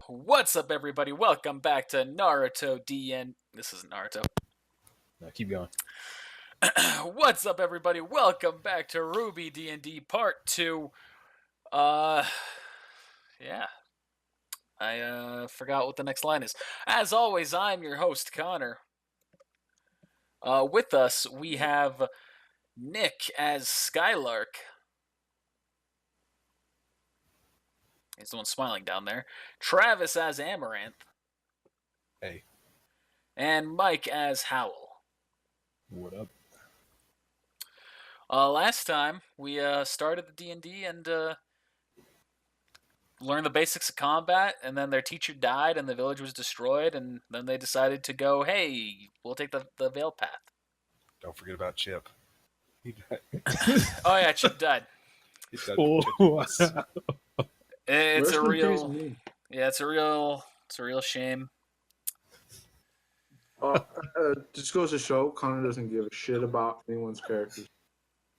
What's up, everybody? Welcome back to Naruto D&D. This isn't Naruto. No, keep going. What's up, everybody? Welcome back to RWBY D&D Part 2. Yeah. I forgot what the next line is. As always, I'm your host, Connor. With us, we have Nick as Skylark. He's the one smiling down there. Travis as Amaranth. Hey. And Mike as Howl. What up? Last time, we started the D&D and learned the basics of combat, and then their teacher died and the village was destroyed, and then they decided to go, hey, we'll take the Veil path. Don't forget about Chip. He died. Oh yeah, Chip died. He died. It's a real shame. Just goes to show Connor doesn't give a shit about anyone's characters.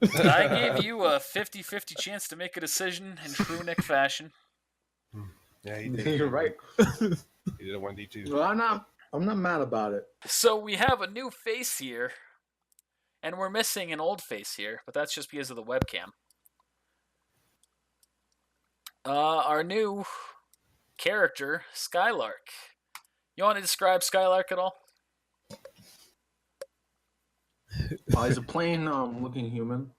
I gave you a 50-50 chance to make a decision in true Nick fashion. Yeah, he did. You're right. He did a 1d2. Well, I'm not mad about it. So we have a new face here, and we're missing an old face here, but that's just because of the webcam. Our new character, Skylark. You want to describe Skylark at all? He's a plain looking human.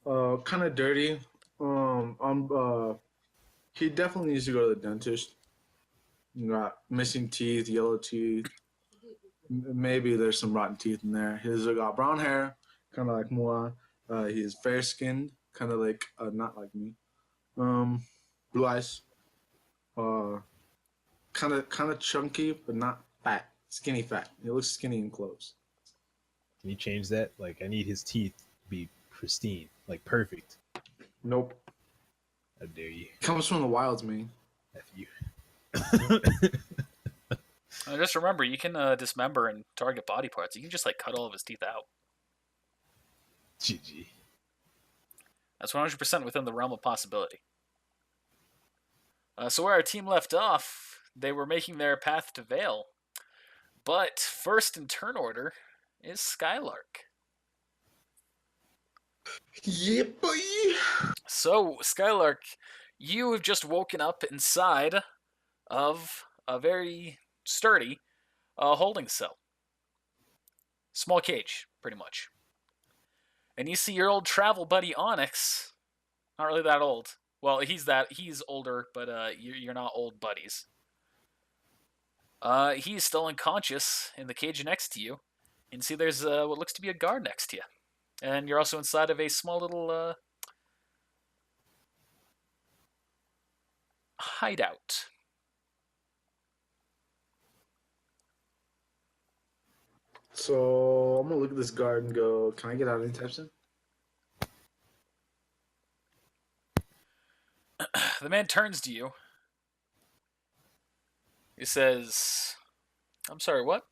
Kind of dirty. He definitely needs to go to the dentist. Got missing teeth, yellow teeth. Maybe there's some rotten teeth in there. He's got brown hair, kind of like Moa. He's fair skinned, kind of like not like me. Blue eyes. Kind of chunky, but not fat. Skinny fat. He looks skinny in clothes. Can you change that? Like, I need his teeth to be pristine, like perfect. Nope. How dare you? Comes from the wilds, man. F you. Just remember, you can dismember and target body parts. You can just cut all of his teeth out. GG. That's 100% within the realm of possibility. So where our team left off, they were making their path to Vale. But first in turn order is Skylark. Yeah, boy. So, Skylark, you have just woken up inside of a very sturdy holding cell. Small cage, pretty much. And you see your old travel buddy Onix. Not really that old. Well, he's older, but you're not old buddies. He's still unconscious in the cage next to you. And see there's what looks to be a guard next to you. And you're also inside of a small little hideout. So I'm gonna look at this guard and go, can I get out anytime soon? The man turns to you. He says, I'm sorry, what?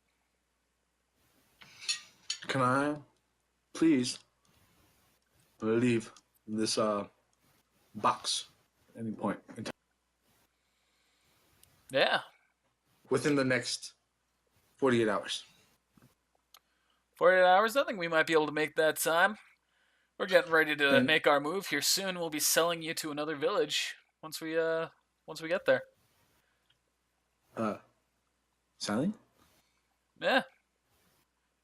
Can I please leave this box at any point in time? Yeah. Within the next 48 hours. 48 hours? I think we might be able to make that time. We're getting ready to make our move here soon. We'll be selling you to another village once we get there. Selling? Yeah.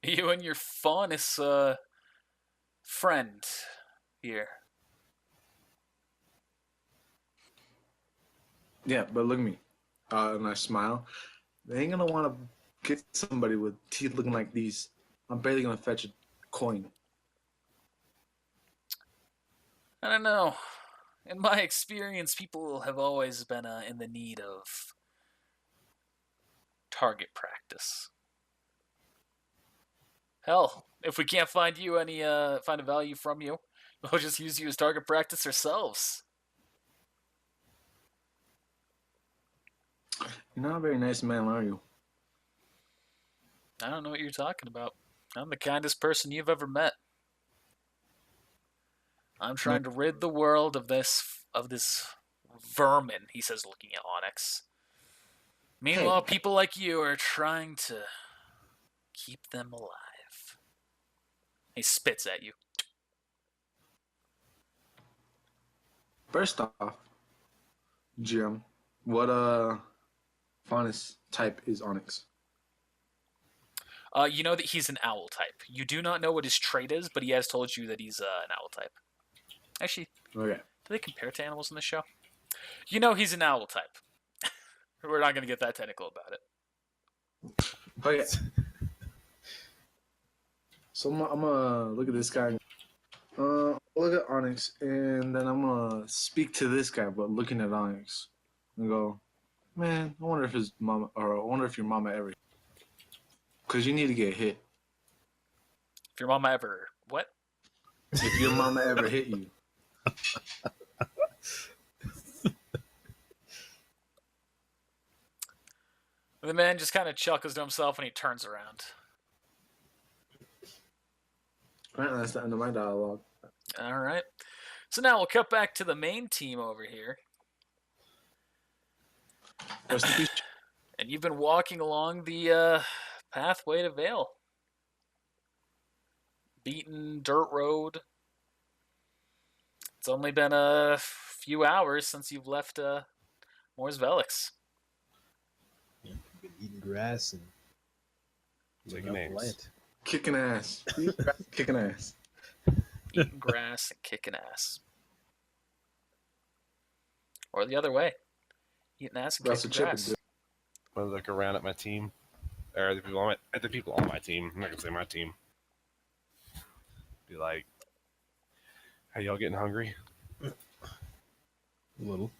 You and your faunus friend here. Yeah, but look at me. And I smile. They ain't gonna want to get somebody with teeth looking like these. I'm barely gonna fetch a coin. I don't know. In my experience, people have always been in the need of target practice. Hell, if we can't find you find a value from you, we'll just use you as target practice ourselves. You're not a very nice man, are you? I don't know what you're talking about. I'm the kindest person you've ever met. I'm trying to rid the world of this vermin, he says, looking at Onix. Meanwhile, people like you are trying to keep them alive. He spits at you. First off, Jim, what faunus type is Onix? You know that he's an owl type. You do not know what his trait is, but he has told you that he's an owl type. Actually, Okay. do they compare to animals in the show? You know he's an owl type. We're not going to get that technical about it. Okay. So I'm gonna look at this guy. Look at Onix, and then I'm gonna speak to this guy, but looking at Onix, and go, man, I wonder if his mama, or I wonder if your mama ever, because you need to get hit. If your mama ever what? If your mama ever hit you. The man just kind of chuckles to himself and he turns around. Apparently, that's the end of my dialogue. All right. So now we'll cut back to the main team over here. Rest in peace. And you've been walking along the pathway to Vale. Beaten dirt road. It's only been a few hours since you've left Mors Velix. You've been eating grass and Taking names. Kicking ass. Kicking ass. Eating grass and kicking ass. Or the other way. Eating ass and That's kicking a grass. chip. I look around at my team, or the people on my team. I'm not gonna say my team. Be like, "Hey, y'all getting hungry?" a little.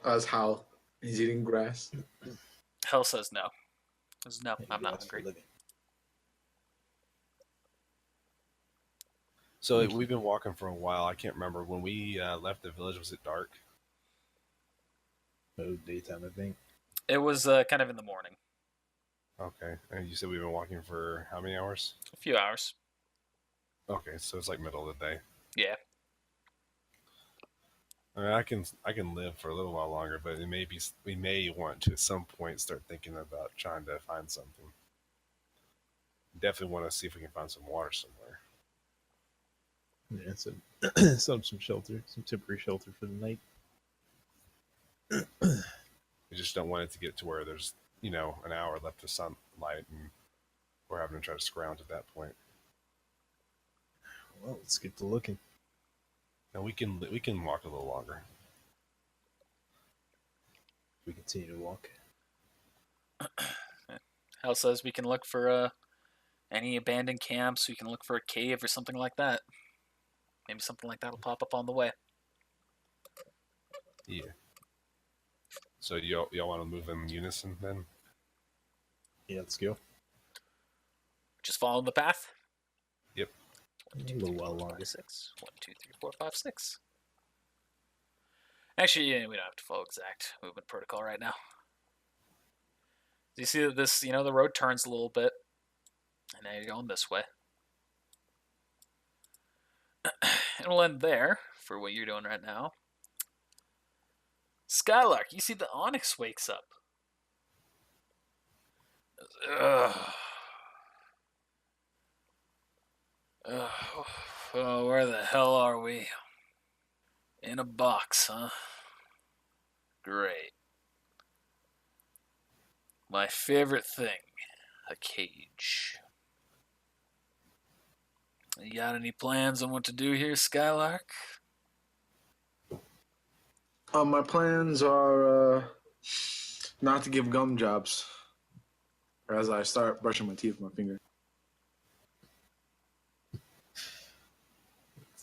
As Hal. He's eating grass. Hell says no. Says no, Hey, I'm not grass for hungry. living. So we've been walking for a while. I can't remember when we left the village. Was it dark? Oh, daytime, I think. It was kind of in the morning. Okay, and you said we've been walking for how many hours? A few hours. Okay, so it's like middle of the day. Yeah. I mean, I can live for a little while longer, but we may want to at some point start thinking about trying to find something. Definitely want to see if we can find some water somewhere. Yeah, some shelter, some temporary shelter for the night. We just don't want it to get to where there's an hour left of sunlight and we're having to try to scrounge at that point. Well, let's get to looking. Now we can walk a little longer. We continue to walk. Hal says we can look for any abandoned camps. We can look for a cave or something like that. Maybe something like that will pop up on the way. Yeah. So y'all want to move in unison then? Yeah, let's go. Just follow the path. Yep. 1, 2, A little 3, while 4, 5, longer. 6. 1, 2, 3, 4, 5, 6. Actually, yeah, we don't have to follow exact movement protocol right now. Do you see that this, the road turns a little bit, and now you're going this way. And we'll end there for what you're doing right now. Skylark, you see the Onix wakes up. Ugh. Oh, where the hell are we? In a box, huh? Great. My favorite thing, a cage. You got any plans on what to do here, Skylark? My plans are not to give gum jobs. As I start brushing my teeth with my finger. It's,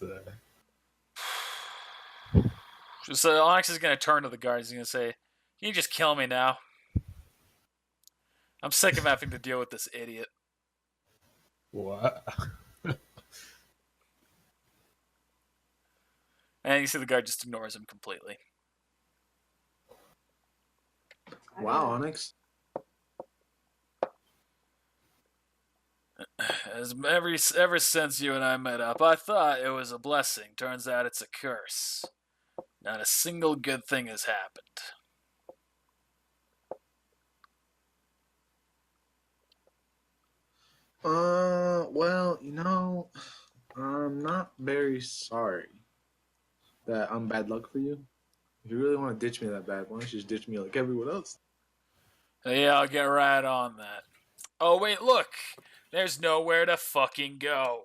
So Onix is going to turn to the guards. He's going to say, "Can you just kill me now? I'm sick of having to deal with this idiot." what? And you see the guard just ignores him completely. Wow, Onix. Ever since you and I met up, I thought it was a blessing. Turns out it's a curse. Not a single good thing has happened. Well, I'm not very sorry that I'm bad luck for you. If you really want to ditch me that bad, why don't you just ditch me like everyone else? Yeah, I'll get right on that. Oh, wait, look! There's nowhere to fucking go.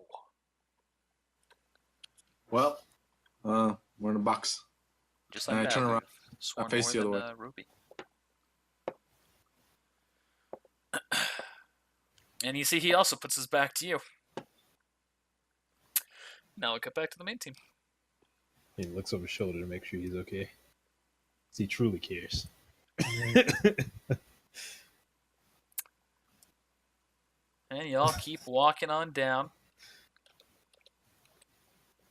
Well, we're in a box. Just And like I that, turn around. we've sworn face more the other than way. Ruby. And you see, he also puts his back to you. Now we'll get back to the main team. He looks over his shoulder to make sure he's okay. He truly cares. And y'all keep walking on down.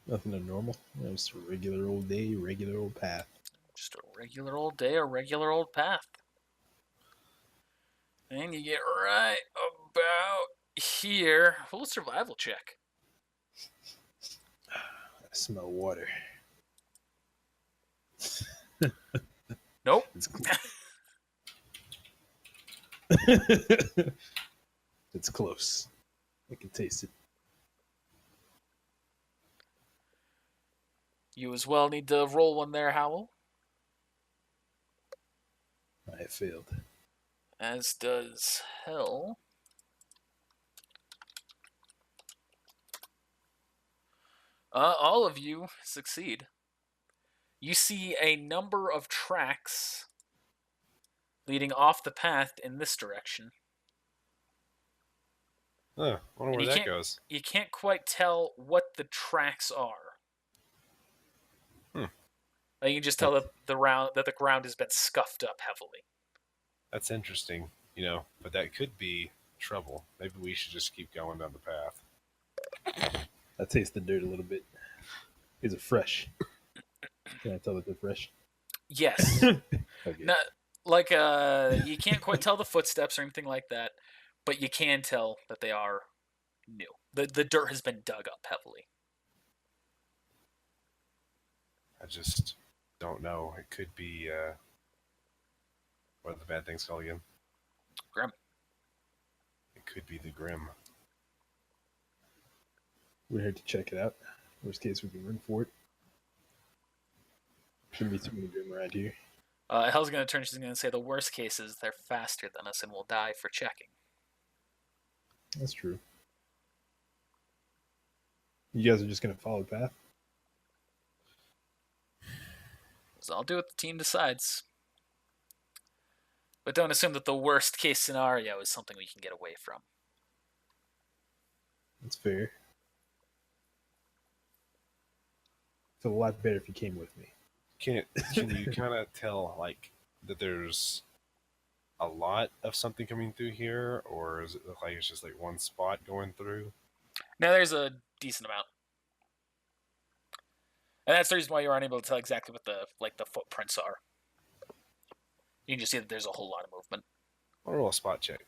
Nothing abnormal. Just a regular old day, regular old path. Just a regular old day, a regular old path. And you get right about here. Roll a survival check. I smell water. Nope. It's it's close. I can taste it. You as well need to roll one there, Howl. I failed. As does Hell. All of you succeed. You see a number of tracks leading off the path in this direction. Huh, I wonder And where that goes. You can't quite tell what the tracks are. You can just tell that the ground has been scuffed up heavily. That's interesting, but that could be trouble. Maybe we should just keep going down the path. I taste the dirt a little bit. Is it fresh? Can I tell that they're fresh? Yes. Okay. Not like you can't quite tell the footsteps or anything like that, but you can tell that they are new. The dirt has been dug up heavily. I just don't know. It could be what are the bad things called again? Grimm. It could be the Grimm. We're here to check it out. Worst case, we can run for it. Shouldn't be too many Grimm around here. Hell's going to turn. She's going to say the worst case is they're faster than us and will die for checking. That's true. You guys are just going to follow the path? So I'll do what the team decides. But don't assume that the worst case scenario is something we can get away from. That's fair. It's a lot better if you came with me. Can you kind of tell that there's a lot of something coming through here, or is it look like it's just like one spot going through? No, there's a decent amount. And that's the reason why you're unable to tell exactly what the footprints are. You can just see that there's a whole lot of movement. I'll roll a spot check.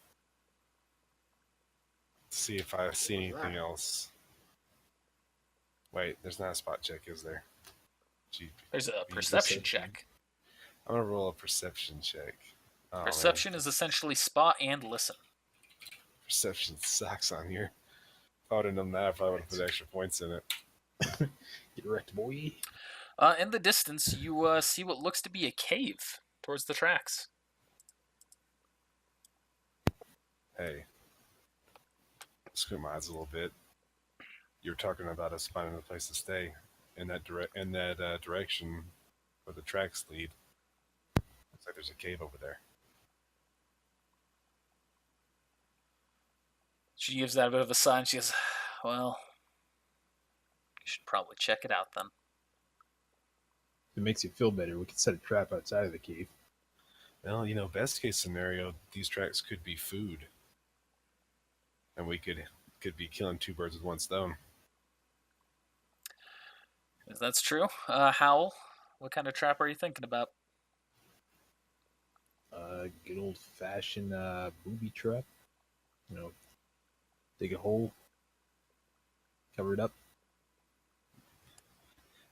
See if I see anything else. Wait, there's not a spot check, is there? Gee, There's a perception check. I'm gonna roll a perception check. Oh, Perception is essentially spot and listen. Perception sucks on here. If I would have known that, I probably would have put extra points in it. Get wrecked, boy. In the distance, you see what looks to be a cave towards the tracks. Hey, squint my eyes a little bit. You were talking about us finding a place to stay in that direction where the tracks lead. Looks like there's a cave over there. She gives that a bit of a sigh and she goes, well, you should probably check it out then. If it makes you feel better, we could set a trap outside of the cave. Well, best case scenario, these tracks could be food. And we could be killing two birds with one stone. If that's true. Howl, what kind of trap are you thinking about? Good old-fashioned booby trap. Dig a hole, cover it up.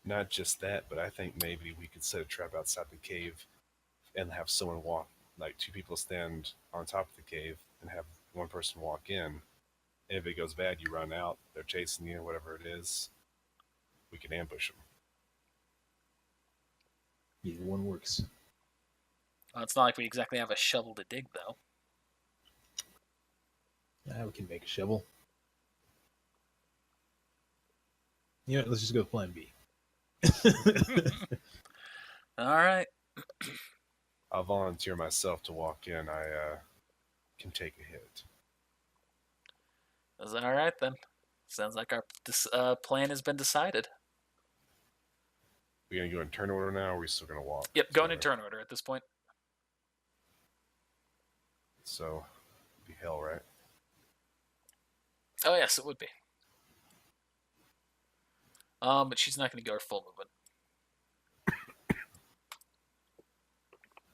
Not just that, but I think maybe we could set a trap outside the cave and have someone walk, like two people stand on top of the cave and have one person walk in If it goes bad, you run out. They're chasing you, whatever it is. We can ambush them. Either one works. Well, it's not like we exactly have a shovel to dig, though. We can make a shovel. You know what, let's just go with plan B. All right. I'll volunteer myself to walk in. I can take a hit. That's all right, then. Sounds like our plan has been decided. We gonna go in turn order now, or are we still gonna walk? Yep, going in turn order at this point. So, be hell, right? Oh, yes, it would be. But she's not going to go her full movement.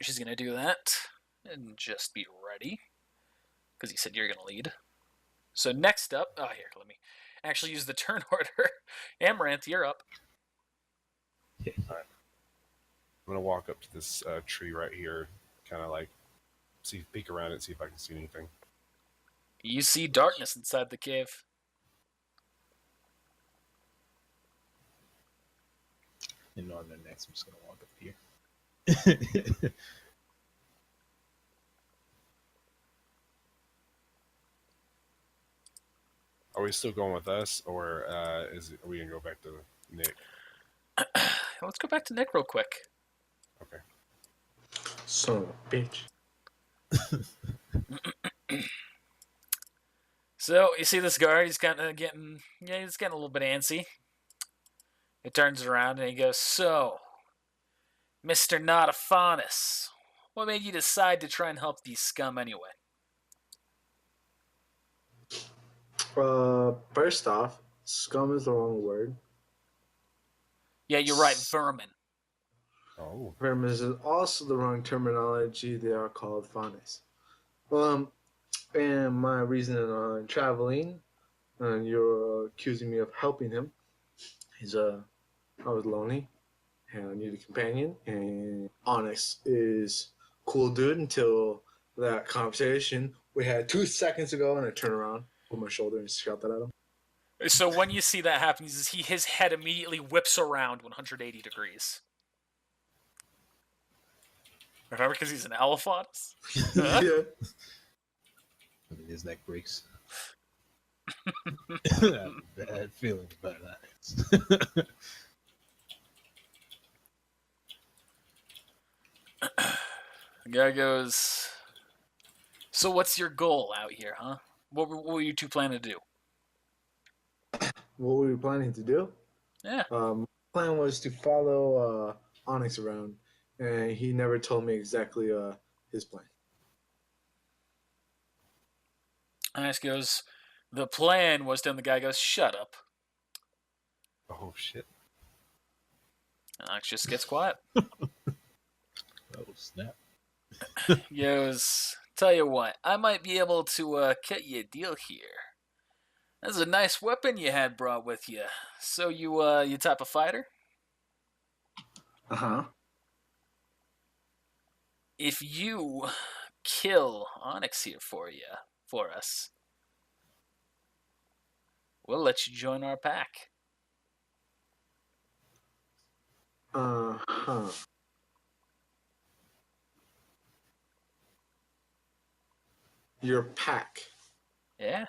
She's going to do that and just be ready. Because you said you're going to lead. So next up... Oh, here, let me actually use the turn order. Amaranth, you're up. Okay. I'm gonna walk up to this tree right here, kind of like peek around it, see if I can see anything. You see darkness inside the cave. And on the next, I'm just gonna walk up here. Are we still going with us, or are we gonna go back to Nick? Let's go back to Nick real quick. Okay. Son of a bitch. So you see this guard, he's kind of getting, he's getting a little bit antsy. He turns around and he goes, "So, Mr. Notaphonis, what made you decide to try and help these scum anyway?" First off, scum is the wrong word. Yeah, you're right, vermin. Oh. Vermin is also the wrong terminology. They are called faunas. And my reason on traveling, and you're accusing me of helping him, is I was lonely, and I needed a companion, and Onix is cool dude until that conversation we had 2 seconds ago, and I turn around, put my shoulder, and shout that at him. So when you see that happen, his head immediately whips around 180 degrees. Remember, because he's an elephant? Yeah. His neck breaks. I have a bad feeling about that. The guy goes, "So what's your goal out here, huh? What were you two planning to do?" What were we planning to do? Yeah. Plan was to follow Onix around, and he never told me exactly his plan. Onyx goes, "The plan was," then the guy goes, "Shut up." Oh shit. And Onyx just gets quiet. Oh, snap. He goes, "Tell you what, I might be able to cut you a deal here. That's a nice weapon you had brought with you. So you type of fighter? Uh-huh. If you kill Onix here for us, we'll let you join our pack." Uh-huh. Your pack. Yeah.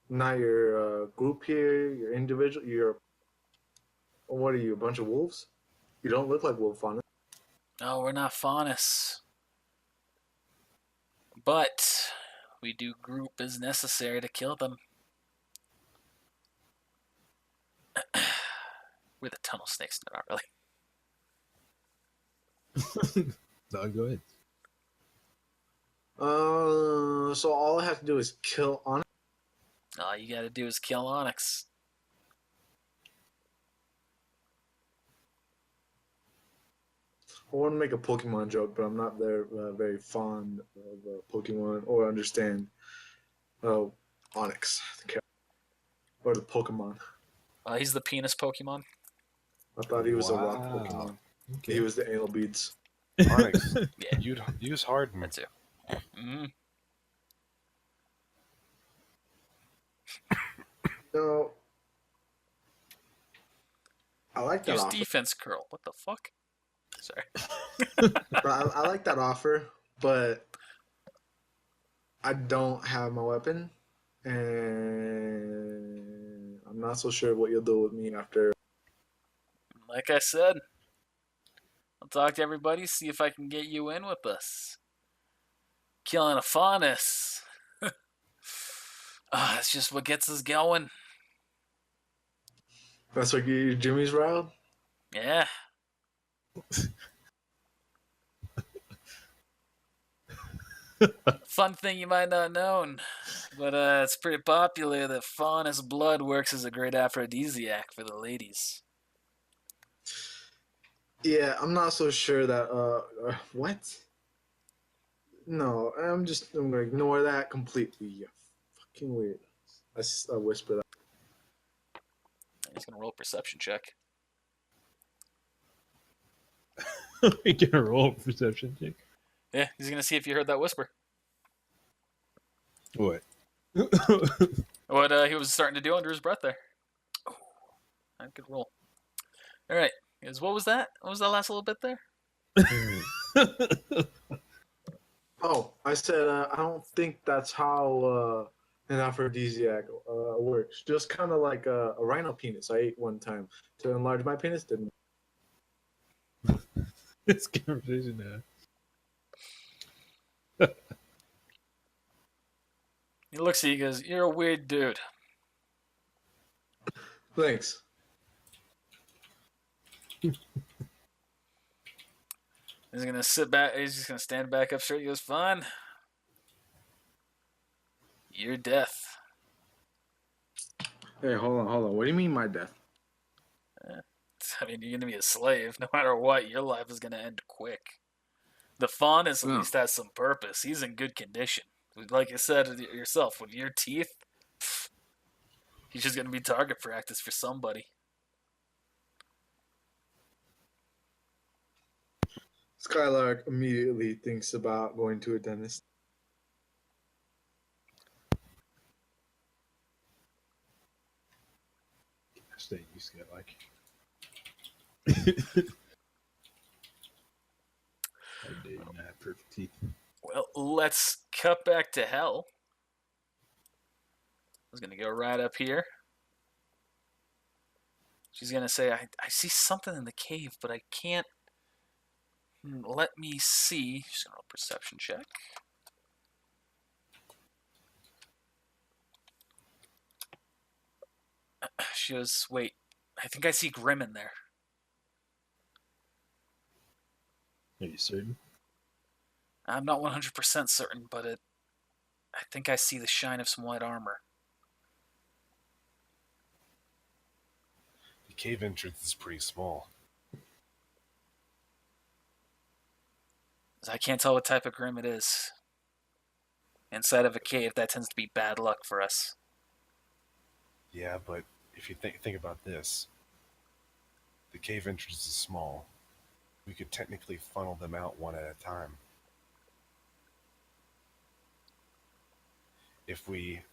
Not your group here, your individual, what are you, a bunch of wolves? You don't look like wolf fauna. No, we're not Faunus. But we do group as necessary to kill them. We're the tunnel snakes, not really. No, go ahead. So all I have to do is kill Onix. All you gotta do is kill Onix. I want to make a Pokemon joke, but I'm not very fond of Pokemon or understand Onix, the character, or the Pokemon. He's the penis Pokemon. I thought he was a rock Wow. Pokemon. Okay. He was the anal beads. Onix, Yeah. you'd use Harden. That too. Mm. No, I like that Use offer. defense curl. What the fuck? Sorry. I like that offer, but I don't have my weapon, and I'm not so sure what you'll do with me after. Like I said, I'll talk to everybody, see if I can get you in with us. Killing a faunus. It's just what gets us going. That's what you Jimmy's riled. Yeah. Fun thing you might not known, but it's pretty popular that faunus blood works as a great aphrodisiac for the ladies. Yeah, I'm not so sure that. What? No, I'm gonna ignore that completely. You fucking weird. I whisper that. He's gonna roll a perception check. We can roll a perception check. Yeah, he's gonna see if you heard that whisper. What? What he was starting to do under his breath there. Oh, good roll. All right, what was that? What was that last little bit there? Oh, I said I don't think that's how an aphrodisiac works. Just kind of like a rhino penis I ate one time to enlarge my penis. Didn't. This conversation now. He looks at you, goes, "You're a weird dude." Thanks. He's gonna sit back. He's just gonna stand back up straight. He goes, "Fine. Your death." Hey, hold on. What do you mean my death? I mean, you're gonna be a slave. No matter what, your life is gonna end quick. The faunus at Yeah. least has some purpose. He's in good condition. Like you said yourself, with your teeth, he's just gonna be target practice for somebody. Skylark immediately thinks about going to a dentist. Stay used to get like. I did not have perfect teeth. Well, let's cut back to hell. I was gonna go right up here. She's gonna say, I see something in the cave, but I can't. Let me see. She's gonna roll a perception check. She goes, wait, I think I see Grimm in there. Are you certain? I'm not 100% certain, but I think I see the shine of some white armor. The cave entrance is pretty small. I can't tell what type of Grimm it is. Inside of a cave, that tends to be bad luck for us. Yeah, but if you think about this, the cave entrance is small. We could technically funnel them out one at a time. If we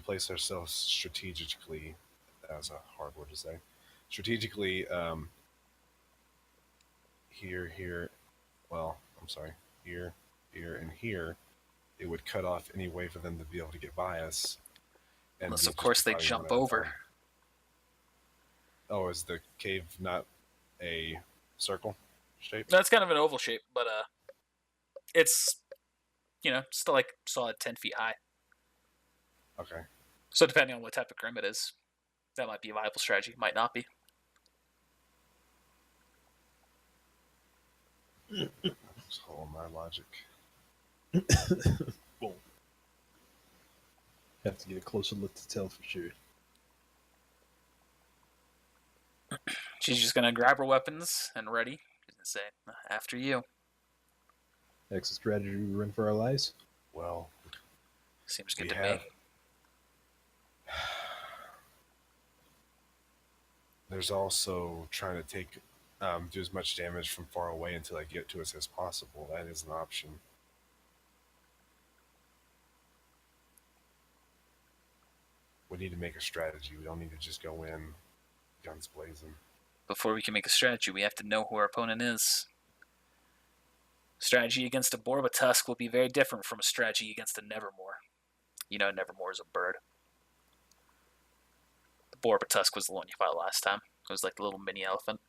place ourselves strategically, that's a hard word to say, strategically here, well, I'm sorry, here, and here, it would cut off any way for them to be able to get by us. Unless, of course, they jump over. Oh, is the cave not a circle shape? That's kind of an oval shape, but it's, still like solid 10 feet high. Okay. So depending on what type of Grimm it is, that might be a viable strategy. Might not be. Just hold my logic. Boom. Have to get a closer look to tell for sure. She's just gonna grab her weapons and ready. She's gonna say, "After you." Exit strategy: we run for our lives. Well, seems good to me. There's also trying to take do as much damage from far away until they get to us as possible. That is an option. need to make a strategy. We don't need to just go in guns blazing. Before we can make a strategy, we have to know who our opponent is. Strategy against a Borbatusk will be very different from a strategy against a Nevermore. You know, Nevermore is a bird. The Borbatusk was the one you fought last time. It was like the little mini elephant.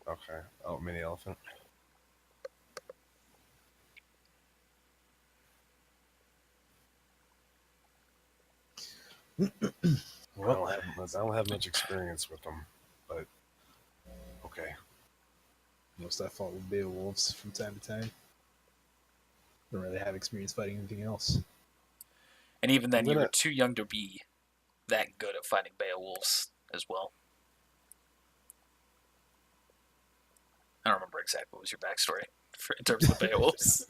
Okay. Oh, mini elephant. Well, I don't have much experience with them, but okay. most I fought with Beowulfs from time to time. Don't really have experience fighting anything else. And even then, I'm you gonna- were too young to be that good at fighting Beowulfs as well. I don't remember exactly what was your backstory in terms of the Beowulfs.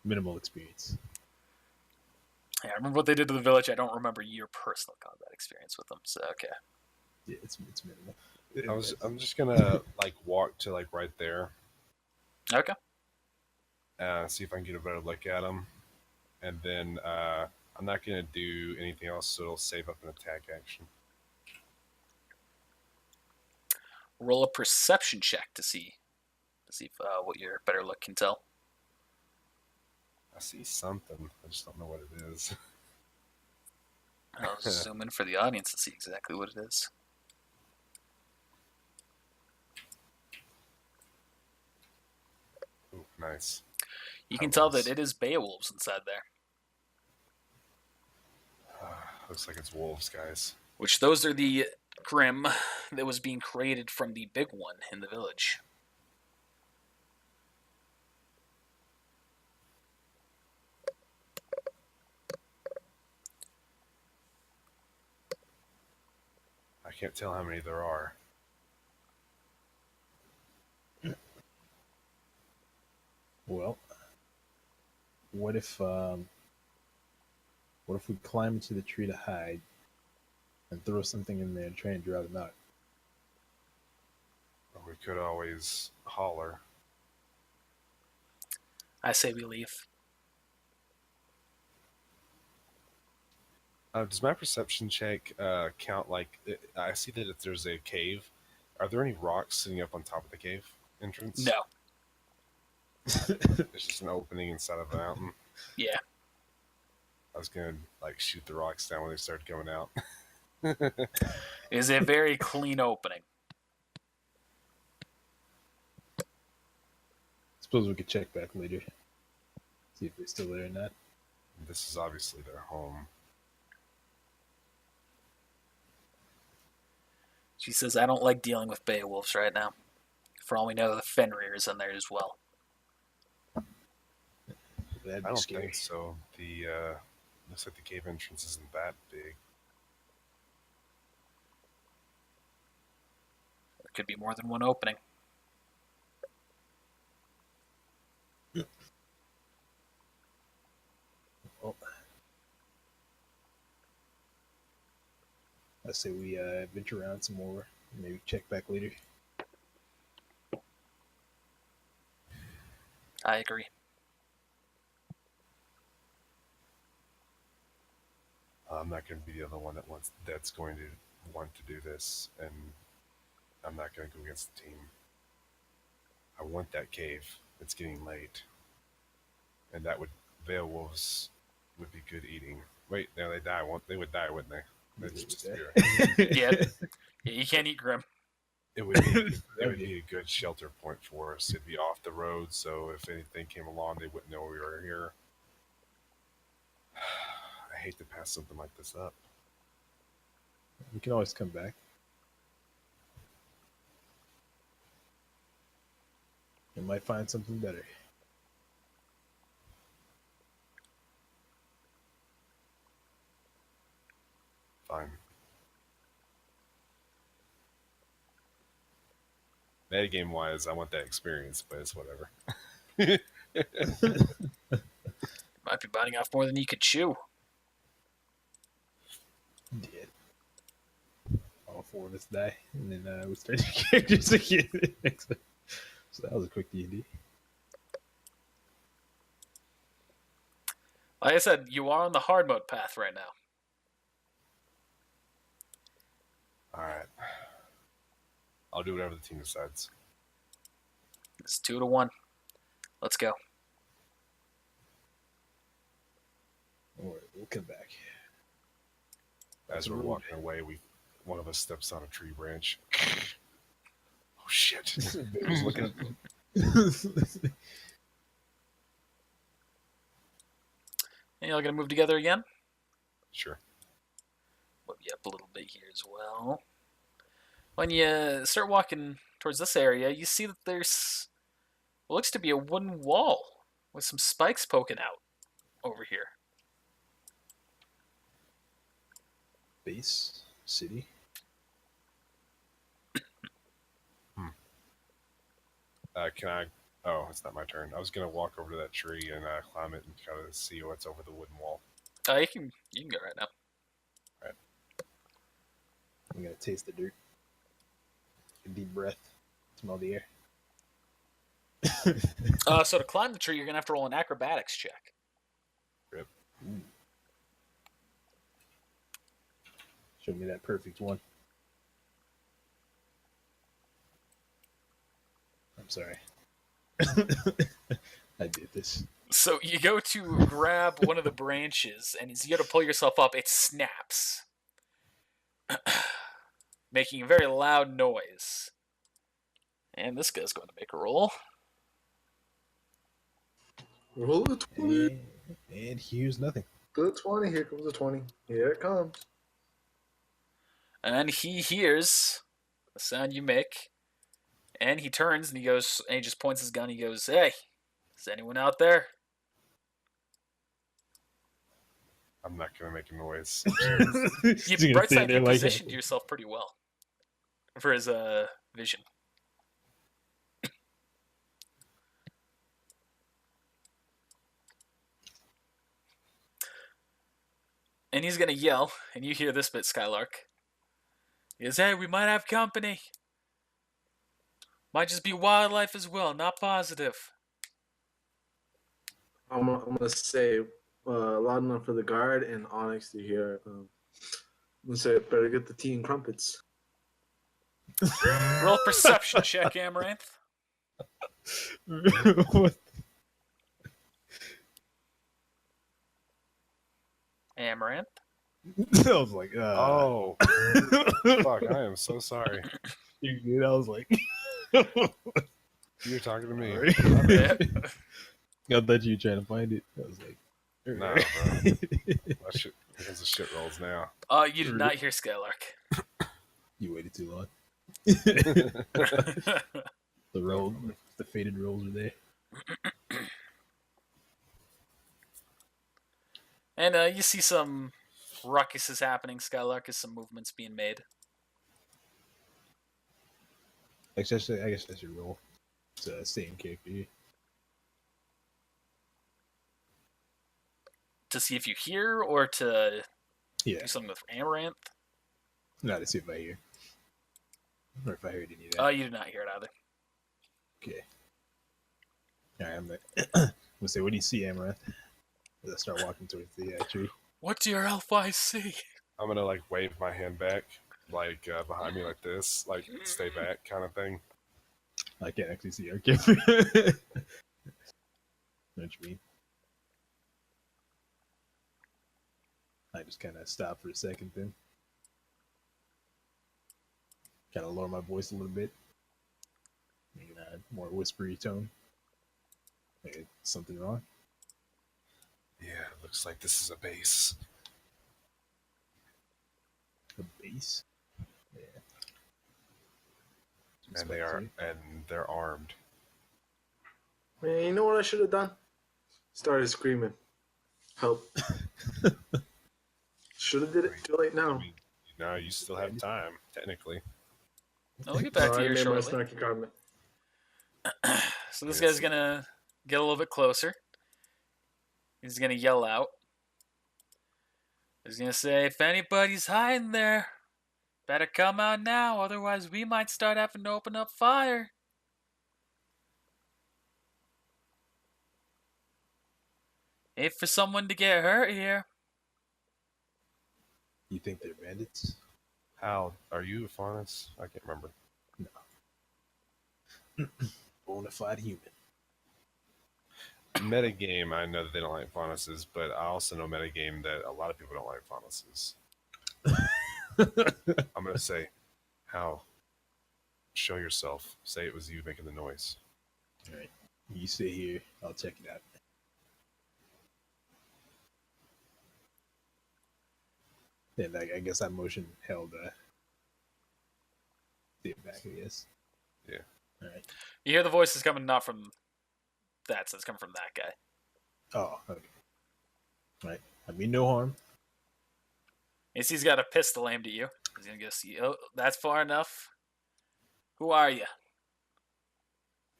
Minimal experience. Yeah, I remember what they did to the village. I don't remember your personal combat experience with them. So okay. Yeah, it's minimal. I'm just gonna like walk to like right there, Okay. see if I can get a better look at them, and then I'm not gonna do anything else, so it'll save up an attack action. Roll a perception check to see if, what your better look can tell. I see something. I just don't know what it is. I'll zoom in for the audience to see exactly what it is. Ooh, nice. You can That tell was- that it is Beowulfs inside there. Looks like it's wolves, guys. Which those are the Grimm that was being created from the big one in the village. I can't tell how many there are. Well, what if we climb into the tree to hide and throw something in there and try and draw them out? Or we could always holler. I say we leave. Does my perception check count? Like, I see that if there's a cave, are there any rocks sitting up on top of the cave entrance? No. It's just an opening inside of a mountain. Yeah. I was gonna like shoot the rocks down when they started coming out. It is a very clean opening. Suppose we could check back later. See if they're still there or not. This is obviously their home. She says, I don't like dealing with Beowulfs right now. For all we know, the Fenrir is in there as well. That'd I be don't scary. think so. The looks like the cave entrance isn't that big. There could be more than one opening. Well, I say we venture around some more. Maybe check back later. I agree. I'm not going to be the other one that's going to want to do this, and I'm not going to go against the team. I want that cave. It's getting late, and that would Beowulfs would be good eating. Wait, no, they die. They would die, wouldn't they? They'd just disappear. Yeah. You can't eat Grimm. It would be a good shelter point for us. It'd be off the road, so if anything came along, they wouldn't know we were here. I hate to pass something like this up. We can always come back. We might find something better. Fine. Metagame wise, I want that experience, but it's whatever. Might be biting off more than you could chew. Did. All four of us die, and then we start the characters again. So that was a quick D&D. Like I said, you are on the hard mode path right now. All right. I'll do whatever the team decides. It's 2-1. Let's go. All right, we'll come back. As we're walking away, one of us steps on a tree branch. Oh shit! Bear's looking up. And y'all gonna move together again? Sure. Move you up a little bit here as well. When you start walking towards this area, you see that there's what looks to be a wooden wall with some spikes poking out over here. Base city. Can I? Oh, it's not my turn. I was gonna walk over to that tree and climb it and try to see what's over the wooden wall. You can go right now. I'm gonna taste the dirt. A deep breath. Smell the air. So to climb the tree, you're gonna have to roll an acrobatics check. Rip. Ooh. Show me that perfect one. I'm sorry. I did this. So you go to grab one of the branches, and as you go to pull yourself up, it snaps, making a very loud noise. And this guy's going to make a roll. Roll the 20. And here's nothing. The 20. Here comes the 20. Here it comes. And he hears the sound you make, and he turns and he goes, and he just points his gun. He goes, "Hey, is anyone out there?" I'm not gonna make a noise. You bright side, you positioned yourself pretty well for his vision. And he's gonna yell, and you hear this bit, Skylark. He goes, "Hey, we might have company. Might just be wildlife as well, not positive." I'm gonna say loud enough for the guard and Onix to hear. I'm gonna say, better get the tea and crumpets. Roll a perception check, Amaranth. Amaranth. I was like, Oh, fuck! I am so sorry. you good? I was like, You're talking to me. Sorry. Yeah. I thought you were trying to find it. I was like, Nah, bro. My shit, because the shit rolls now. You did not hear Skylark. You waited too long. The faded rolls are there. And you see some ruckuses happening, Skylark, as some movements being made. Actually, I guess I should roll. It's the same character. To see if you hear, or to Yeah, do something with Amaranth. not to see if I hear. Or if I heard any of that. You did not hear it either. Okay. Alright, I'm like, I'm gonna say, what do you see, Amaranth? As I start walking towards the tree. What do your elf eyes see? I'm gonna like wave my hand back, like behind me, like this, like stay back, kind of thing. I can't actually see our camera. What you mean? I just kind of stop for a second then. Kind of lower my voice a little bit. Making a more whispery tone. Like, something wrong? Yeah, looks like this is a base. A base? Yeah. And they're armed. Man, you know what I should have done? Started screaming. Help. Should have did it. Too late I now. mean, no, you still have time, technically. I'll get back to I you made my shortly. snarky comment. So this guy's gonna get a little bit closer. He's gonna yell out. He's gonna say, "If anybody's hiding there, better come out now, otherwise we might start having to open up fire." Hate for someone to get hurt here. You think they're bandits? Hal, are you a faunus? I can't remember. Bona fide human. Metagame, I know that they don't like faunuses, but I also know metagame that a lot of people don't like faunuses. I'm going to say, Hal, show yourself. Say it was you making the noise. All right. You sit here. I'll check it out. Then I guess that motion held sit back, I guess. Yeah. All right. You hear the voices coming not from that, so it's coming from that guy. Oh, okay. All right. I mean no harm. He's got a pistol aimed at you. He's gonna go see. Oh, that's far enough. Who are you?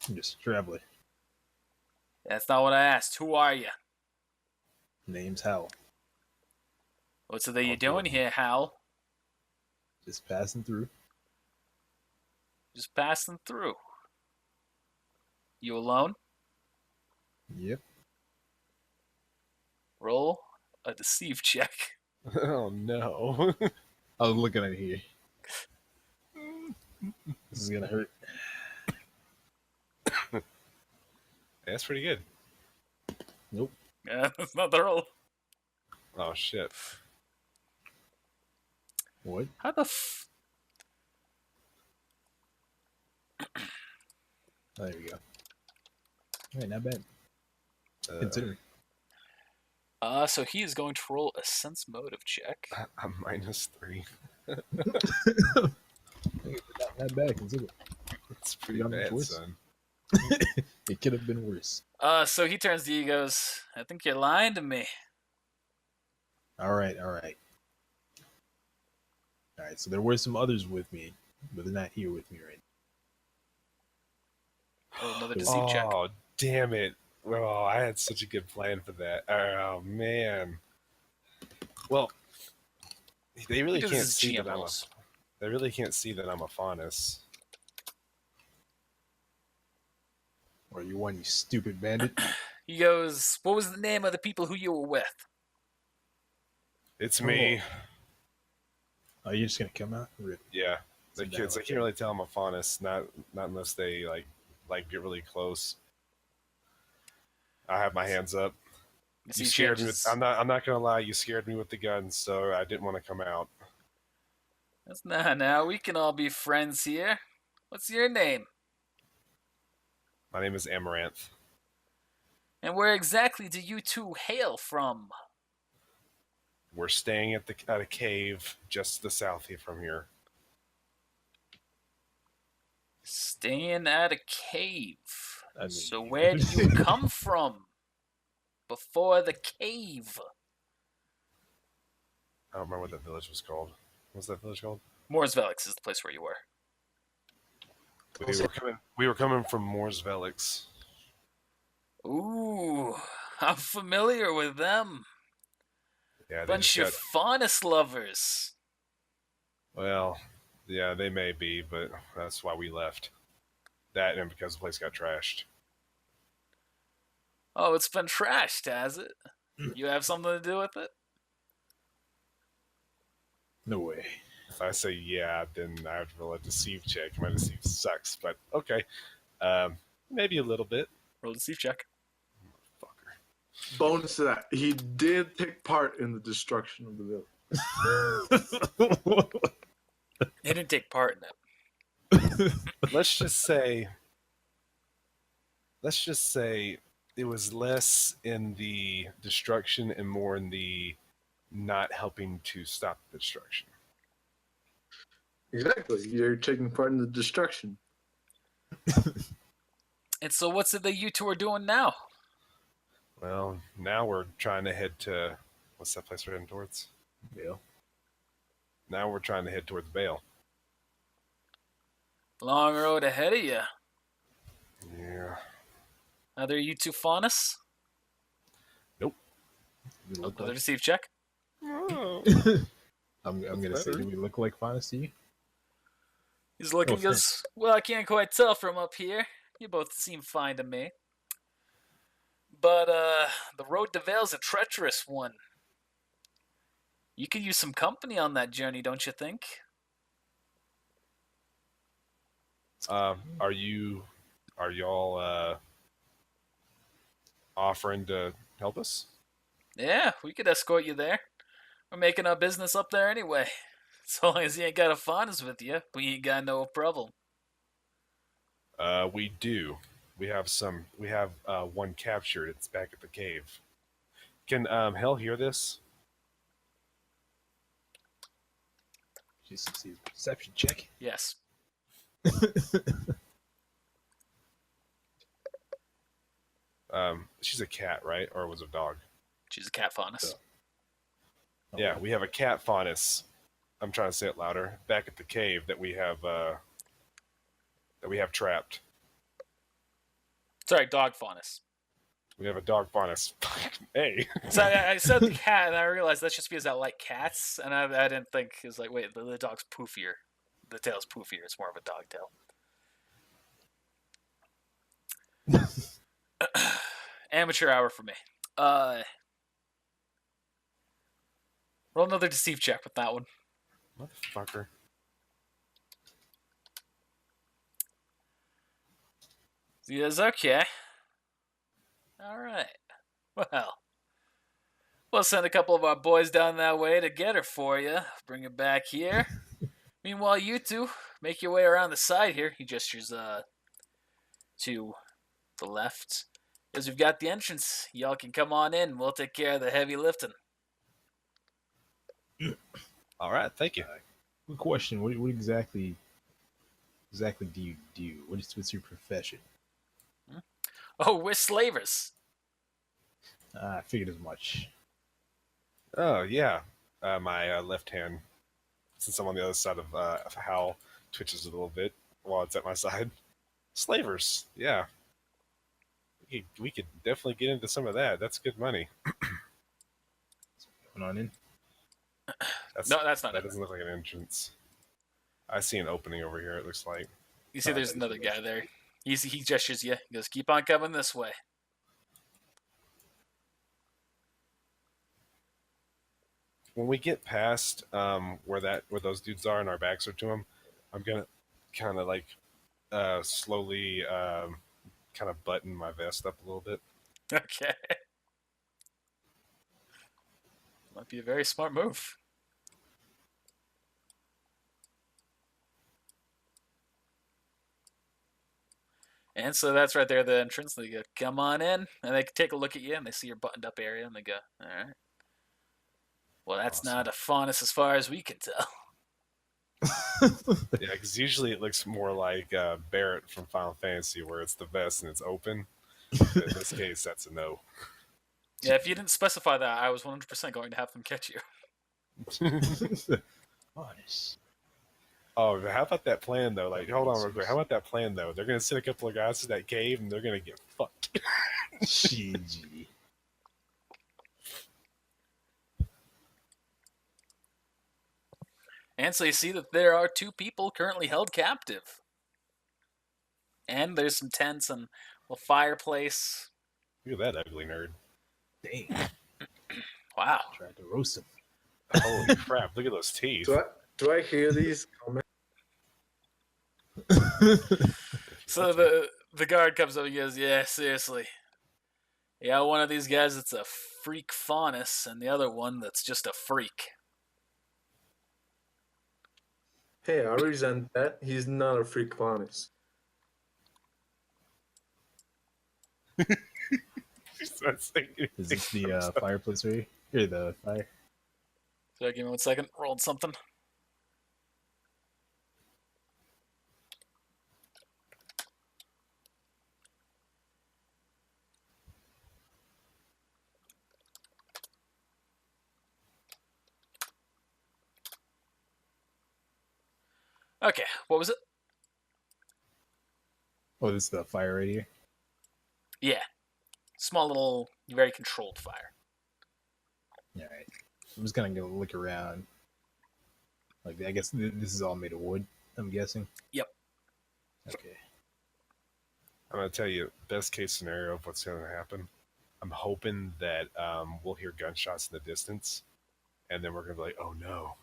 I'm just a traveler. That's not what I asked. Who are you? Name's Hal. What's it that you're doing here, Hal? Just passing through. Just passing through. You alone? Yep. Roll a deceive check. Oh, no. I was looking at it here. This is gonna hurt. That's pretty good. Nope. Yeah, that's not the roll. Oh, shit. What? How the Oh, there we go. All right, not bad. Considering. So he is going to roll a sense motive check. I'm -3. Not bad, considering. It's pretty Beyond bad, worse. son. It could have been worse. So he turns to you and goes, I think you're lying to me. All right. So there were some others with me, but they're not here with me right Oh, another deceive check. Oh, damn it. Oh, I had such a good plan for that. Oh, man. Well, they really Because can't this is see GM that I'm a, rolls. they really can't see that I'm a faunus. now. Or you one, you stupid bandit. He goes, what was the name of the people who you were with? It's me. Oh, you're just gonna come out? Rip. Yeah. The Sit kids, down. I can't really tell I'm a faunus, not unless they like get really close. I have my hands up. As You he scared me. changes- I'm not gonna lie. You scared me with the gun, so I didn't want to come out. That's not now. We can all be friends here. What's your name? My name is Amaranth. And where exactly do you two hail from? We're staying at a cave just to the south here from here. Staying at a cave. I mean- So where do you come from? Before the cave. I don't remember what that village was called. What's that village called? Moorsvelix is the place where you were. We were coming from Moorsvelix. Ooh, I'm familiar with them. Yeah, they Bunch just of faunus lovers. well, yeah, they may be, but that's why we left. That and because the place got trashed. Oh, it's been trashed, has it? You have something to do with it? No way. If I say yeah, then I have to roll a deceive check. My deceive sucks, but okay. Maybe a little bit. Roll a deceive check. Fucker. Bonus to that, he did take part in the destruction of the village. He didn't take part in it. Let's just say it was less in the destruction and more in the not helping to stop the destruction. Exactly, you're taking part in the destruction. And so what's it that you two are doing now? Well, now we're trying to head to what's that place we're heading towards? Bill. Now we're trying to head towards Bale. Long road ahead of you. Yeah. Are there you two faunus? You look Another like, deceive check. I'm gonna say, better. do we look like Faunus to you? He's looking, Oh, goes, well, I can't quite tell from up here. You both seem fine to me. but the road to Vale's a treacherous one. You could use some company on that journey, don't you think? Are y'all offering to help us? Yeah, we could escort you there. We're making our business up there anyway. So long as you ain't got a Faunus with you, we ain't got no problem. We do. We have one captured. It's back at the cave. Can Hell hear this? She succeeds. Perception check. Yes. She's a cat, right? Or was it a dog? She's a cat Faunus. Oh, Yeah, we have a cat faunus. I'm trying to say it louder. Back at the cave that we have trapped. Sorry, dog Faunus. We have a dog faunus. Hey. So I said the cat, and I realized that's just because I like cats, and I didn't think it was like, wait, the dog's poofier. The tail's poofier. It's more of a dog tail. Amateur hour for me. Roll another deceive check with that one. Motherfucker. Yes, okay. All right. Well, we'll send a couple of our boys down that way to get her for you. Bring her back here. Meanwhile, you two make your way around the side here. He gestures to the left. As we've got the entrance, y'all can come on in. We'll take care of the heavy lifting. All right, thank you. Good question. What exactly do you do? What's your profession? Oh, we're slavers. I figured as much. Oh yeah, my left hand, since I'm on the other side of Hal, twitches a little bit while it's at my side. Slavers, yeah. We could definitely get into some of that. That's good money. Going on in. No, that's not That it. doesn't look like an entrance. I see an opening over here. It looks like. You see, there's another guy there. He gestures you. He goes, "Keep on coming this way." When we get past where those dudes are and our backs are to them, I'm gonna kind of like slowly kind of button my vest up a little bit. Okay. Might be a very smart move. And so that's right there, the entrance. They go, "Come on in," and they take a look at you, and they see your buttoned-up area, and they go, "All right. Well, that's Awesome. not a faunus as far as we can tell." Yeah, because usually it looks more like Barrett from Final Fantasy, where it's the vest and it's open. But in this case, that's a no. Yeah, if you didn't specify that, I was 100% going to have them catch you. Honest. Oh, how about that plan though? Like, hold on real quick. How about that plan though? They're gonna send a couple of guys to that cave and they're gonna get fucked. GG. And so you see that there are 2 people currently held captive. And there's some tents and a fireplace. Look at that ugly nerd. Dang. Wow. Tried to roast him. Holy crap! Look at those teeth. Do I hear these comments? So the guard comes up and goes, "Yeah, seriously. Yeah, one of these guys that's a freak faunus, and the other one that's just a freak." Hey, I resent that. He's not a freak faunus. Is this the fireplace right here? Here, the fire. So give me 1 second. Rolled something. Okay, what was it? Oh, this is the fire right here. Yeah. Small little, very controlled fire. All right. I'm just gonna go look around. Like, I guess this is all made of wood. I'm guessing. Yep. Okay. I'm gonna tell you best case scenario of what's gonna happen. I'm hoping that we'll hear gunshots in the distance, and then we're gonna be like, "Oh no,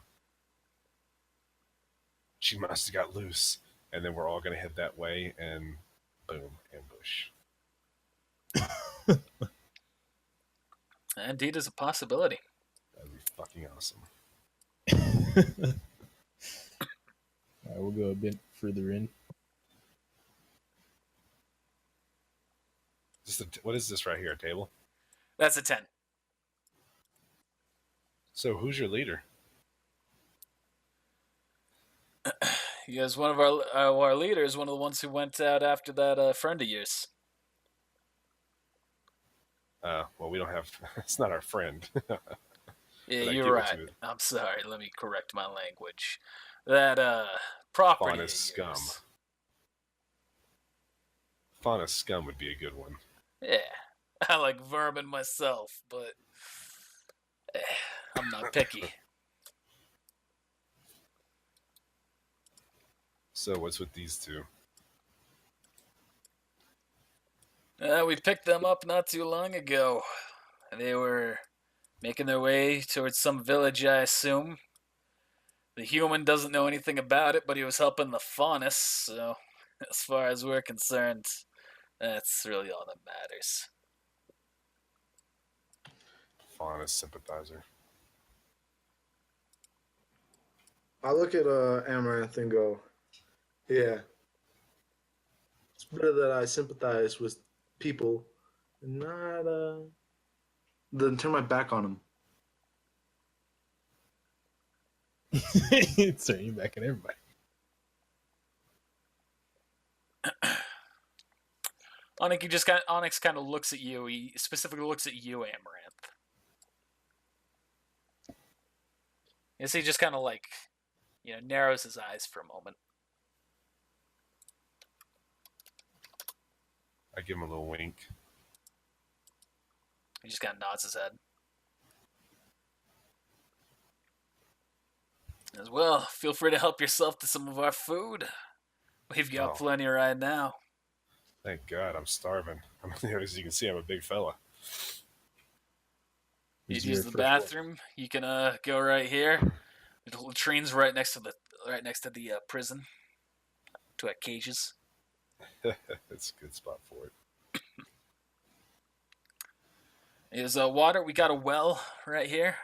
she must have got loose," and then we're all gonna head that way, and boom, ambush. Indeed, is a possibility. That'd be fucking awesome. All right, we'll go a bit further in. What is this right here? A table? That's a 10. So who's your leader? He is one of our leaders, one of the ones who went out after that friend of yours. Well, we don't have. It's not our friend. Yeah, But I you're give it right. to it. I'm sorry. Let me correct my language. That property Fauna of scum. yours. Fauna scum would be a good one. Yeah, I like vermin myself, but I'm not picky. So what's with these two? We picked them up not too long ago. They were making their way towards some village, I assume. The human doesn't know anything about it, but he was helping the faunus, so as far as we're concerned, that's really all that matters. Fauna sympathizer. I look at Amaranth and go, yeah. It's better that I sympathize with people and not than turn my back on them. Turn you back at everybody. Onix kind of looks at you. He specifically looks at you, Amaranth. Yes, he just kind of like, narrows his eyes for a moment. I give him a little wink. He just kind of nods his head. As well, feel free to help yourself to some of our food. We've got Oh. plenty right now. Thank God, I'm starving. As you can see, I'm a big fella. You Is use your the first bathroom. You can go right here. The latrine's right next to the prison. To our cages. It's a good spot for it. Is water. We got a well right here.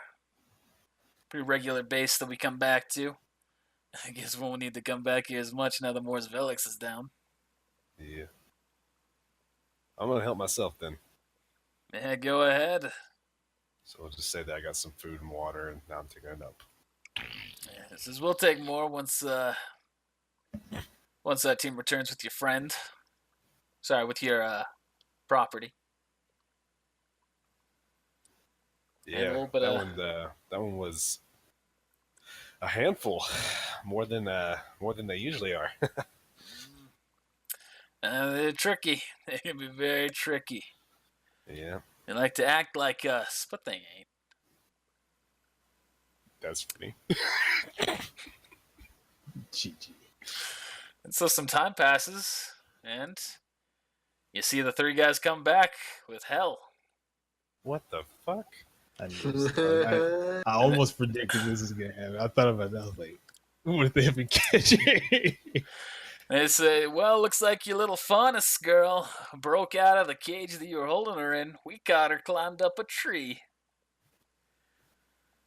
Pretty regular base that we come back to. I guess we won't need to come back here as much now that Moore's Velix is down. Yeah. I'm gonna help myself then. Yeah, go ahead. So I'll just say that I got some food and water, and now I'm taking it up. Yeah, says we'll take more once that team returns with your friend. Sorry, with your property. Yeah, little bit of- that one was a handful, more than they usually are. They're tricky. They can be very tricky. Yeah, They like to act like us, but they ain't. that's funny. GG. And so some time passes, and you see the three guys come back with hell. What the fuck? I knew this. I almost predicted this was gonna happen. I thought about that. I was like, what if they have been catching? They say, well, looks like your little faunus girl broke out of the cage that you were holding her in. We caught her climbed up a tree.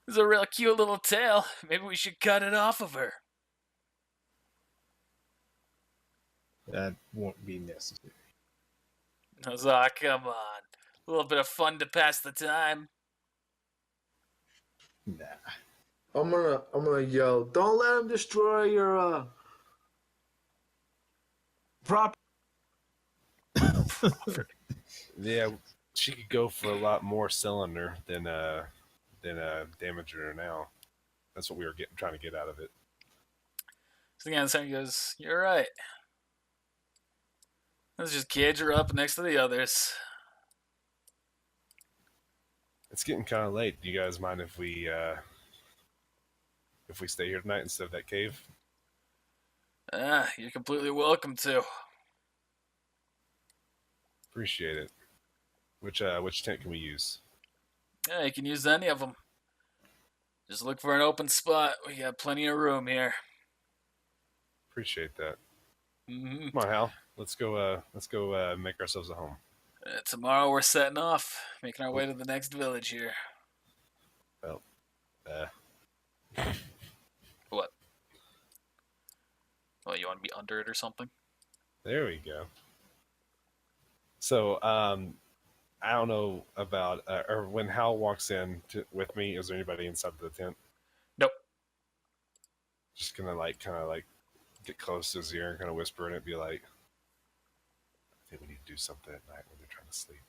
It's a real cute little tail. Maybe we should cut it off of her. That won't be necessary. I was like, come on. A little bit of fun to pass the time. Nah. I'm gonna yell, don't let him destroy your property. Yeah, she could go for a lot more selling her than damaging her now. That's what we were trying to get out of it. So the guy goes, you're right. Let's just cage her up next to the others. It's getting kind of late. Do you guys mind if we stay here tonight instead of that cave? You're completely welcome to. Appreciate it. Which tent can we use? Yeah, you can use any of them. Just look for an open spot. We got plenty of room here. Appreciate that. Mm-hmm. Come on, Hal. Let's go. Make ourselves a home. Tomorrow we're setting off, making our way to the next village here. Well, What? Oh, you want to be under it or something? there we go. So, I don't know about, or when Hal walks in with me, is there anybody inside the tent? Nope. Just gonna kind of get close to his ear and kind of whisper in it, be like, I think we need to do something at night when they're trying to sleep.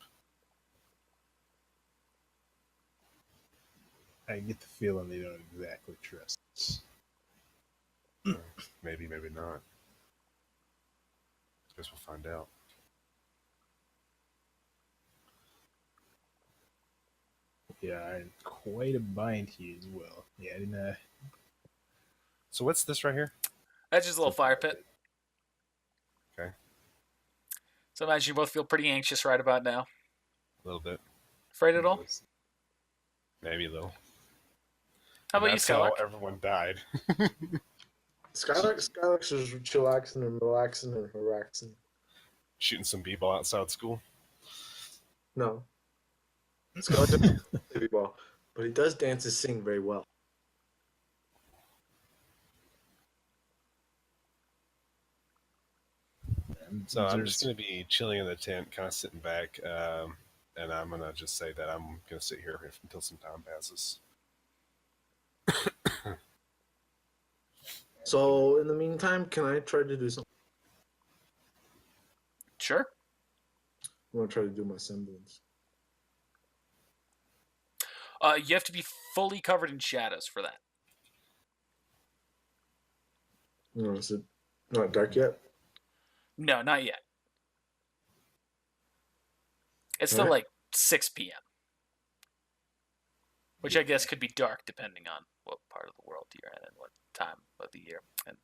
I get the feeling they don't exactly trust us. Maybe not. Guess we'll find out. Yeah, I'm in quite a bind here as well. Yeah, I didn't. So what's this right here? That's just a little fire pit. Okay. So I imagine you both feel pretty anxious right about now. A little bit. Afraid at all? Maybe a little. How about you, That's how Skylark? everyone died. Skylark's just chillaxing and relaxing and relaxing. Shooting some b-ball outside school. No. Skylark doesn't play ball, but he does dance and sing very well. So I'm just going to be chilling in the tent, kind of sitting back, and I'm going to just say that I'm going to sit here until some time passes. So in the meantime, can I try to do something? Sure. I'm gonna try to do my semblance. You have to be fully covered in shadows for that. No, is it not dark yet? No, not yet. It's still Alright. like 6 p.m. Which I guess could be dark depending on what part of the world you're in and what time of the year and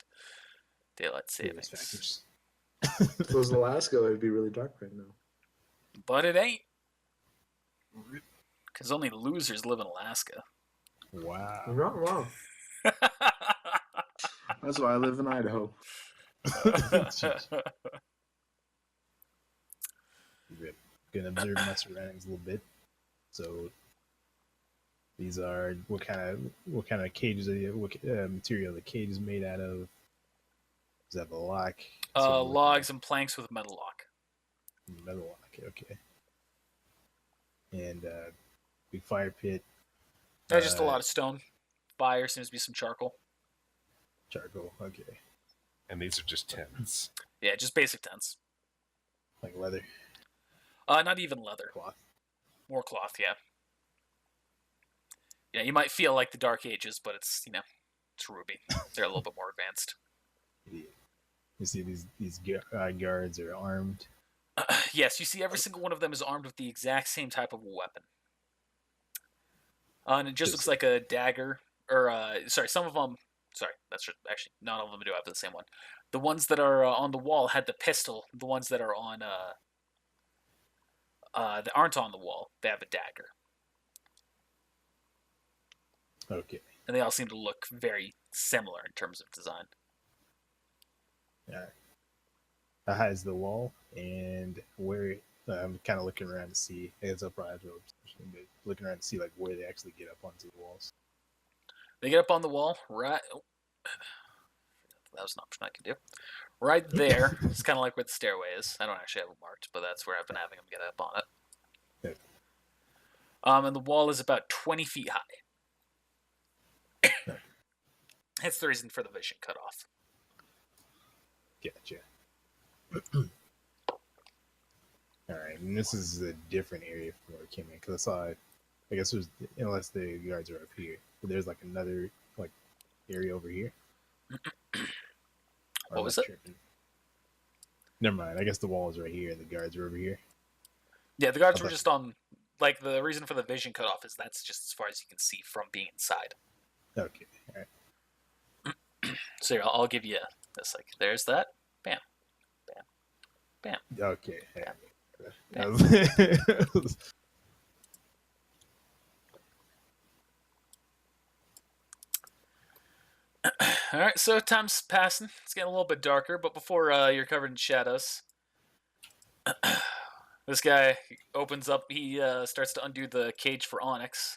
daylight savings. Factors. If it was Alaska, it'd be really dark right now. But it ain't. Because only losers live in Alaska. Wow. You're not wrong. That's why I live in Idaho. Jeez. Gonna observe my surroundings a little bit. So these are what kind of cages are you, what material the cage is made out of? Is that the lock? Logs and planks with metal lock. Metal lock, okay. And big fire pit. There's just a lot of stone. Fire seems to be some charcoal. Charcoal, okay. And these are just tents. Yeah, just basic tents. Like leather, Not even leather. cloth. More cloth, yeah. Yeah, you might feel like the Dark Ages, but it's, it's RWBY. They're a little bit more advanced. Yeah. You see these guards are armed. Yes, you see every single one of them is armed with the exact same type of weapon. And it just looks like a dagger, or, some of them, actually, not all of them do have the same one. The ones that are on the wall had the pistol. The ones that are on, that aren't on the wall, they have a dagger. Okay. And they all seem to look very similar in terms of design. Alright. How high is the wall? And where I'm kind of looking around to see. It's up right to but looking around to see like where they actually get up onto the walls. They get up on the wall, right. Oh, that was an option I could do. Right there. It's kind of like where the stairway is. I don't actually have it marked, but that's where I've been having them get up on it. Okay. And the wall is about 20 feet high. That's the reason for the vision cut off. Gotcha. Alright, and this is a different area from where it came in, because I saw it, I guess it was, unless the guards are up here, but there's like another like area over here. What was it? Tripping? Never mind, I guess the wall is right here and the guards are over here. Yeah, the guards were just on, like, the reason for the vision cut off is that's just as far as you can see from being inside. Okay, alright. So here, I'll give you this, like, there's that. Bam. Bam. Bam. Okay. Yeah. That was- All right, so time's passing. It's getting a little bit darker, but before you're covered in shadows, this guy opens up. He starts to undo the cage for Onix.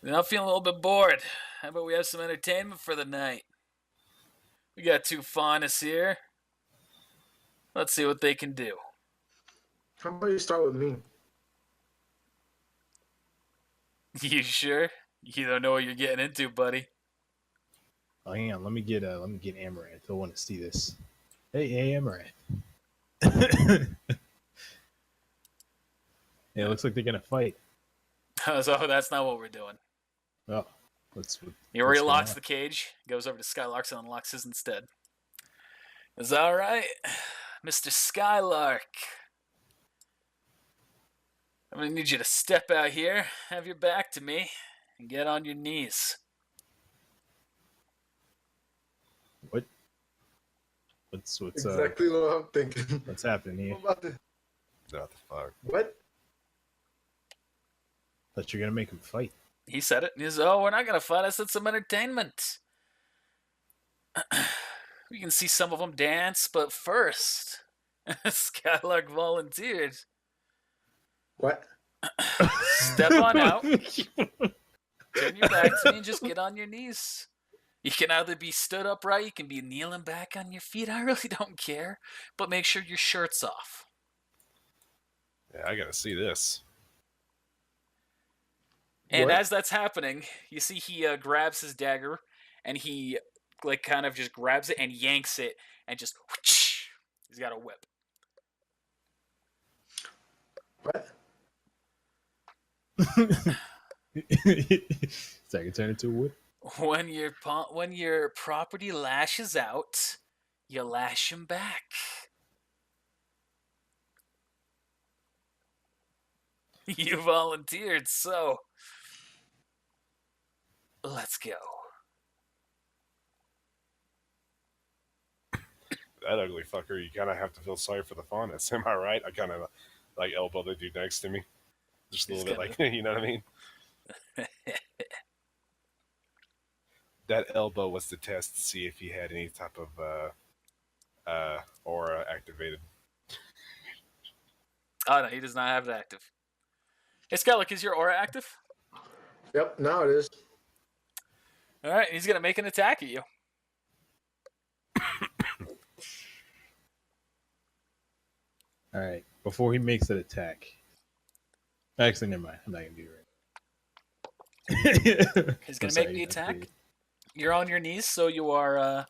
I'm feeling a little bit bored. How about we have some entertainment for the night? We got two faunus here. Let's see what they can do. How about you start with me? You sure? You don't know what you're getting into, buddy. Oh, hang on. Let me get Amaranth. I want to see this. Hey, Amaranth. Yeah, it looks like they're gonna fight. So that's not what we're doing. Oh, let's. He relocks the cage, goes over to Skylark and unlocks his instead. Is that all right, Mr. Skylark? I'm gonna need you to step out here, have your back to me, and get on your knees. What? What's Exactly what I'm thinking. what's happening here? What about the What the fuck? what? Thought you're gonna make him fight. He said it. He says, "Oh, we're not gonna fight. I said some entertainment. We can see some of them dance, but first, Skylark volunteered. What? Step on out, turn your back to me, and just get on your knees. You can either be stood upright, you can be kneeling back on your feet. I really don't care, but make sure your shirt's off." Yeah, I gotta see this. And What? as that's happening, you see he grabs his dagger, and he like kind of just grabs it and yanks it, and just whoosh, he's got a whip. What? So I can turn into a wood. When your property lashes out, you lash him back. You volunteered, so let's go. That ugly fucker, you kind of have to feel sorry for the faunus. Am I right? I kind of like elbow the dude next to me. Just a He's little bit kinda- like, you know what I mean? That elbow was to test to see if he had any type of aura activated. Oh no, he does not have it active. Hey Skylark, is your aura active? Yep. Now it is. All right, he's gonna make an attack at you. All right. Before he makes that attack. Actually, never mind. I'm not gonna do it. He's gonna make the attack. You're on your knees, so you are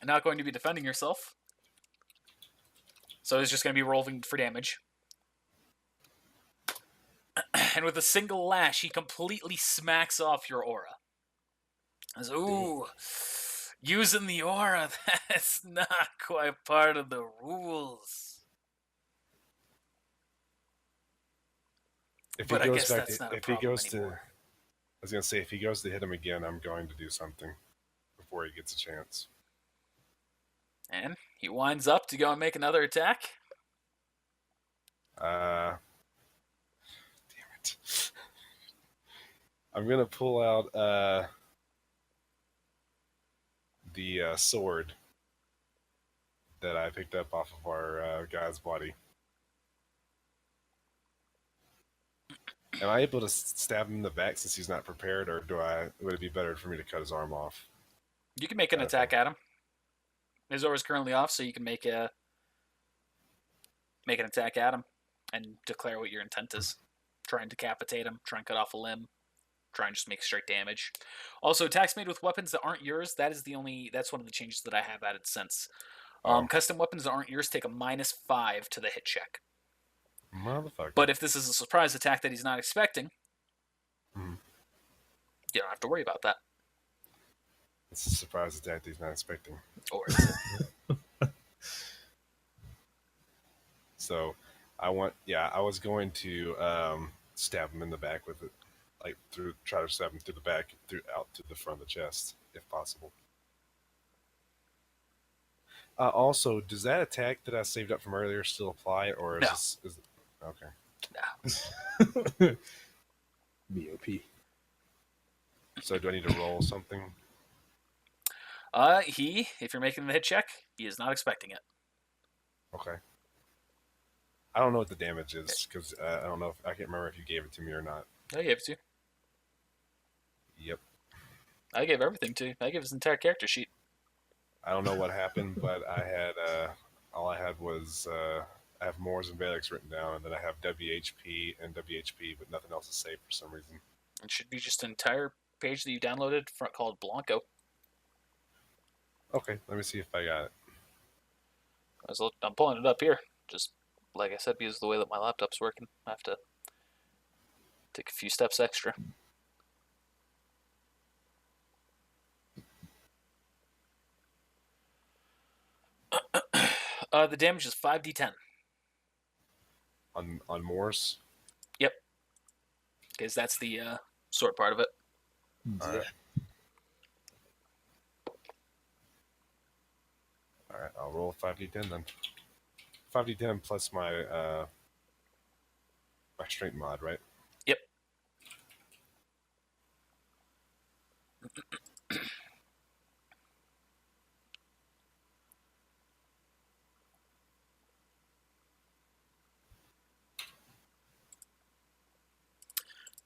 not going to be defending yourself. So he's just going to be rolling for damage. And with a single lash, he completely smacks off your aura. He says, "Ooh, using the aura, that's not quite part of the rules." If But he I goes guess back that's to, not a if he problem goes to, anymore. I was gonna say if he goes to hit him again, I'm going to do something before he gets a chance. And he winds up to go and make another attack. Damn it! I'm gonna pull out the sword that I picked up off of our guy's body. Am I able to stab him in the back since he's not prepared, or would it be better for me to cut his arm off? You can make an attack at him. His aura is currently off, so you can make an attack at him and declare what your intent is. Try and decapitate him, try and cut off a limb, try and just make straight damage. Also, attacks made with weapons that aren't yours, that's one of the changes that I have added since. Custom weapons that aren't yours take a -5 to the hit check. Motherfucker. But if this is a surprise attack that he's not expecting, Mhm. you don't have to worry about that. It's a surprise attack that he's not expecting. Or So, I was going to stab him in the back with it, like try to stab him through the back, out to the front of the chest, if possible. Also, does that attack that I saved up from earlier still apply, or is No. this okay? BOP. So do I need to roll something? If you're making the hit check, he is not expecting it. Okay. I don't know what the damage is because I don't know if I can't remember if you gave it to me or not. I gave it to you. Yep. I gave everything to you. I gave his entire character sheet. I don't know what happened, but I had all I had was I have Moors and Valix written down, and then I have WHP and WHP, but nothing else is saved for some reason. It should be just an entire page that you downloaded called Blanco. Okay, let me see if I got it. I'm pulling it up here. Just like I said, because of the way that my laptop's working, I have to take a few steps extra. The damage is 5d10. On Moors? Yep. Because that's the sword part of it. Alright. Alright, I'll roll 5d10 then. 5d10 plus my my strength mod, right? Yep.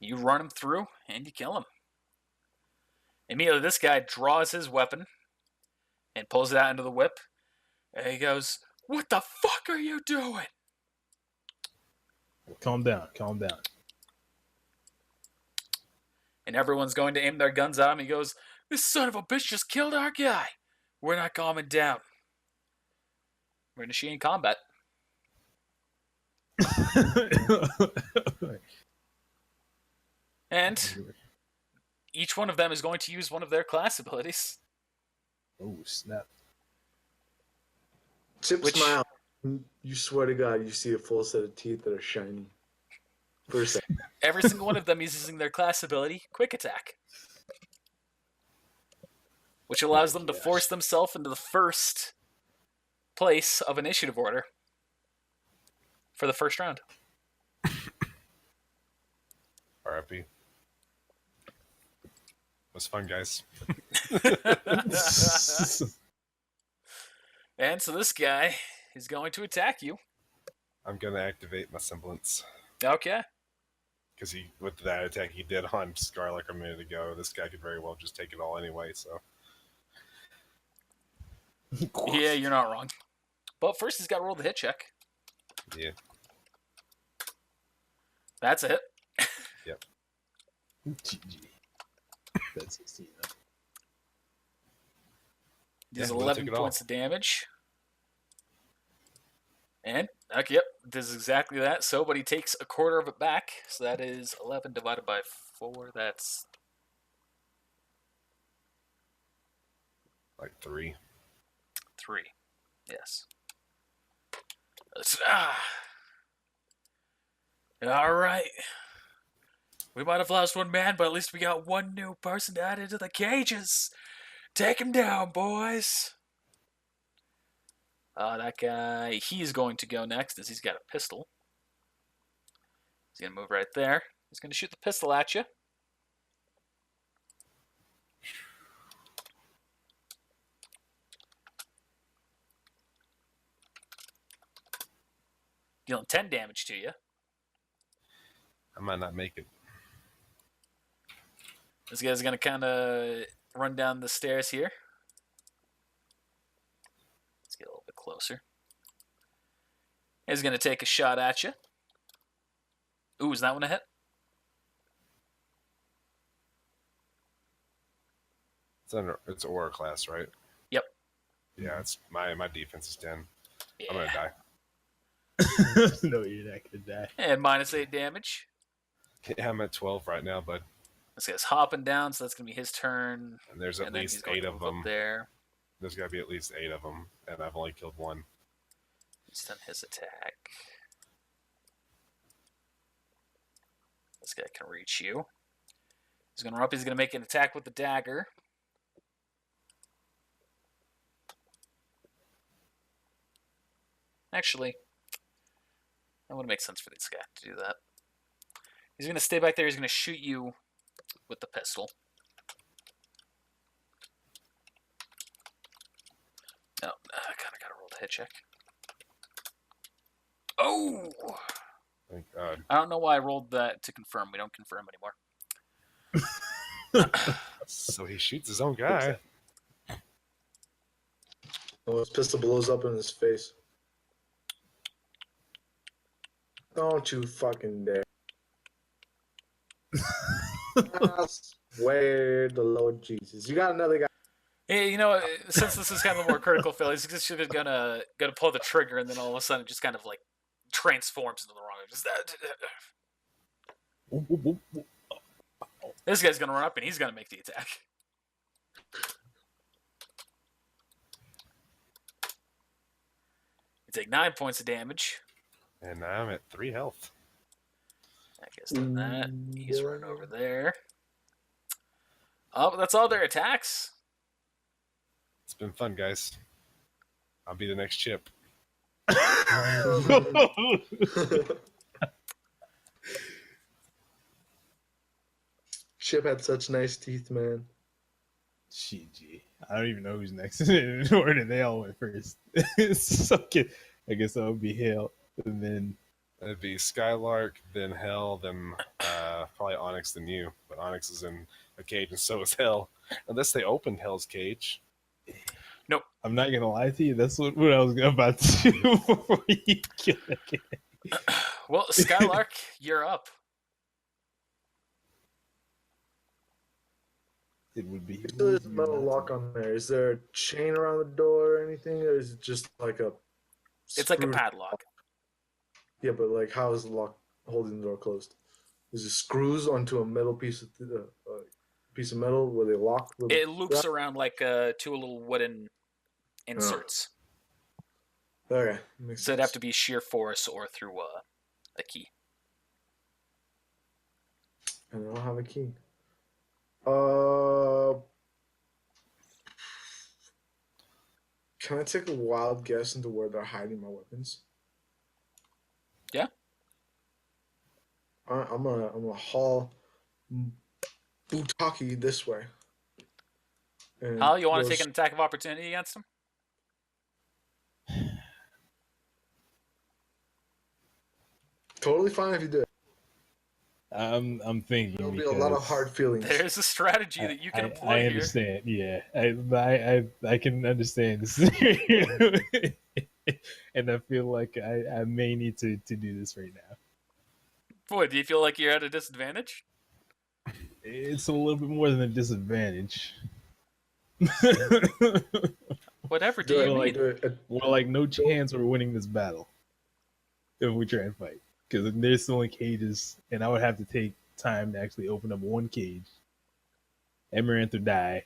You run him through, and you kill him. Immediately, this guy draws his weapon and pulls it out into the whip. And he goes, "What the fuck are you doing?" Calm down. Calm down. And everyone's going to aim their guns at him. He goes, "This son of a bitch just killed our guy. We're not calming down. We're initiating combat." And each one of them is going to use one of their class abilities. Oh, snap. Chip smile. You swear to God, you see a full set of teeth that are shiny. For a second. Every single one of them is using their class ability, Quick Attack, which allows them to force themselves into the first place of initiative order for the first round. RIP. Was fun, guys. And so this guy is going to attack you. I'm gonna activate my semblance. Okay. Because with that attack he did on Skylark a minute ago, this guy could very well just take it all anyway, so. Yeah, you're not wrong. But first he's got to roll the hit check. Yeah. That's a hit. Yep. GG. That's 16. Does Yeah, we'll 11 take it all. points of damage. And, okay, yep, does exactly that. So, but he takes a quarter of it back. So that is 11 divided by 4. That's Like 3. 3. Yes. All right. We might have lost one man, but at least we got one new person added to the cages. Take him down, boys. That guy, he's going to go next as he's got a pistol. He's going to move right there. He's going to shoot the pistol at you. Dealing 10 damage to you. I might not make it. This guy's going to kind of run down the stairs here. Let's get a little bit closer. He's going to take a shot at you. Ooh, is that one a hit? It's Aura class, right? Yep. Yeah, it's my defense is 10. Yeah. I'm gonna die. No, you're not gonna die. And minus 8 damage. Yeah, I'm at 12 right now, but This guy's hopping down, so that's going to be his turn. and there's at And then least he's going 8 to of move up them. there. There's got to be at least 8 of them, and I've only killed 1. He's done his attack. This guy can reach you. He's going to run up. He's going to make an attack with the dagger. Actually, that would make sense for this guy to do that. He's going to stay back there. He's going to shoot you with the pistol. No, I kind of got to roll the hit check. Oh! Thank God. I don't know why I rolled that to confirm. We don't confirm anymore. So he shoots his own guy. Oh, his pistol blows up in his face. Don't you fucking dare. I swear to Lord Jesus. You got another guy. Hey, you know, since this is kind of a more critical fail, he's just gonna pull the trigger, and then all of a sudden, it just kind of like transforms into the wrong. Just, this guy's gonna run up, and he's gonna make the attack. You take 9 points of damage. And now I'm at 3 health. I guess done that. He's running over there. Oh, that's all their attacks. It's been fun, guys. I'll be the next chip. Chip had such nice teeth, man. GG. I don't even know who's next in order. They all went first. So, okay. I guess that would be Hale, and then It'd be Skylark, then Hell, then probably Onix, then you. But Onix is in a cage, and so is Hell. Unless they opened Hell's cage. Nope. I'm not gonna lie to you. That's what I was about to do before you kill that guy. Well, Skylark, you're up. It would be. There's a metal lock on there. Is there a chain around the door or anything, or is it just like a? It's like a screw- padlock. Yeah, but like, how is the lock holding the door closed? Is it screws onto a metal piece of metal where they lock? With It loops around like two little wooden inserts. Okay, makes So it'd have sense. to be sheer force or through a key. And I don't have a key. Can I take a wild guess into where they're hiding my weapons? Yeah. I'm gonna haul Butaki this way. And Hal, you want to those- take an attack of opportunity against him? Totally fine if you do it. I'm thinking There'll be a lot of because hard feelings. There's a strategy that you can employ I here. understand. Yeah, I can understand this scenario, and I feel like I may need to do this right now. Boy, do you feel like you're at a disadvantage? It's a little bit more than a disadvantage. Whatever do Do you it, mean? do it. Well, like no chance we're winning this battle if we try and fight, because there's still in cages, and I would have to take time to actually open up one cage. Amaranth would die.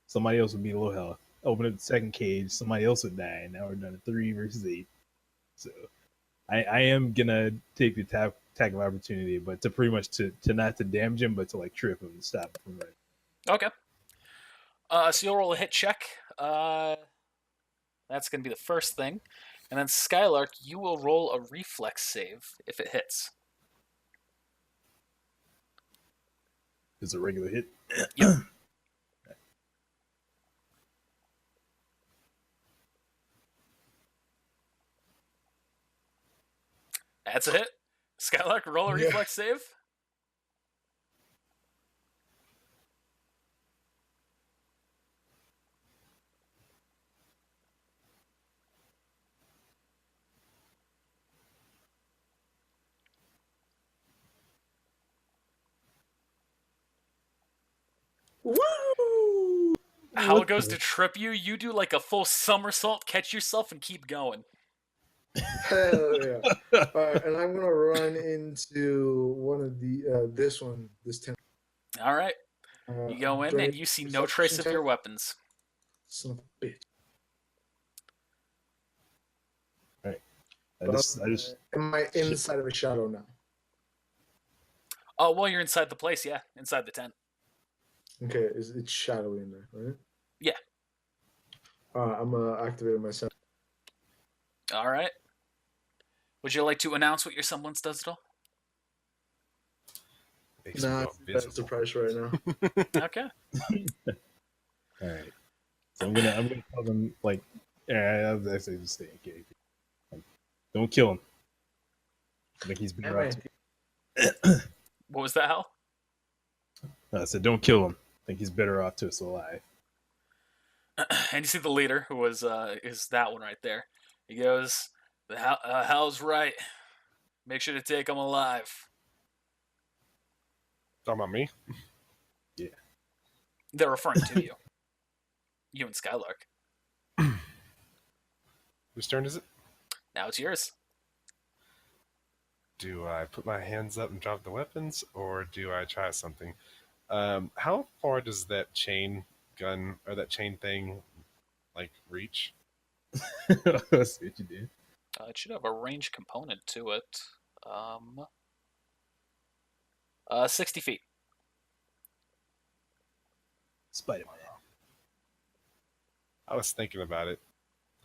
Somebody else would be low health. Open up the second cage. Somebody else would die. And now we're down to 3 versus 8. So I am gonna take the attack of opportunity, but to pretty much to not to damage him, but to like trip him and stop him from running. Okay. So you'll roll a hit check. That's going to be the first thing. And then Skylark, you will roll a reflex save if it hits. It's a regular hit. Yep. That's a hit. Skylark, roll a Yeah. reflex save. Woo! How What it goes the- to trip you, you do like a full somersault, catch yourself, and keep going. Hell yeah! All right, and I'm gonna run into one of the this tent. All right. You go in, do I and need you see to no perception trace of check? your weapons. Son of a bitch. I just Am I inside of a shadow now? Oh, well, you're inside the place, yeah. Inside the tent. Okay, it's shadowy in there, right? Yeah. Alright, I'm gonna activate myself. All right. Would you like to announce what your semblance does at all? Makes me Nah, go that's the invisible. price right now. Okay. All right. So I'm gonna tell them like, I say just stay in cage. Like, don't kill him. I think he's better off. What was that, Hal? I said, don't kill him. I think he's better off to us alive. And you see the leader, who was is that one right there. He goes, Hal's right. Make sure to take him alive. Talking about me? They're referring to you. You and Skylark. Whose turn is it? Now it's yours. Do I put my hands up and drop the weapons, or do I try something? How far does that chain gun or that chain thing like reach? Let's see what you did. It should have a range component to it. 60 feet. Spider-Man. I was thinking about it.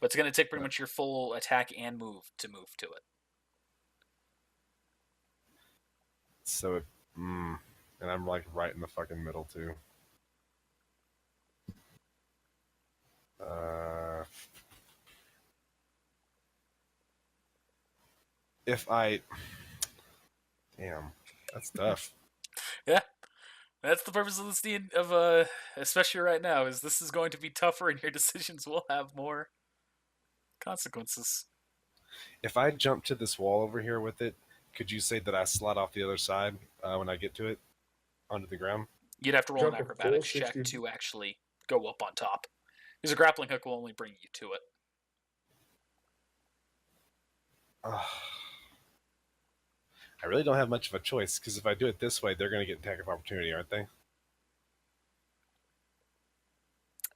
But it's going to take pretty much your full attack and move to it. So it, and I'm like right in the fucking middle too. If I, damn, that's tough. Yeah. That's the purpose of this especially right now, is this is going to be tougher and your decisions will have more consequences. If I jump to this wall over here with it, could you say that I slide off the other side when I get to it, onto the ground? You'd have to roll an Jump a full acrobatics check 60. to actually go up on top. Because a grappling hook will only bring you to it. I really don't have much of a choice, because if I do it this way, they're going to get attack of opportunity, aren't they?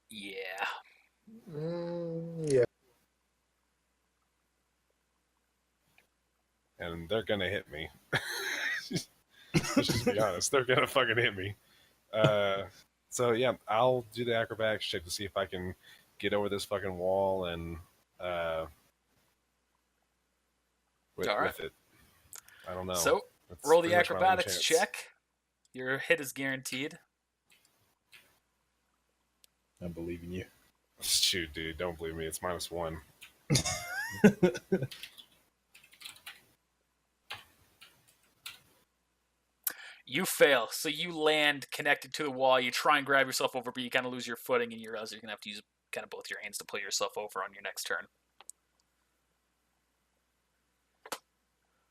Yeah. Yeah. And they're going to hit me. Let's just be honest. They're going to fucking hit me. So, yeah, I'll do the acrobatics check to see if I can get over this fucking wall and with it. I don't know. So, That's roll the pretty much my only acrobatics chance. check. Your hit is guaranteed. I believe in you. Shoot, dude, don't believe me. It's -1. You fail, so you land connected to the wall. You try and grab yourself over, but you kind of lose your footing, and you realize you're going to have to use kind of both your hands to pull yourself over on your next turn.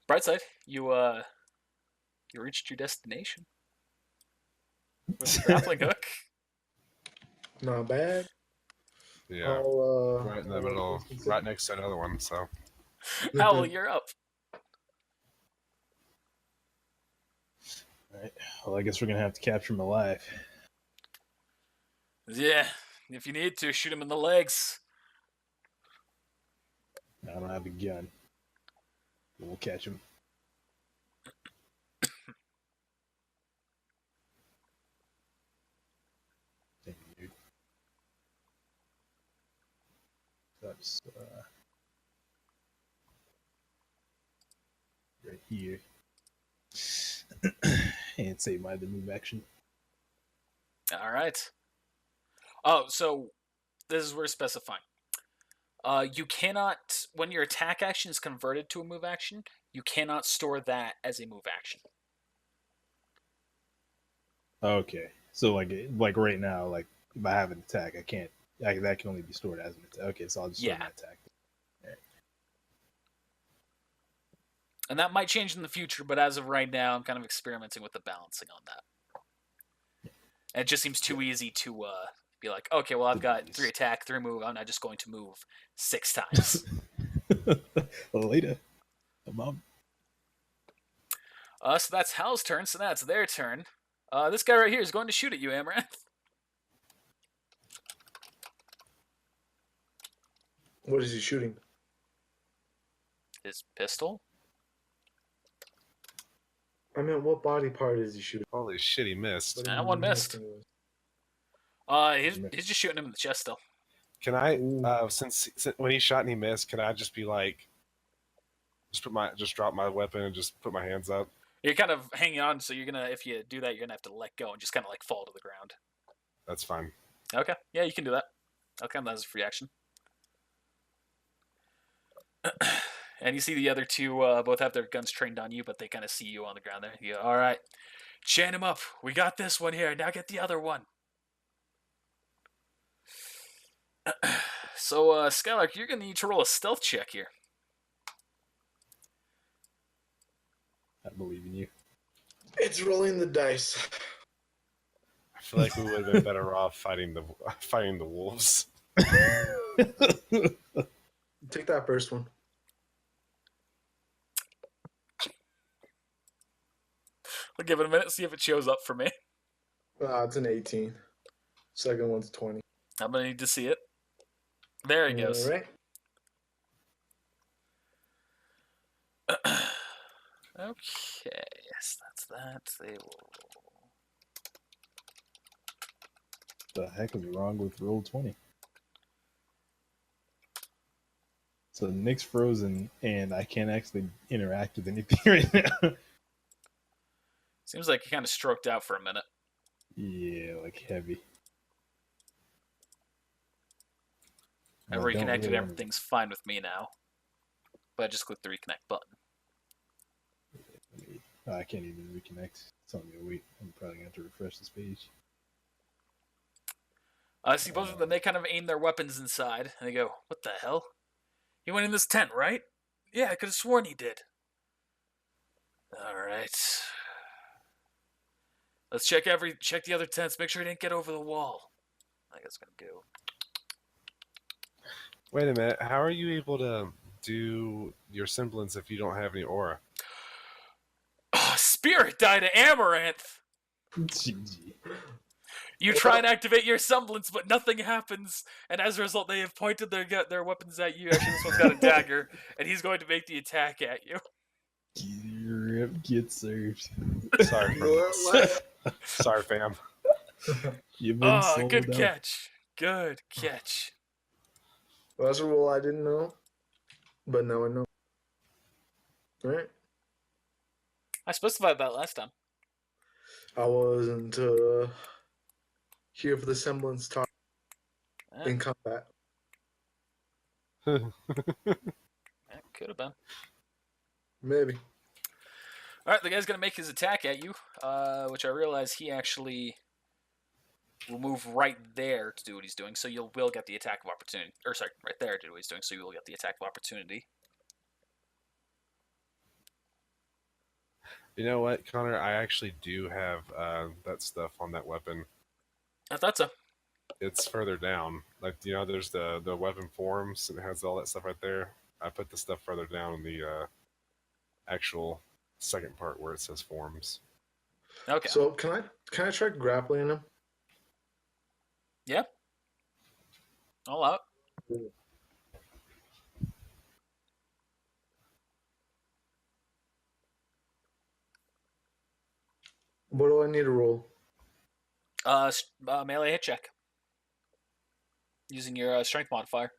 Bright side, you reached your destination with the grappling hook. Not bad. Yeah. I'll, Right in the middle, right next to another one, so. Howell, you're up. Alright. Well, I guess we're gonna have to capture him alive. Yeah, if you need to, shoot him in the legs. I don't have a gun. We'll catch him. Thank you, dude. That's right here. And save my other move action. All right. Oh, so this is where specifying. You cannot, when your attack action is converted to a move action, you cannot store that as a move action. Okay, so like right now, like if I have an attack, I can't. That can only be stored as an attack. Okay, so I'll just store my attack. Right. And that might change in the future, but as of right now, I'm kind of experimenting with the balancing on that. And it just seems too easy to be like, okay, well, I've got 3 attack, 3 move. I'm not just going to move 6 times. Later, Mom. So that's Hal's turn. So that's their turn. This guy right here is going to shoot at you, Amaranth. What is he shooting? His pistol. I mean, what body part is he shooting? Holy shit, he missed. That one missed. He's just shooting him in the chest still. Can I, since when he shot and he missed, can I just be like, Just drop my weapon and just put my hands up. You're kind of hanging on, so you're gonna, if you do that, you're gonna have to let go and just kind of like fall to the ground. That's fine. Okay, yeah, you can do that. Okay, that's a free action. And you see the other two both have their guns trained on you, but they kind of see you on the ground there. You go, all right, chain him up. We got this one here. Now get the other one. So, Skylark, you're gonna need to roll a stealth check here. I believe in you. It's rolling the dice. I feel like we would have been better off fighting the wolves. Take that first one. I'll give it a minute, see if it shows up for me. It's an 18. Second one's 20. I'm gonna need to see it. There it goes. All right. Okay, yes, that's that. They will. The heck is wrong with Roll20? So Nick's frozen, and I can't actually interact with anything right now. Seems like he kind of stroked out for a minute. Yeah, like heavy. I Well, don't reconnected. really Everything's fine with me now. But I just clicked the reconnect button. I can't even reconnect. It's telling me to wait. I'm probably going to have to refresh this page. I see both of them. They kind of aim their weapons inside, and they go, "What the hell? He went in this tent, right? Yeah, I could have sworn he did." All right. Let's check the other tents. Make sure he didn't get over the wall. I think it's gonna go. Wait a minute. How are you able to do your semblance if you don't have any aura? Oh, spirit died to Amaranth. GG. You try and activate your semblance, but nothing happens. And as a result, they have pointed their weapons at you. Actually, this one's got a dagger, and he's going to make the attack at you. Rip, get served. Sorry, sorry, fam. You've been Oh, sold good out. catch. Good catch. Well, that's a rule I didn't know, but now I know. All right. I specified that last time. I wasn't here for the semblance talk in combat. That could have been. Maybe. All right, the guy's going to make his attack at you, which I realize he actually will move right there to do what he's doing, so you will get the attack of opportunity. Or, sorry, right there to do what he's doing, so you will get the attack of opportunity. You know what, Connor? I actually do have that stuff on that weapon. I thought so. It's further down. Like, you know, there's the weapon forms, and it has all that stuff right there. I put the stuff further down in the actual second part where it says forms. Okay. So can I try grappling him? Yeah. All out. What do I need to roll? Melee hit check. Using your strength modifier.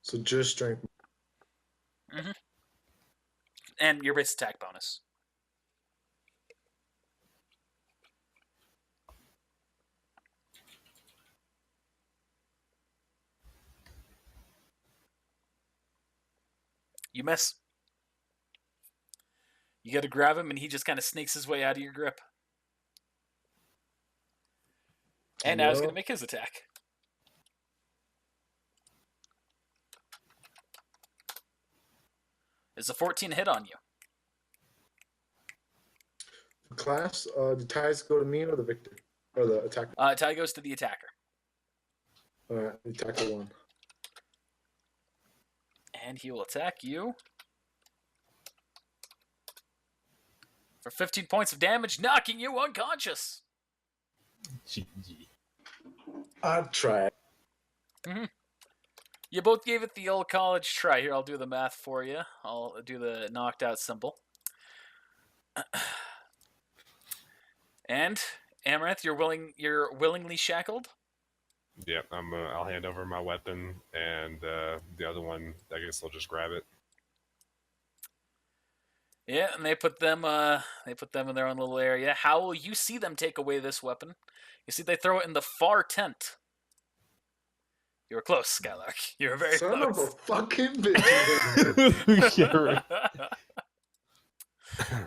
So just strength. Mm-hmm. And your base attack bonus. You miss. You got to grab him, and he just kind of sneaks his way out of your grip. And now he's going to make his attack. It's a 14 hit on you. Class, the ties go to me or the victor? Or the attacker? Tie goes to the attacker. Alright, the attacker won. And he will attack you for 15 points of damage, knocking you unconscious. GG. I'd try it. Mm-hmm. You both gave it the old college try. Here, I'll do the math for you. I'll do the knocked out symbol. And Amaranth, you're willingly shackled. Yep, I'll hand over my weapon, and the other one, I guess they'll just grab it. Yeah, and they put them in their own little area. How will you see them take away this weapon? You see they throw it in the far tent. You were close, Skylark. You were very Son of a close. fucking bitch. Yeah, right.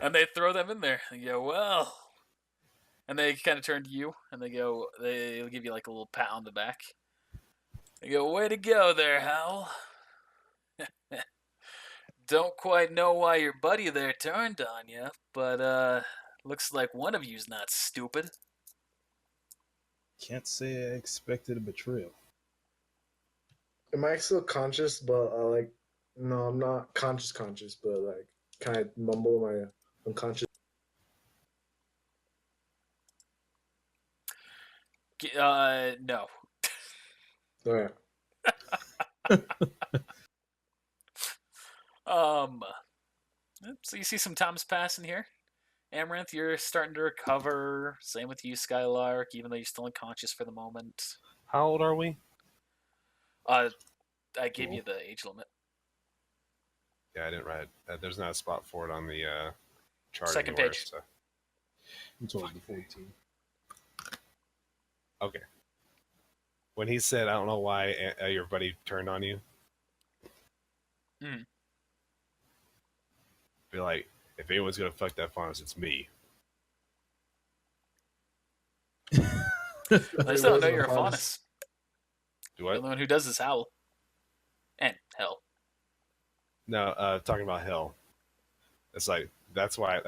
And they throw them in there. They go, well. And they kind of turn to you, and they'll give you like a little pat on the back. They go, way to go there, Hal. Don't quite know why your buddy there turned on you, but looks like one of you's not stupid. Can't say I expected a betrayal. Am I still conscious? But no, I'm not conscious, but like, kind of mumble my unconscious. No. All right. So you see some times passing here. Amaranth, you're starting to recover. Same with you, Skylark, even though you're still unconscious for the moment. How old are we? I gave Cool. you the age limit. Yeah, I didn't write. There's not a spot for it on the chart Second anywhere. page. So. I'm told the 14. Okay. When he said, "I don't know why your buddy turned on you," be like, if anyone's gonna fuck that farms, it's me. I still don't know you're a faunus. Do The what? only one who does is Howl. And Hell. No, talking about hell. It's like that's why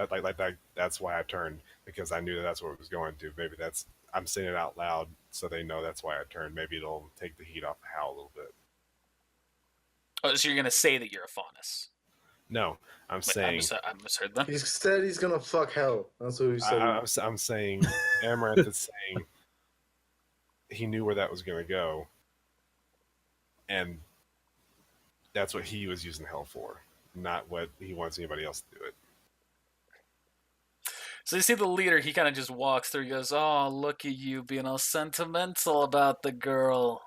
that's why I turned, because I knew that's what it was going to. Maybe I'm saying it out loud so they know that's why I turned. Maybe it'll take the heat off the Howl a little bit. Oh, so you're going to say that you're a faunus. No, I'm Wait, saying I misheard them. He said he's gonna fuck hell. That's what he said. I'm saying Amaranth is saying he knew where that was going to go, and that's what he was using hell for, not what he wants anybody else to do it. So you see the leader, he kind of just walks through. He goes, oh, look at you being all sentimental about the girl.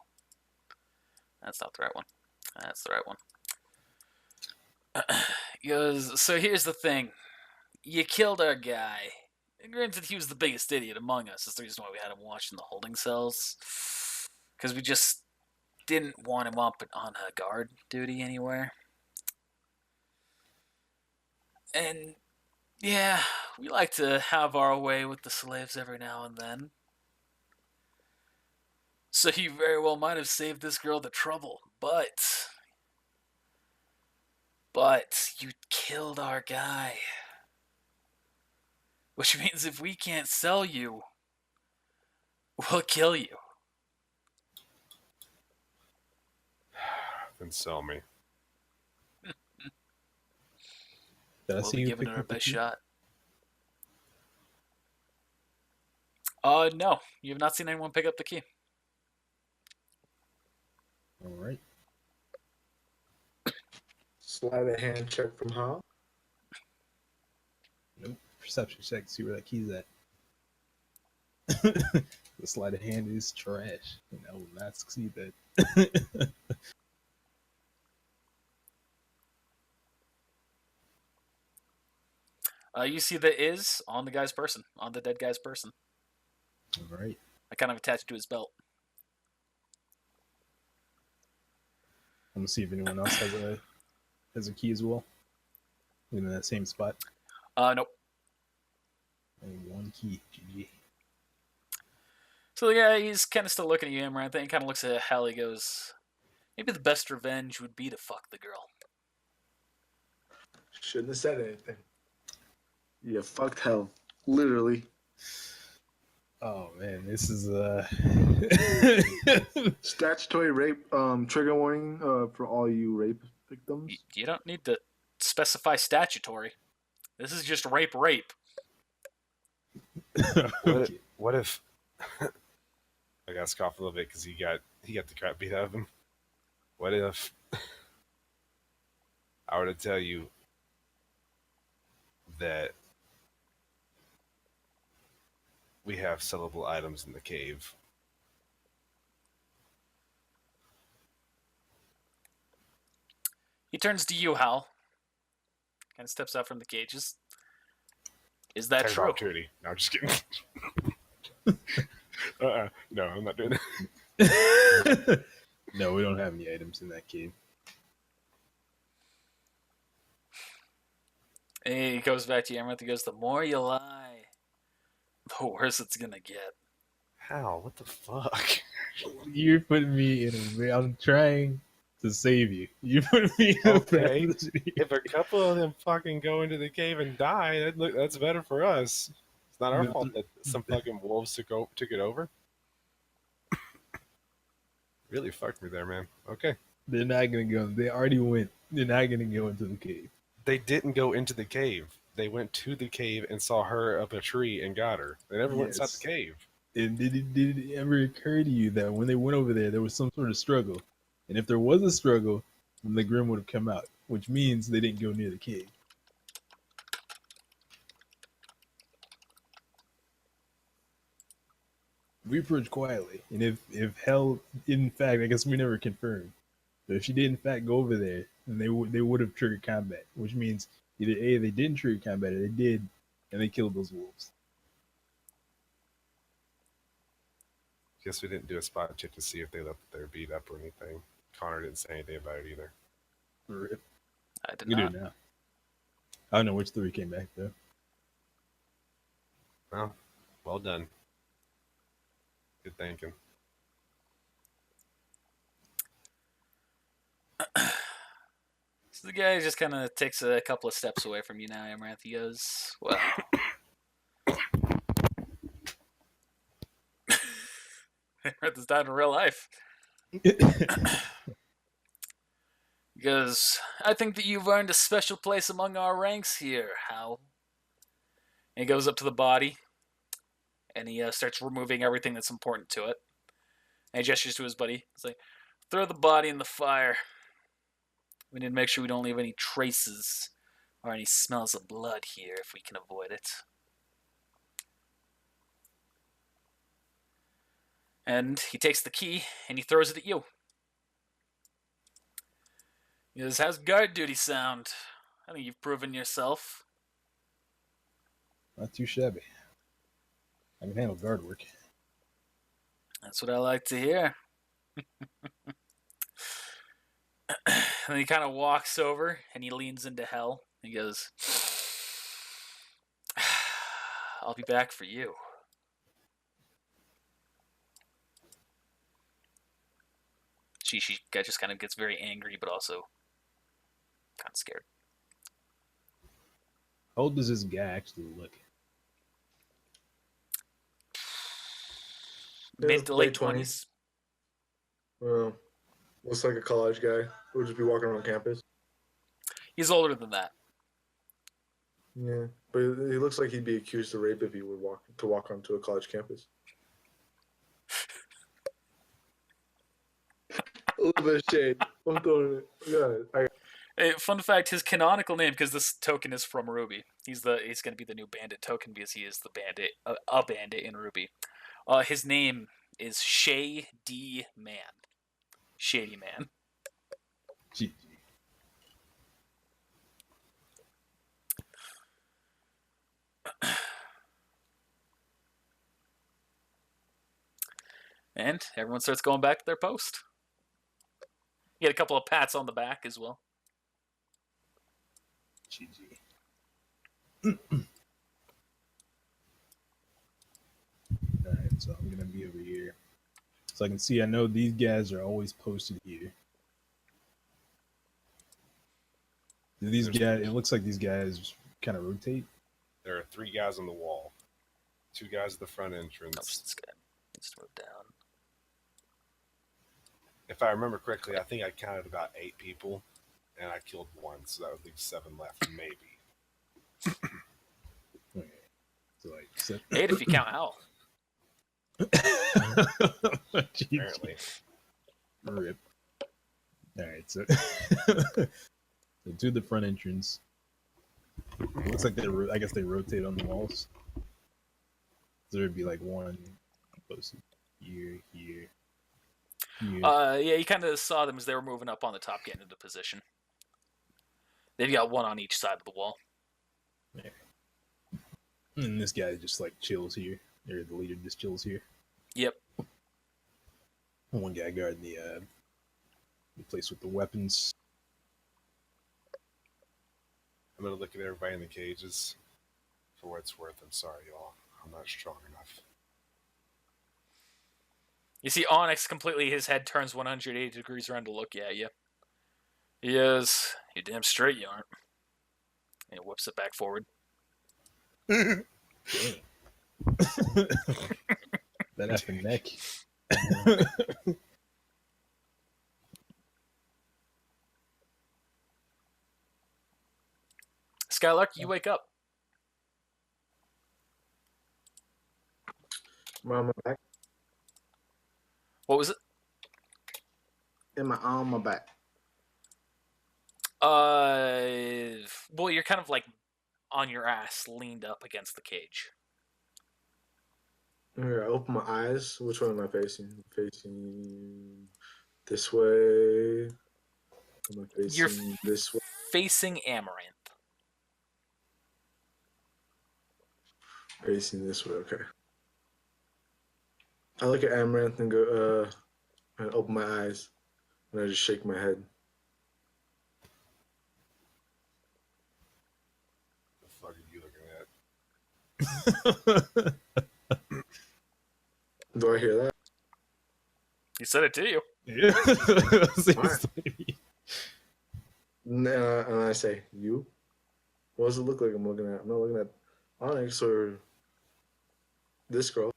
That's not the right one. That's the right one. He goes, so here's the thing. You killed our guy. And granted, he was the biggest idiot among us. That's the reason why we had him watching the holding cells. Because we just didn't want him up on a guard duty anywhere. And yeah, we like to have our way with the slaves every now and then. So you very well might have saved this girl the trouble, but you killed our guy. Which means if we can't sell you, we'll kill you. Then sell me. Did I We'll see be you giving pick it our up the best key? shot. No, you have not seen anyone pick up the key. All right. Slide a hand check from Hal. Nope. Perception check to see where that key's at. The sleight of hand is trash, and I will not succeed that. You see the is on the guy's person, on the dead guy's person. All right. I kind of attached to his belt. I'm gonna see if anyone else has a key as well. In that same spot. Nope. Only one key. GG. So yeah, he's kind of still looking at you, Amaranth. Then he kind of looks at Hal. He goes, "Maybe the best revenge would be to fuck the girl." Shouldn't have said anything. Yeah, fucked hell. Literally. Oh man, this is Statutory rape trigger warning for all you rape victims. You don't need to specify statutory. This is just rape. What if I got scoffed a little bit because he got the crap beat out of him? What if I were to tell you that we have sellable items in the cave. He turns to you, Hal. Kind of steps out from the cages. Is that Tax true? opportunity. No, I'm just kidding. No, I'm not doing that. No, we don't have any items in that cave. And he goes back to Amaranth and goes, the more you lie, the worse it's going to get. How? What the fuck? You're putting me in a... I'm trying to save you. You put me in Okay. a bad position. If a couple of them fucking go into the cave and die, that's better for us. It's not our fault that some fucking wolves took it over. Really fucked me there, man. Okay. They're not going to go. They already went. They're not going to go into the cave. They didn't go into the cave. They went to the cave and saw her up a tree and got her. They never went inside the cave. And did it ever occur to you that when they went over there was some sort of struggle? And if there was a struggle, then the Grimm would have come out, which means they didn't go near the cave. We approached quietly, and if hell, in fact, I guess we never confirmed, but if she did in fact go over there, then they would have triggered combat, which means either A, they didn't trigger combat, or they did, and they killed those wolves. Guess we didn't do a spot check to see if they left their beat up or anything. Connor didn't say anything about it either. Rip. I did We not. do it now. I don't know which three came back though. Well done. Good thinking. So the guy just kind of takes a couple of steps away from you now, Amaranth. He goes, well... Amaranth is down in real life. Because I think that you've earned a special place among our ranks here, Hal. And he goes up to the body, and he starts removing everything that's important to it. And he gestures to his buddy. He's like, throw the body in the fire. We need to make sure we don't leave any traces or any smells of blood here if we can avoid it. And he takes the key and he throws it at you. He goes, how's guard duty sound? I think you've proven yourself. Not too shabby. I can handle guard work. That's what I like to hear. And he kind of walks over and he leans into Hell. He goes, I'll be back for you. She just kind of gets very angry, but also kind of scared. How old does this guy actually look? Mid to late 20s. Looks like a college guy who would just be walking around campus. He's older than that. Yeah, but he looks like he'd be accused of rape if he would walk onto a college campus. A little bit of shade. I'm throwing it. Yeah, Hey, fun fact: his canonical name, because this token is from RWBY. He's going to be the new bandit token because he is the bandit, a bandit in RWBY. His name is Shady Man. Shady Man. Gee. And everyone starts going back to their post. You get a couple of pats on the back as well. GG. Alright, so I'm gonna be over here. So I can see, I know these guys are always posted here. Do these guys, it looks like these guys kind of rotate. There are 3 guys on the wall. 2 guys at the front entrance. Oops, this guy needs to move down. If I remember correctly, I think I counted about 8 people, and I killed 1, so that would leave 7 left, maybe. Okay. So like 8 if you count Hal. Apparently. Rip. Alright, so to the front entrance. It looks like I guess they rotate on the walls. there'd be like one posted here, here, here. Yeah, you kind of saw them as they were moving up on the top, getting into position. They've got one on each side of the wall. And this guy just like chills here. Or the leader just chills here. Yep. One guy guarding the place with the weapons. I'm gonna look at everybody in the cages. For what it's worth, I'm sorry, y'all. I'm not strong enough. You see Onix completely, his head turns 180 degrees around to look at you. He is. You're damn straight you aren't. And he whips it back forward. Dang. That effing neck. Skylark, you wake up. I'm on my back. What was it? On my back. Well, you're kind of like on your ass, leaned up against the cage. Here, I open my eyes. Which one am I facing? Facing this way. Am I facing You're this way? facing Amaranth. Facing this way, okay. I look at Amaranth and go, and open my eyes, and I just shake my head. The fuck are you looking at? Do I hear that? He said it to you. Yeah. Alright. And I say, you? What does it look like I'm looking at? I'm not looking at Onix or this girl.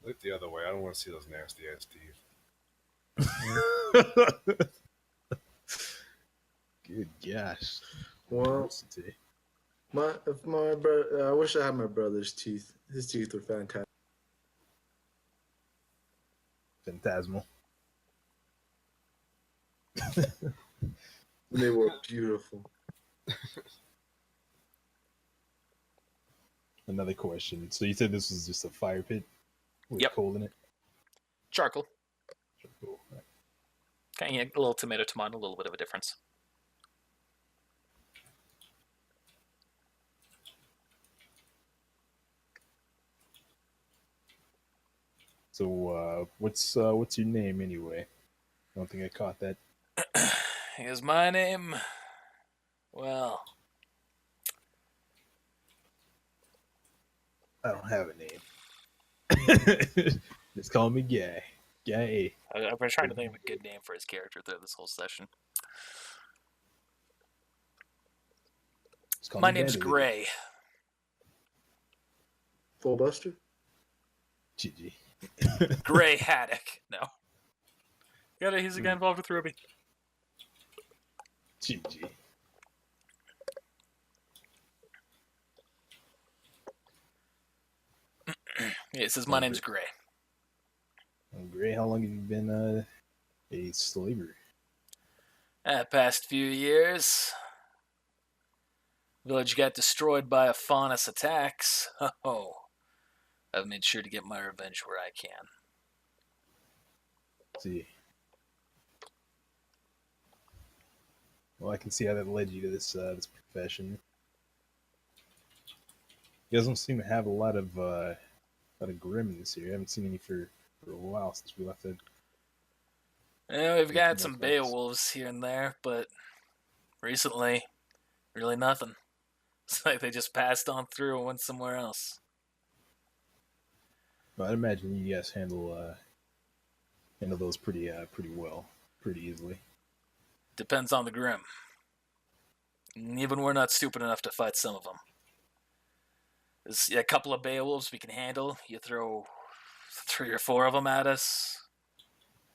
Look the other way. I don't want to see those nasty ass teeth. Good gosh. Well, my brother, I wish I had my brother's teeth. His teeth were fantastic. Phantasmal. They were beautiful. Another question. So you said this was just a fire pit with Yep. coal in it? Charcoal. Cool. Right. Kind of a little tomato, a little bit of a difference. So what's your name anyway? I don't think I caught that. Is my name? Well, I don't have a name. Just call me Guy. Guy. I've been trying to think of a good name for his character through this whole session. Just call My me name's Guy, Gray. Full Buster? GG. Gray Haddock. No. He's again involved with RWBY. GG. Yeah, it says my name's Gray. Gray, how long have you been a slaver? Past few years, village got destroyed by a faunus attacks. Oh, I've made sure to get my revenge where I can. Let's see. Well, I can see how that led you to this profession. He doesn't seem to have a lot of Grimm in this year. I haven't seen any for a while since we left it. Yeah, we've got no some thanks. Beowulfs here and there, but recently, really nothing. It's like they just passed on through and went somewhere else. But I'd imagine you guys handle those pretty well, pretty easily. Depends on the Grimm. And even we're not stupid enough to fight some of them. There's a couple of Beowulfs we can handle. You throw 3 or 4 of them at us,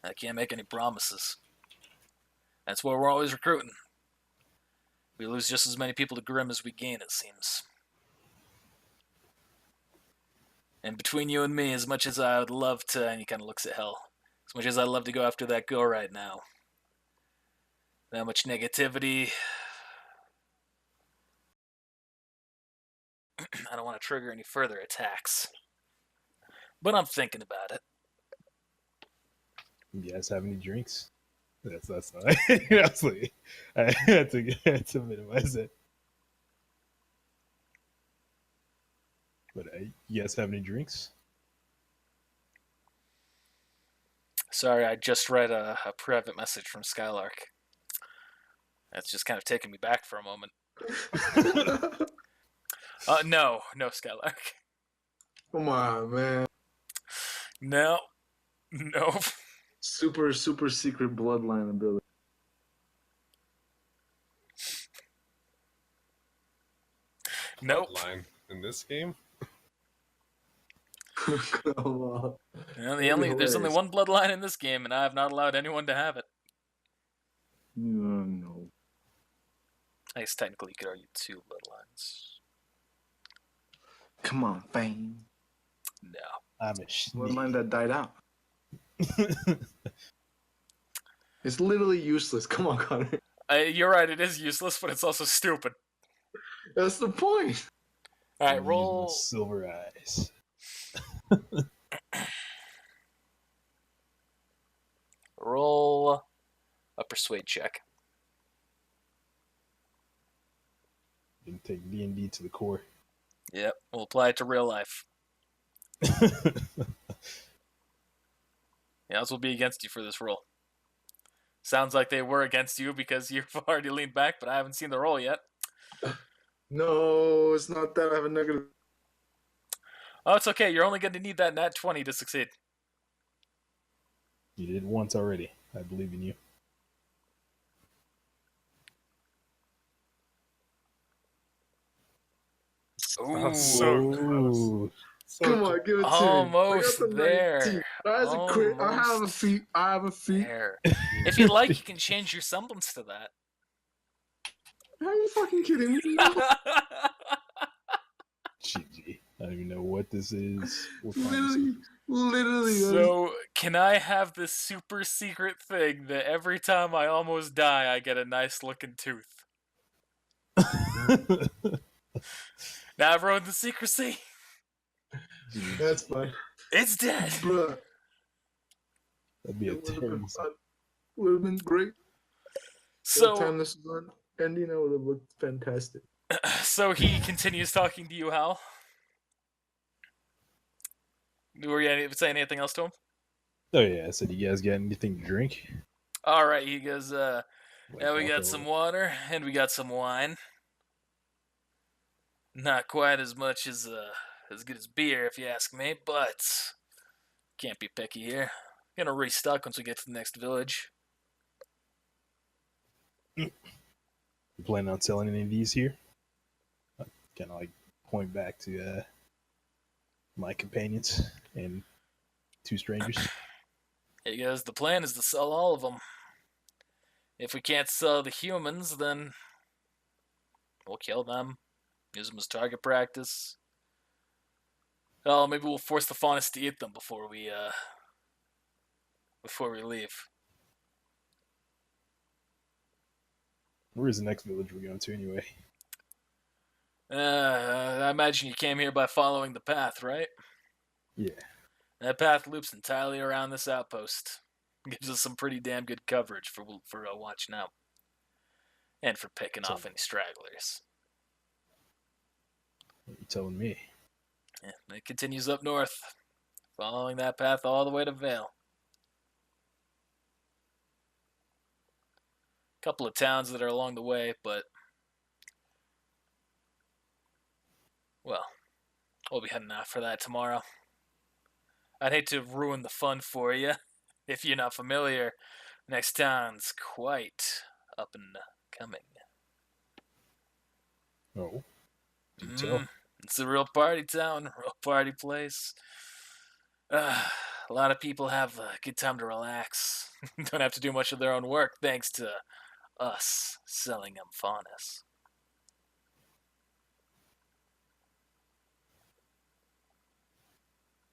I can't make any promises. That's why we're always recruiting. We lose just as many people to Grimm as we gain, it seems. And between you and me, as much as I would love to, and he kind of looks at Hell, as much as I'd love to go after that girl right now, that much negativity, I don't want to trigger any further attacks. But I'm thinking about it. You guys have any drinks? That's not. Honestly, I had to minimize it. But you guys have any drinks? Sorry, I just read a private message from Skylark. That's just kind of taken me back for a moment. No, Skylark. Come on, man. No. Super secret bloodline ability. Nope. Line in this game. Come on. There's only one bloodline in this game, and I have not allowed anyone to have it. No. I guess technically you could argue 2 bloodlines. Come on, fame. No. I'm a snake. Bloodline that died out. It's literally useless. Come on, Connor. You're right, it is useless, but it's also stupid. That's the point. Alright, I'm roll. using my silver eyes. Roll a persuade check. And take D&D to the core. Yep, we'll apply it to real life. Yeah, this will be against you for this roll. Sounds like they were against you because you've already leaned back, but I haven't seen the roll yet. No, it's not that. I have a negative. Oh, it's okay. You're only going to need that nat 20 to succeed. You did it once already. I believe in you. Ooh, So close. Ooh. Come on, give it to me. almost I got the there. 19. That's a crit. I have a Almost feat. there. If you'd like, you can change your semblance to that. Are you fucking kidding me? GG. I don't even know what this is. What kind of Literally. So, can I have this super secret thing that every time I almost die, I get a nice looking tooth? Now I've ruined the secrecy. That's fine. It's dead. Bruh. That'd be a It would have terrible. been fun. Would have been great. By the time So, this was ending, I would have looked fantastic. so he continues talking to you, Hal. Were you saying anything else to him? Oh yeah, I said, you guys got anything to drink? All right, he goes, Like yeah, we got alcohol? some water and we got some wine. Not quite as much as good as beer, if you ask me, but can't be picky here. Gonna restock once we get to the next village. You planning on selling any of these here? Kind of like point back to my companions and 2 strangers. He goes, the plan is to sell all of them. If we can't sell the humans, then we'll kill them. Use them as target practice. Oh, maybe we'll force the faunus to eat them before we leave. Where's the next village we're going to anyway? I imagine you came here by following the path, right? Yeah. That path loops entirely around this outpost. Gives us some pretty damn good coverage for watching out. And for picking off any stragglers. What are you telling me? Yeah, it continues up north, following that path all the way to Vale. Couple of towns that are along the way, but well, we'll be heading out for that tomorrow. I'd hate to ruin the fun for you. If you're not familiar, next town's quite up and coming. Oh. Do tell. It's a real party town, real party place. A lot of people have a good time to relax. Don't have to do much of their own work thanks to us selling them faunus.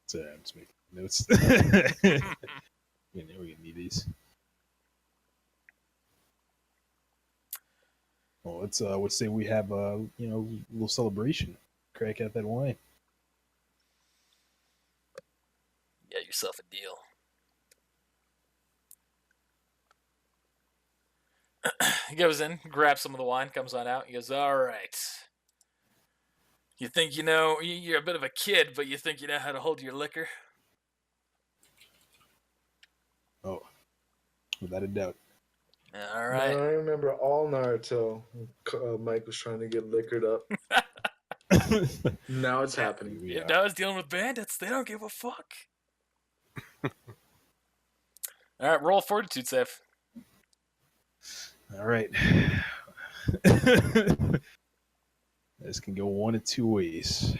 So I'm just making notes. We're gonna need these. Well, let's say we have a little celebration. crack out that wine. Get yourself a deal. He goes in, grabs some of the wine, comes on out. He goes, all right. You think you know, you're a bit of a kid, but you think you know how to hold your liquor? Oh, without a doubt. All Man, right. I remember all Naruto. Mike was trying to get liquored up. Now it's happening. Yeah. If I was dealing with bandits, they don't give a fuck. All right, roll a fortitude save. All right. This can go one of two ways.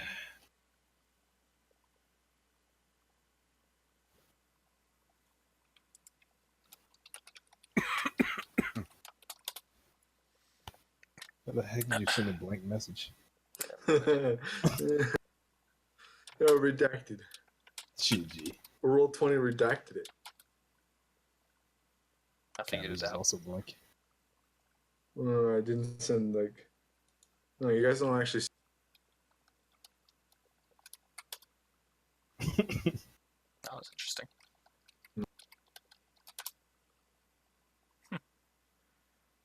How the heck did you send a blank message? Yo, redacted. GG. Roll 20 redacted it. I figured This it is out. also blank. I didn't send like. No, you guys don't actually. That was interesting.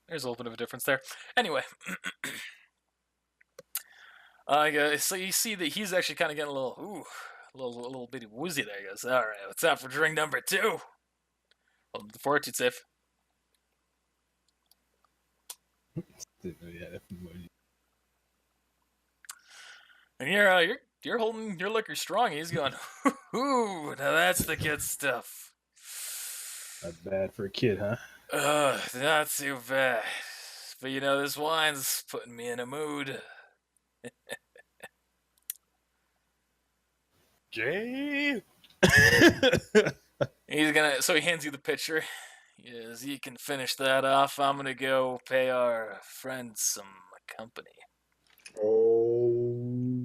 There's a little bit of a difference there. Anyway, so you see that he's actually kind of getting a little bitty woozy there. He goes, all right, what's up for drink number 2? Well, the fortitude save. Didn't know you had emoji. And you're holding your liquor strong. He's going, ooh, now that's the good stuff. Not bad for a kid, huh? Not too bad. But you know, this wine's putting me in a mood. Gay? So he hands you the pitcher. Yes, you can finish that off. I'm gonna go pay our friends some company. Oh.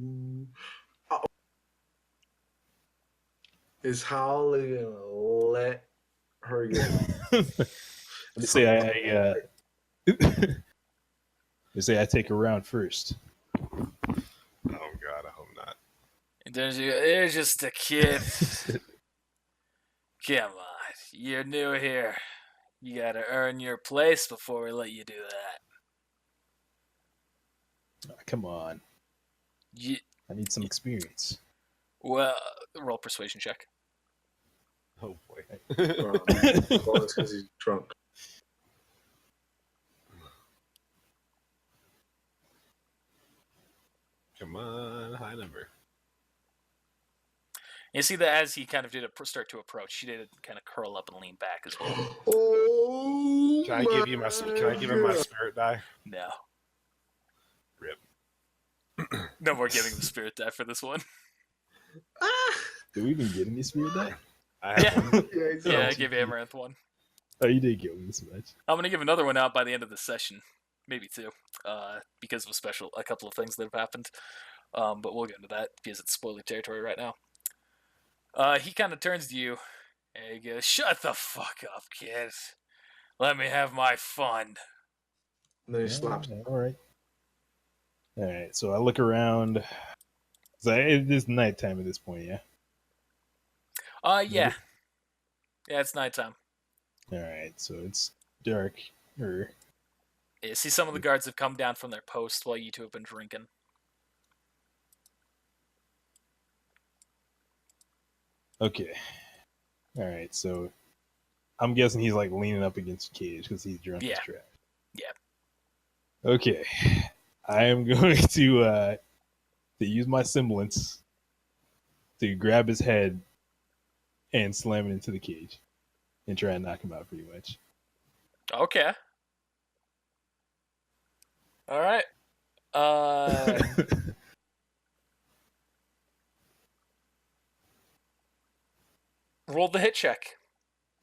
Is Holly gonna let her get? They say they say I take a round first. Oh God, I hope not. And they're just a kid. Come on, you're new here. You gotta earn your place before we let you do that. Oh, come on. I need some experience. Well, roll persuasion check. Oh boy. Well, it's because he's drunk. Come on, high number. You see that as he kind of did start to approach, she did kind of curl up and lean back as well. Oh, Can I give you my? Can I give him my spirit die? No. Rip. No more giving him spirit die for this one. Do we even get any spirit die? I have one. Yeah, I gave you Amaranth one. Oh, you did give me this much. I'm gonna give another one out by the end of the session, maybe 2, because of a couple of things that have happened. But we'll get into that because it's spoiler territory right now. He kind of turns to you and he goes, "Shut the fuck up, kid. Let me have my fun." And then he slaps. All right. All right. So I look around. So it is nighttime at this point, yeah. Yeah. Yeah, it's nighttime. All right. So it's dark. Or You see some of the guards have come down from their post while you two have been drinking. okay. All right. So I'm guessing he's like leaning up against the cage because he's drunk as trash. Yeah. Okay. I am going to use my semblance to grab his head and slam it into the cage and try and knock him out pretty much. Okay. All right. Roll the hit check.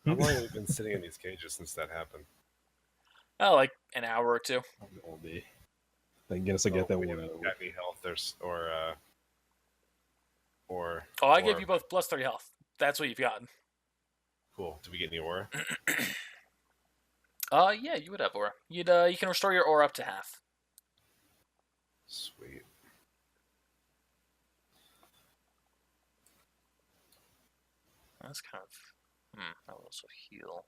How long have we been sitting in these cages since that happened? Oh, like an hour or 2. All day. I guess I got that we one. haven't got any health or Oh, I gave you both plus 30 health. That's what you've gotten. Cool. Did we get any aura? Yeah, you would have aura. You can restore your aura up to half. Sweet. That's kind of. That will also heal.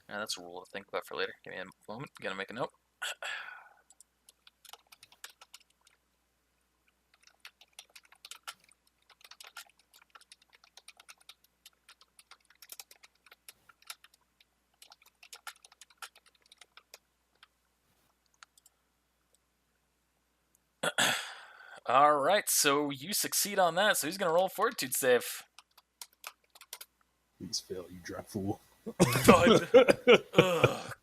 Yeah, that's a rule to think about for later. Give me a moment. Gonna make a note. All right, so you succeed on that. So he's gonna roll a fortitude save. Please fail, you drunk fool. Thud. Ugh.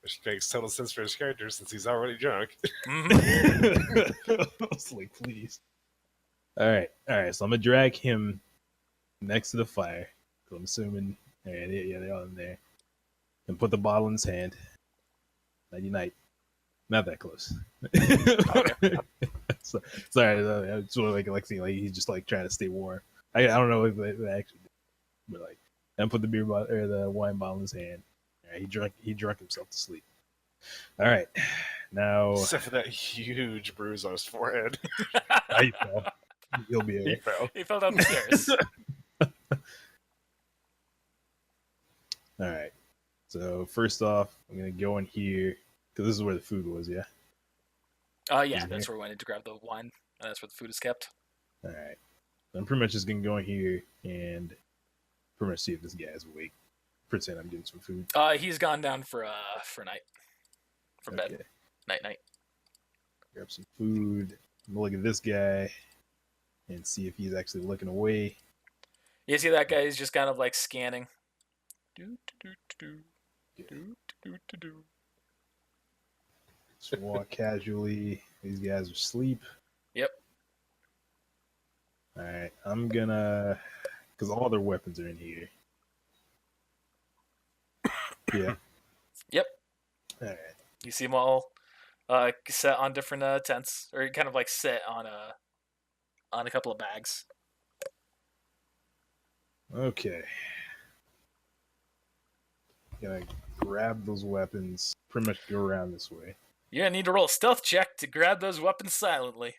Which makes total sense for his character since he's already drunk. Mhm. I was like, please. All right. So I'm gonna drag him next to the fire. So I'm assuming, yeah, they're all in there, and put the bottle in his hand. Nighty night. Not that close. Okay. So, sorry, I sort of like seeing like he's just like trying to stay warm. I don't know if they actually, but like, and put the beer bottle or the wine bottle in his hand. All right, he drunk himself to sleep. All right, now Except for that huge bruise on his forehead. he fell. He'll be He okay. fell. He fell down the stairs. All right. So first off, I'm gonna go in here because this is where the food was. Yeah. Yeah, Is it that's here? where we went to grab the wine, and that's where the food is kept. All right. So I'm pretty much just gonna go in here and pretty much see if this guy's awake. Pretend I'm getting some food. He's gone down for night, for bed. Okay. Night. Grab some food. I'm gonna look at this guy and see if he's actually looking away. You see that guy is just kind of like scanning. Just walk casually. These guys are asleep. Yep. All right. I'm gonna, because all their weapons are in here. Yeah. Yep. All right. You see them all set on different tents, or kind of like set on a couple of bags. Okay. Gonna grab those weapons. Pretty much go around this way. You're gonna need to roll a stealth check to grab those weapons silently.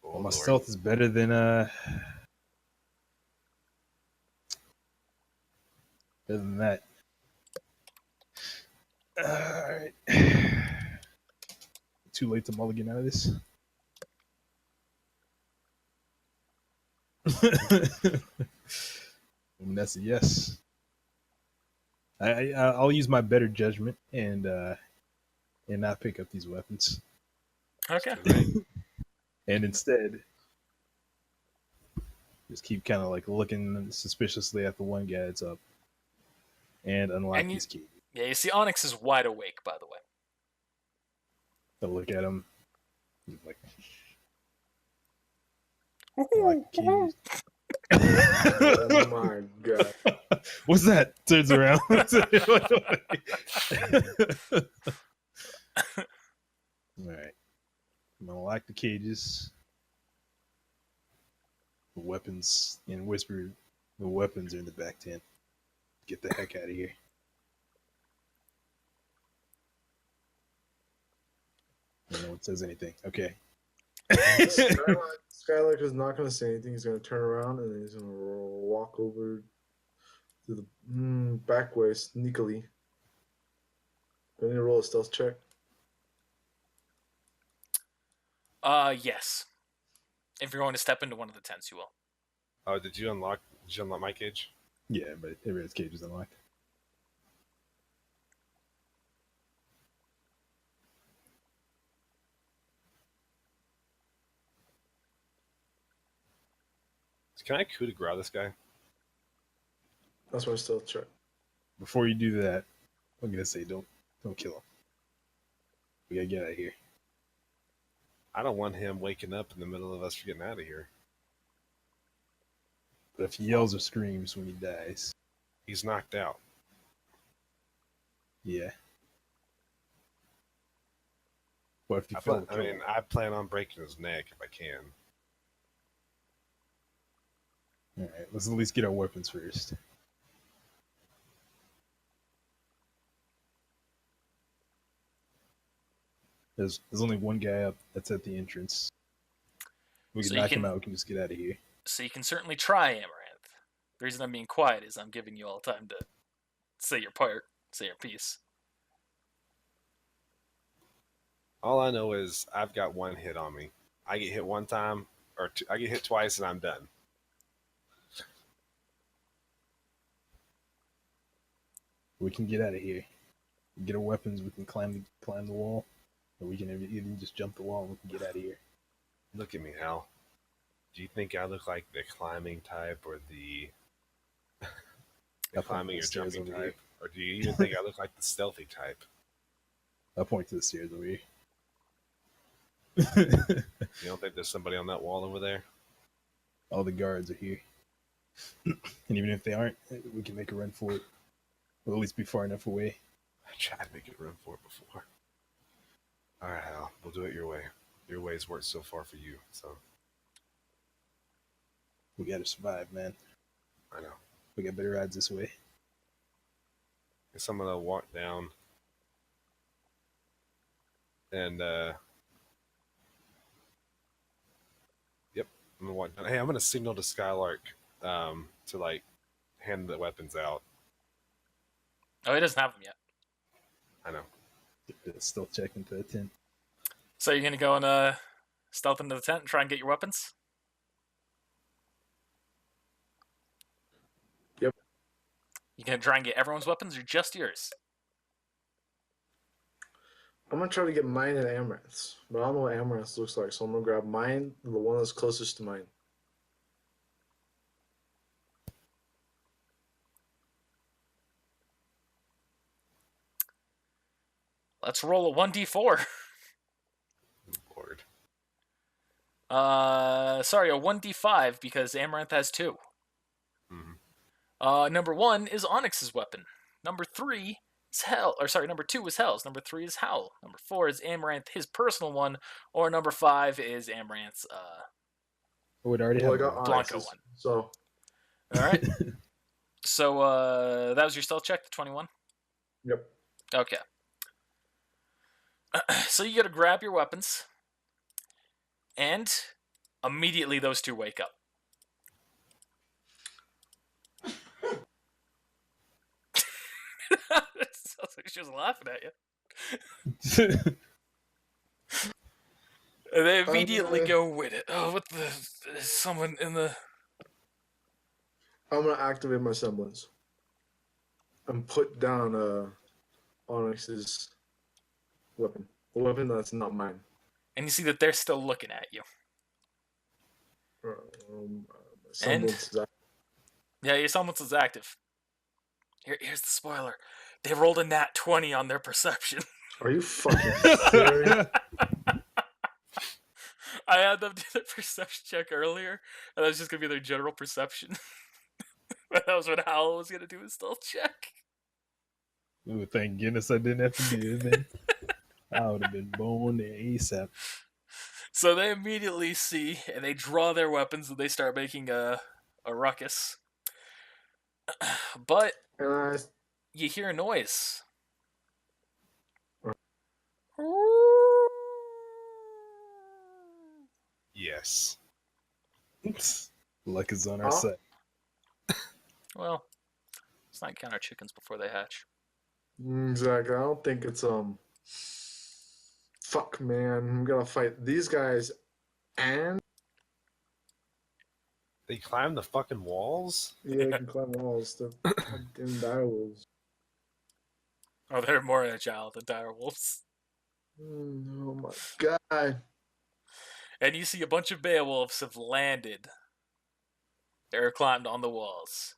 Well, my stealth is better than better than that. Alright. Too late to mulligan out of this. And that's a yes. I'll use my better judgment and not pick up these weapons. Okay. And instead just keep kind of like looking suspiciously at the one guy that's up and unlock his key. Yeah, you see Onix is wide awake, by the way. I look at him. He's like, unlock the keys. Oh my god. What's that? Turns around. Alright. I'm gonna lock the cages. The weapons and whisper the weapons are in the back tent. Get the heck out of here. I don't know what says anything. Okay. Skylark is not going to say anything. He's going to turn around and then he's going to walk over to the back way sneakily. Do I need to roll a stealth check? Yes. If you're going to step into one of the tents, you will. Oh, did you unlock my cage? Yeah, but everybody's cage is unlocked. Can I coup de grace this guy? That's my stealth check. Before you do that, I'm gonna say don't kill him. We gotta get out of here. I don't want him waking up in the middle of us getting out of here. But if he yells or screams when he dies, He's knocked out. yeah. What if you feel I plan on breaking his neck if I can. Alright, let's at least get our weapons first. There's only one guy up that's at the entrance. We can So you knock him can- out. We can just get out of here. So you can certainly try, Amaranth. The reason I'm being quiet is I'm giving you all time to say your part, say your piece. All I know is I've got one hit on me. I get hit one time, or I get hit twice, and I'm done. We can get out of here. Get our weapons. We can climb the wall, or we can even just jump the wall and we can get out of here. Look at me, Hal. Do you think I look like the climbing type or the I'll point climbing to or the stairs jumping over here. type? Or do you even think I look like the stealthy type? I'll point to the stairs over here. You don't think there's somebody on that wall over there? All the guards are here. And even if they aren't, we can make a run for it. We'll at least be far enough away. I tried to make a run for it before. Alright, Hal. We'll do it your way. Your way's worked so far for you, so We gotta survive, man. I know. We got better odds this way. Guess I'm gonna walk down and yep, I'm gonna walk down. Hey, I'm gonna signal to Skylark to like hand the weapons out. Oh, he doesn't have them yet. I know. Still check into the tent. So you're gonna go and stealth into the tent and try and get your weapons? Yep. You gonna try and get everyone's weapons or just yours? I'm gonna try to get mine and Amaranth's, but I don't know what Amaranth's looks like, so I'm gonna grab mine, the one that's closest to mine. Let's roll a 1d4. Lord. Sorry, a 1d5 because Amaranth has 2. Mhm. Number 1 is Onix's weapon. Number 3 is number 2 is Hell's. Number 3 is Howl. Number 4 is Amaranth, his personal one. Or number 5 is Amaranth's, Oh, it already Well, I have got one. Blanco Onyx's, one. so Alright. So, that was your stealth check, the 21? yep. Okay. So you gotta grab your weapons. And immediately those two wake up. It sounds like she was laughing at you. And they immediately go with it. Oh, what the? There's someone in the. I'm gonna activate my semblance and put down Onyx's weapon. A weapon that's not mine. And you see that they're still looking at you. Semblance is Yeah, your semblance is active. Here's the spoiler. They rolled a nat 20 on their perception. Are you fucking serious? I had them do their perception check earlier, and that was just gonna be their general perception. But that was what Howl was gonna do his stealth check. Ooh, thank goodness I didn't have to do it, man. I would have been born there ASAP. So they immediately see, and they draw their weapons, and they start making a ruckus. But And you hear a noise. Yes. Luck is on our Huh? side. Well, let's not count our chickens before they hatch. exactly. I don't think it's Fuck, man. I'm gonna fight these guys and They climb the fucking walls? yeah, I can climb walls. The goddamn direwolves. Oh, they're more agile than direwolves. Oh my god. And you see a bunch of beowulfs have landed. They're climbed on the walls.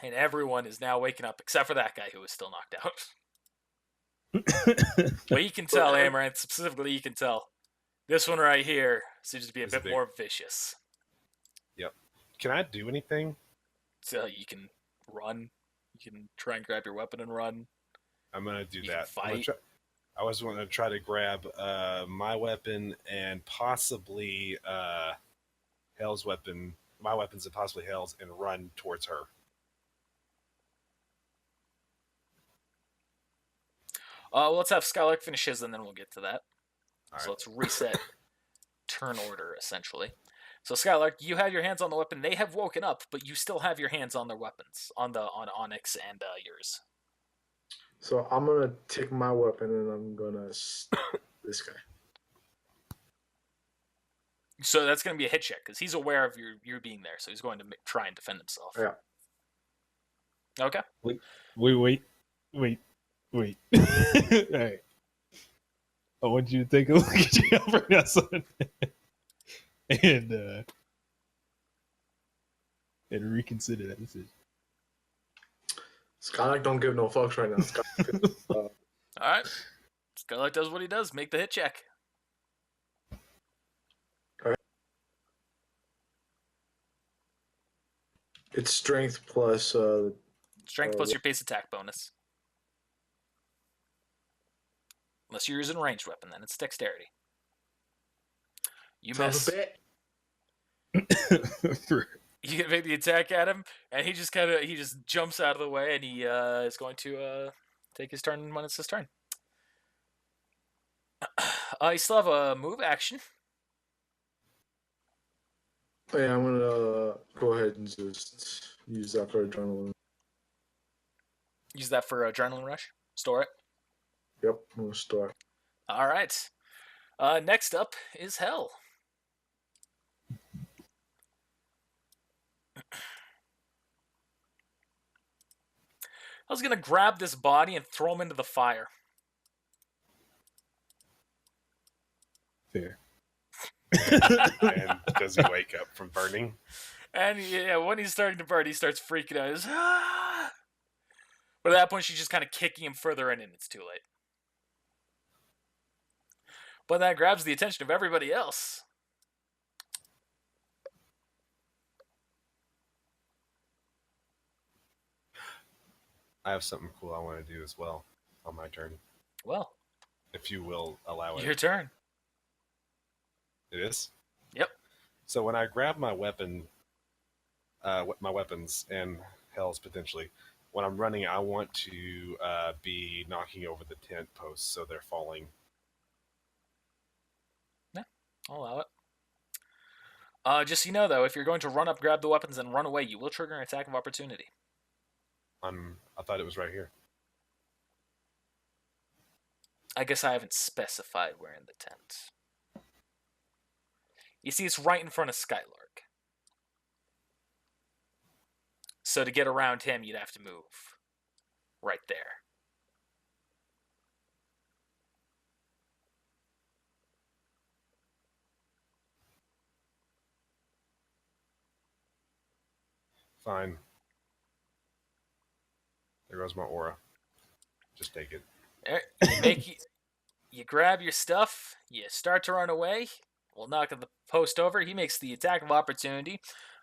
And everyone is now waking up, except for that guy who was still knocked out. But you can tell, Amaranth, specifically you can tell. This one right here seems to be a Is bit big. more vicious. Can I do anything? So you can run. You can try and grab your weapon and run. I'm gonna do You can that. fight. I was going to try to grab my weapon and possibly Hell's weapon, my weapons and possibly Hell's, and run towards her. Well, let's have Skylark finish his, and then we'll get to that. All So right. let's reset. turn order, essentially. So Skylark, you have your hands on the weapon. They have woken up, but you still have your hands on their weapons, on Onix and yours. So I'm gonna take my weapon and I'm gonna this guy. So that's going to be a hit check because he's aware of your being there. So he's going to try and defend himself. Yeah. Okay. Wait. All right. I want you to take a look at your helper, son, and reconsider that decision. Skylark don't give no fucks right now. All right. Skylark does what he does. Make the hit check. It's strength plus Strength plus your base attack bonus. Unless you're using a ranged weapon, then it's dexterity. You miss. You can make the attack at him, and he just jumps out of the way, and he is going to take his turn when it's his turn. You still have a move action. Yeah, I'm gonna go ahead and just use that for adrenaline. Use that for adrenaline rush. Store it. Yep, I'm gonna store it. All right. Next up is Hell. I was gonna grab this body and throw him into the fire. Fair. And does he wake up from burning? And yeah, when he's starting to burn, he starts freaking out. He's, ah! But at that point, she's just kind of kicking him further in, and it's too late. But that grabs the attention of everybody else. I have something cool I want to do as well on my turn. Well, if you will allow it. Your turn. It is? Yep. So when I grab my weapon, my weapons and Hell's potentially, when I'm running, I want to be knocking over the tent posts so they're falling. Yeah, I'll allow it. Just so you know, though, if you're going to run up, grab the weapons, and run away, you will trigger an attack of opportunity. I thought it was right here. I guess I haven't specified where in the tent. You see, it's right in front of Skylark. So to get around him, you'd have to move right there. Fine. There goes my aura. Just take it. You grab your stuff, you start to run away. We'll knock the post over. He makes the attack of opportunity.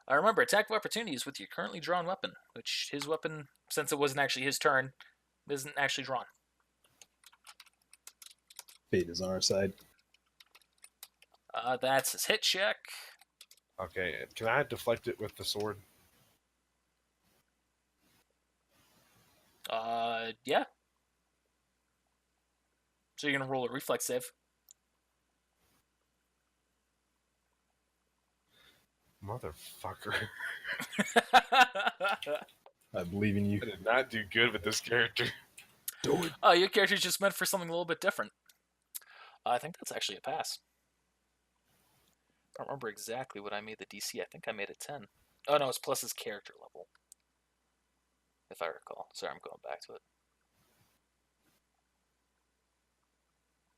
Remember, attack of opportunity is with your currently drawn weapon, which his weapon, since it wasn't actually his turn, isn't actually drawn. Fate is on our side. That's his hit check. Okay, can I deflect it with the sword? Yeah. So you're gonna roll a reflex save. Motherfucker. I believe in you. I did not do good with this character. Do it. Your character's just meant for something a little bit different. I think that's actually a pass. I don't remember exactly what I made the DC. I think I made it 10. Oh, no, it's plus his character level. If I recall. Sorry, I'm going back to it.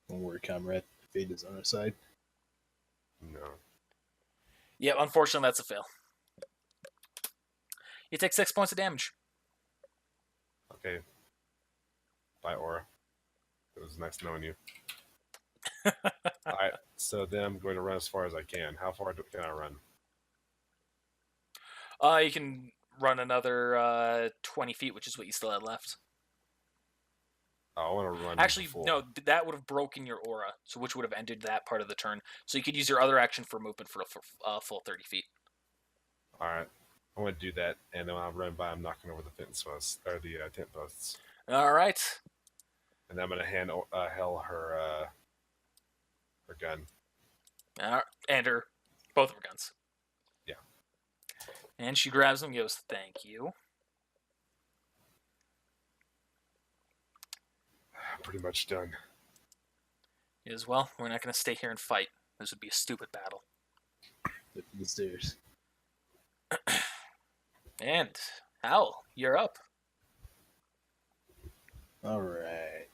Don't worry, comrade. Fate is on our side. No. Yeah, unfortunately, that's a fail. You take 6 points of damage. Okay. Bye, Aura. It was nice knowing you. Alright, so then I'm going to run as far as I can. How far can I run? You can run another 20 feet, which is what you still had left. I want to run. Actually, no, that would have broken your aura, so which would have ended that part of the turn. So you could use your other action for movement for a full 30 feet. Alright. I want to do that, and then when I run by, I'm knocking over the fence posts, or the tent posts. Alright. And then I'm going to hand Hell her gun. And her, both of her guns. Yeah. And she grabs them and goes, "Thank you." Pretty much done. He goes, "Well, we're not going to stay here and fight. This would be a stupid battle." Lift the stairs. And Hal, you're up. All right.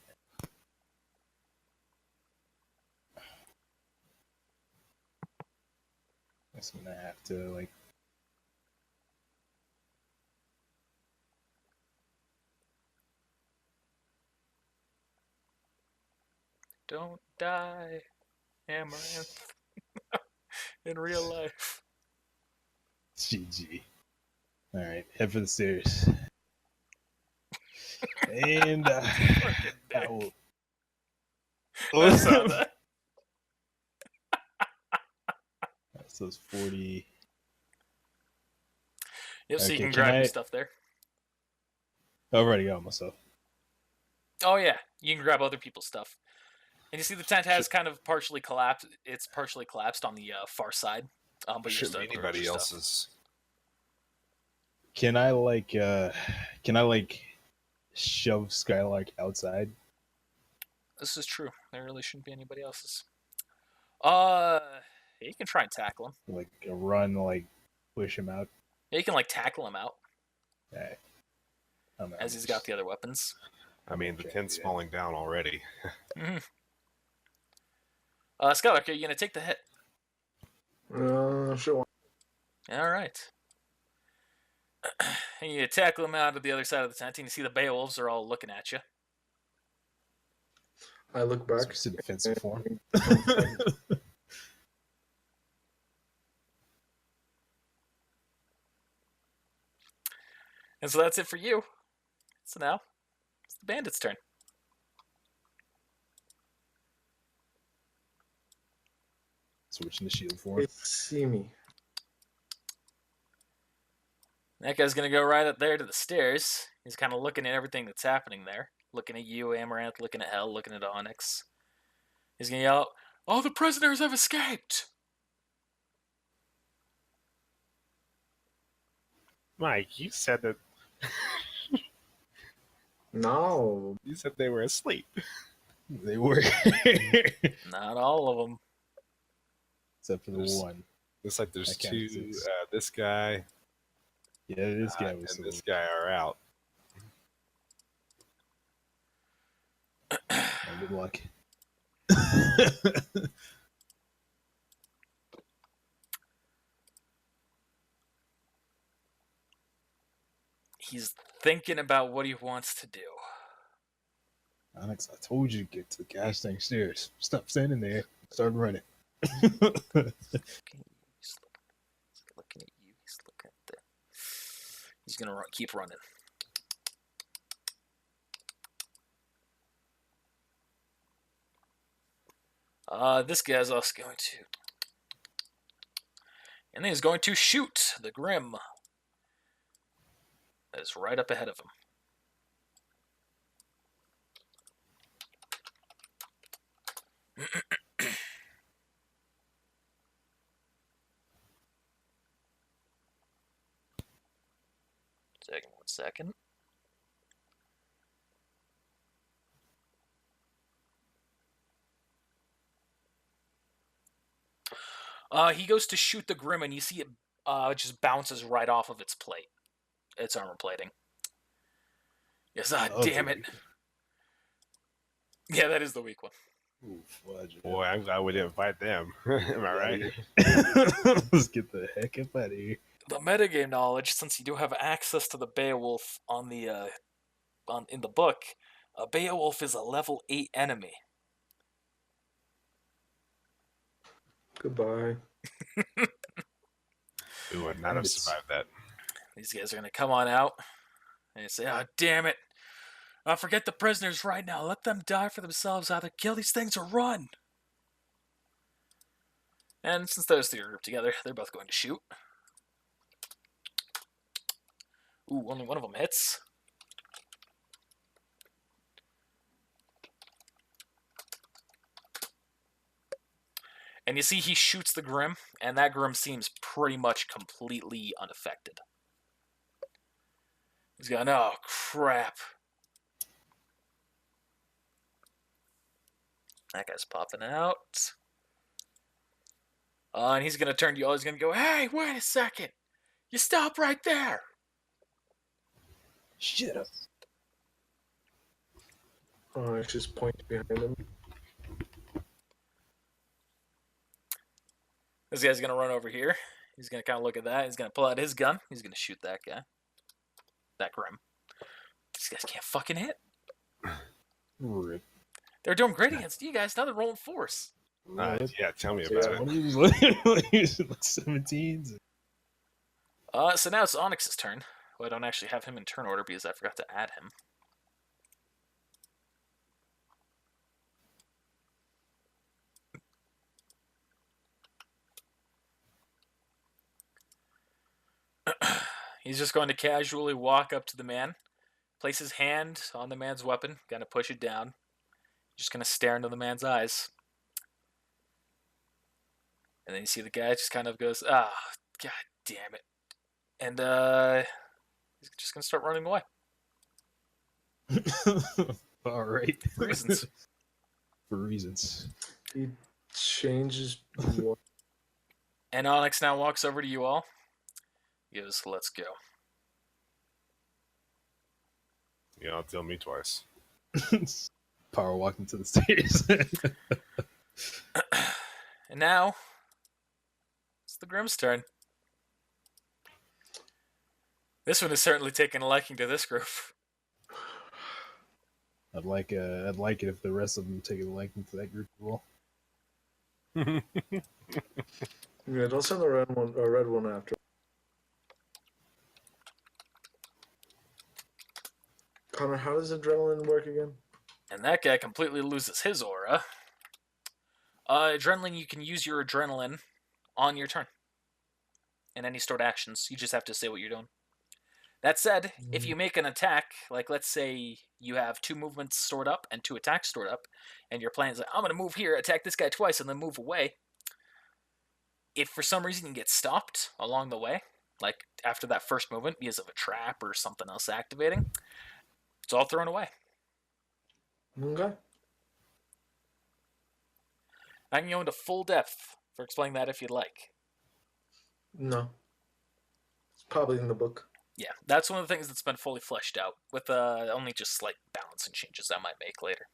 Guess I'm gonna have to like. Don't die, Amaranth. In real life. GG. All right, head for the stairs. And Fucking that will. I saw that. So it's 40. Yep, so you Okay, can can grab your I- stuff there. I already got myself. Oh yeah, you can grab other people's stuff. And you see the tent has kind of partially collapsed. It's partially collapsed on the far side. But you're Shouldn't still be able to grab anybody your stuff. else's. Can I shove Skylark outside? This is true. There really shouldn't be anybody else's. Yeah, you can try and tackle him. Like a run, like push him out? Yeah, you can like tackle him out Alright. as he's got the other weapons. I mean, the Okay, tent's yeah. falling down already. Skylark, are you gonna take the hit? Sure. All right. And you tackle him out of the other side of the tent, and you see the Beowulfs are all looking at you. I look back. It's a defensive form. And so that's it for you. So now it's the bandits' turn. Switching to shield form. They see me. That guy's gonna go right up there to the stairs. He's kind of looking at everything that's happening there. Looking at you, Amaranth, looking at Hell, looking at Onix. He's gonna yell, "All the prisoners have escaped!" Mike, you said that. No. You said they were asleep. They were. Not all of them. Except for the There's- one. Looks like there's That counts two. as- This guy Yeah, this guy and was. this guy are out. Good luck. He's thinking about what he wants to do. Onyx, I told you to get to the gas tank stairs. Stop standing there. Start running. Looking at you. He's looking at you. He's looking at the. He's gonna keep running. This guy's also going to. And then he's going to shoot the Grimm. That is right up ahead of him. One second. He goes to shoot the Grimm, and you see it just bounces right off of its plate. Its armor plating. Yes, Oh, damn it. dude. Yeah, that is the weak one. Ooh, fudge. Boy, I'm glad we didn't fight them. Am I right? Let's get the heck up out of here. The metagame knowledge, since you do have access to the Beowulf on the in the book, a Beowulf is a level 8 enemy. Goodbye. We would not have survived that. These guys are gonna come on out and say, "Oh, damn it! Forget the prisoners right now. Let them die for themselves. Either kill these things or run." And since those three are grouped together, they're both going to shoot. Ooh, only one of them hits. And And you see he shoots the Grimm, and that Grimm seems pretty much completely unaffected. He's going, oh, crap. That guy's popping out. And he's going to turn to you all. He's going to go, hey, wait a second. You stop right there. Shut up. Onix just points behind him. This guy's going to run over here. He's going to kind of look at that. He's going to pull out his gun. He's going to shoot that guy. That Grimm. These guys can't fucking hit. Rip. They're doing great against you guys. Now they're rolling force. Yeah, tell me about it. What are you using? Like 17s? So now it's Onix's turn. Well, I don't actually have him in turn order because I forgot to add him. He's just going to casually walk up to the man, place his hand on the man's weapon, going to push it down. Just going to stare into the man's eyes. And then you see the guy just kind of goes, ah, oh, god damn it. And he's just going to start running away. All right. For reasons. For reasons. He changes. And Onix now walks over to you all. He goes, let's go. You don't tell me twice. Power walking to the stairs. And now, it's the Grimm's turn. This one is certainly taking a liking to this group. I'd like it if the rest of them take a liking to that group as well. Yeah, don't send the red one after. Connor, how does adrenaline work again? And that guy completely loses his aura. Adrenaline, you can use your adrenaline on your turn. In any stored actions. You just have to say what you're doing. That said, if you make an attack, like let's say you have 2 movements stored up and 2 attacks stored up, and your plan is like, I'm going to move here, attack this guy twice, and then move away. If for some reason you get stopped along the way, like after that first movement because of a trap or something else activating, it's all thrown away. Okay. I can go into full depth for explaining that if you'd like. No. It's probably in the book. Yeah, that's one of the things that's been fully fleshed out, with only just slight balance and changes I might make later.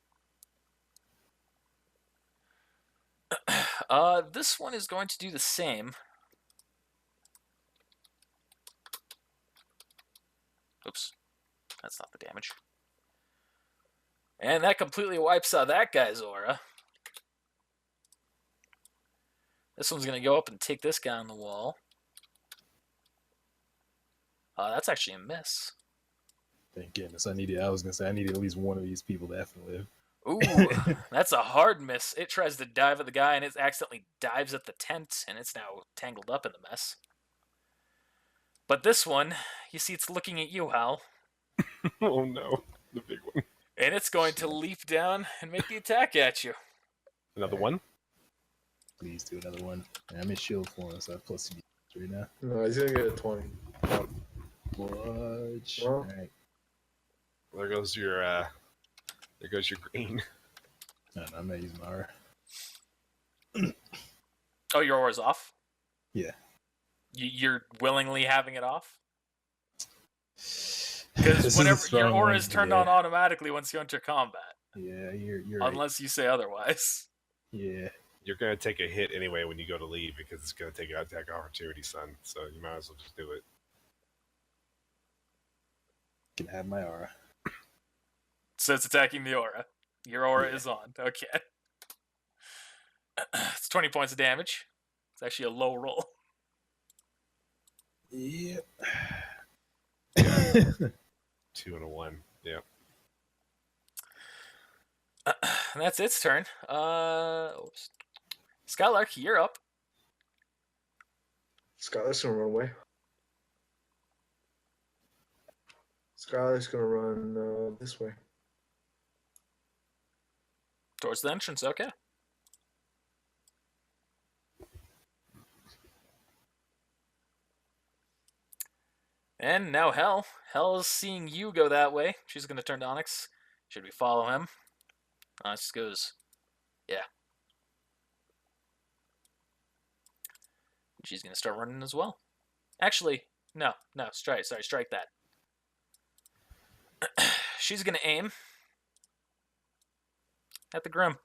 This one is going to do the same. Oops, that's not the damage. And that completely wipes out that guy's aura. This one's going to go up and take this guy on the wall. That's actually a miss. Thank goodness. I needed at least one of these people to have to live. Ooh, that's a hard miss. It tries to dive at the guy, and it accidentally dives at the tent, and it's now tangled up in the mess. But this one, you see it's looking at you, Hal. Oh no, the big one. And it's going to leap down and make the attack at you. Another one? Please do another one. I'm in shield for us, so I have plus two right now. No, he's gonna get a 20. Watch. Well, All right. There goes your green. No, I'm not using my aura. Oh, your aura's off? Yeah. You're willingly having it off? Because whenever your aura is turned on automatically once you enter combat. Yeah, you're unless you say otherwise. Yeah. You're going to take a hit anyway when you go to leave because it's going to take an attack opportunity, son. So you might as well just do it. Can have my aura. So it's attacking the aura. Your aura is on. Okay. It's 20 points of damage. It's actually a low roll. Yep. 2 and a 1. Yeah. And that's its turn. Oops. Skylark, you're up. Skylark's gonna run away. Skylark's gonna run this way. Towards the entrance, okay. And now Hell. Hell is seeing you go that way. She's going to turn to Onix. Should we follow him? Onix goes, yeah. She's going to start running as well. Actually, no, strike that. She's going to aim at the Grimm.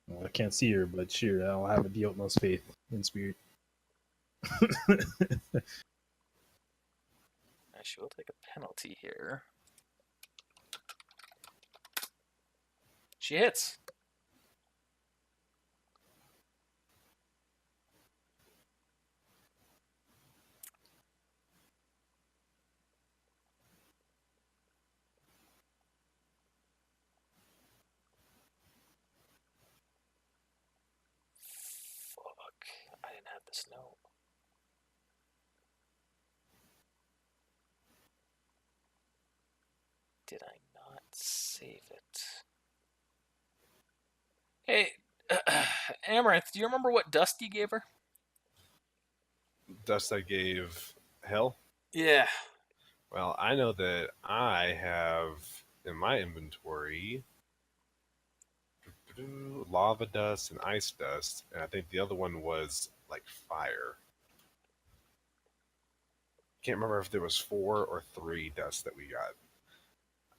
Well, I can't see her, but sure, I'll have the utmost faith in spirit. She will take a penalty here. She hits. Fuck. I didn't have this note. Did I not save it? Hey, Amaranth, do you remember what dust you gave her? Dust I gave Hell. Yeah. Well, I know that I have in my inventory lava dust and ice dust, and I think the other one was like fire. Can't remember if there was 4 or 3 dust that we got.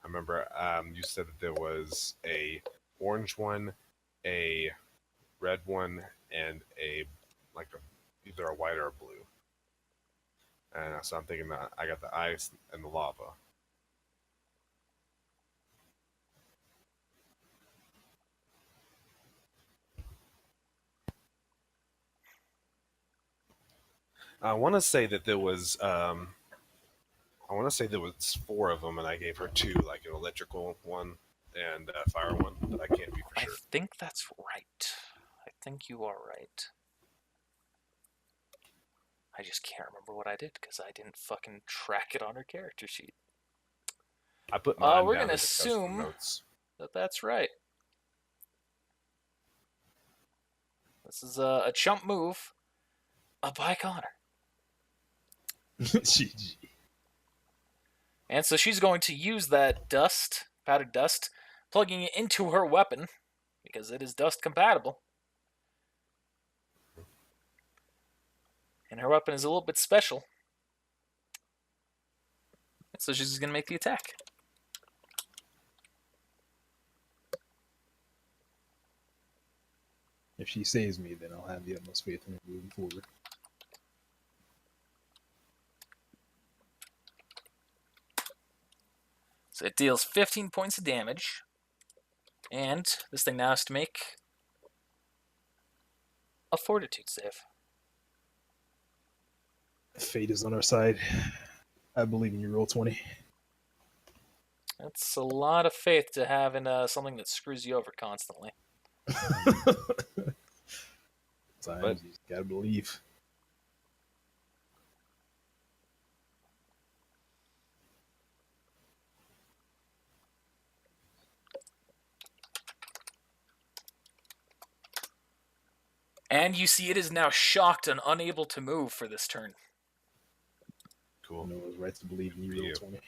I remember you said that there was a orange one, a red one, and either a white or a blue. And so I'm thinking that I got the ice and the lava. I want to say that there was 4 of them, and I gave her 2, like an electrical one and a fire one, but I can't be for sure. I think that's right. I think you are right. I just can't remember what I did because I didn't fucking track it on her character sheet. I put mine we're down gonna as a custom assume notes. that that's right. This is a chump move by Connor. GG. And so she's going to use that dust, powdered dust, plugging it into her weapon, because it is dust compatible. And her weapon is a little bit special. And so she's going to make the attack. If she saves me, then I'll have the utmost faith in her moving forward. So it deals 15 points of damage. And this thing now has to make a fortitude save. Fate is on our side. I believe in you, roll 20. That's a lot of faith to have in something that screws you over constantly. Sometimes you just gotta believe. And you see it is now shocked and unable to move for this turn. Cool. No one's right to believe in you, roll 20.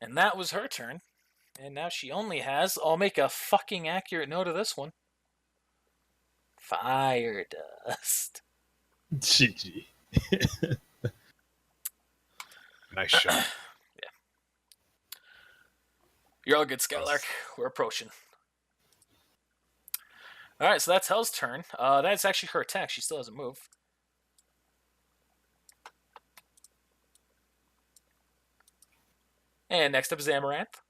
And that was her turn. And now she only has, I'll make a fucking accurate note of this one, fire dust. GG. Nice shot. Yeah. You're all good, Skylark. We're approaching. Alright, so that's Hell's turn. That's actually her attack. She still hasn't moved. And next up is Amaranth.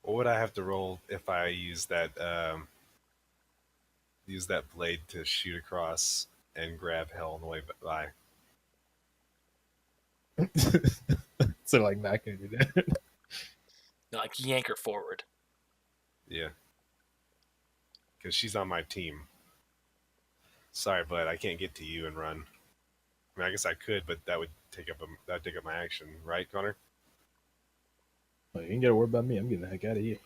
What would I have to roll if I use that blade to shoot across and grab Hell on the way by? So like not gonna do that. Like yank her forward. Yeah. Because she's on my team. Sorry, bud, I can't get to you and run. I mean, I guess I could, but that would take up my action, right, Connor? Well, you ain't gotta worry about me. I'm getting the heck out of here.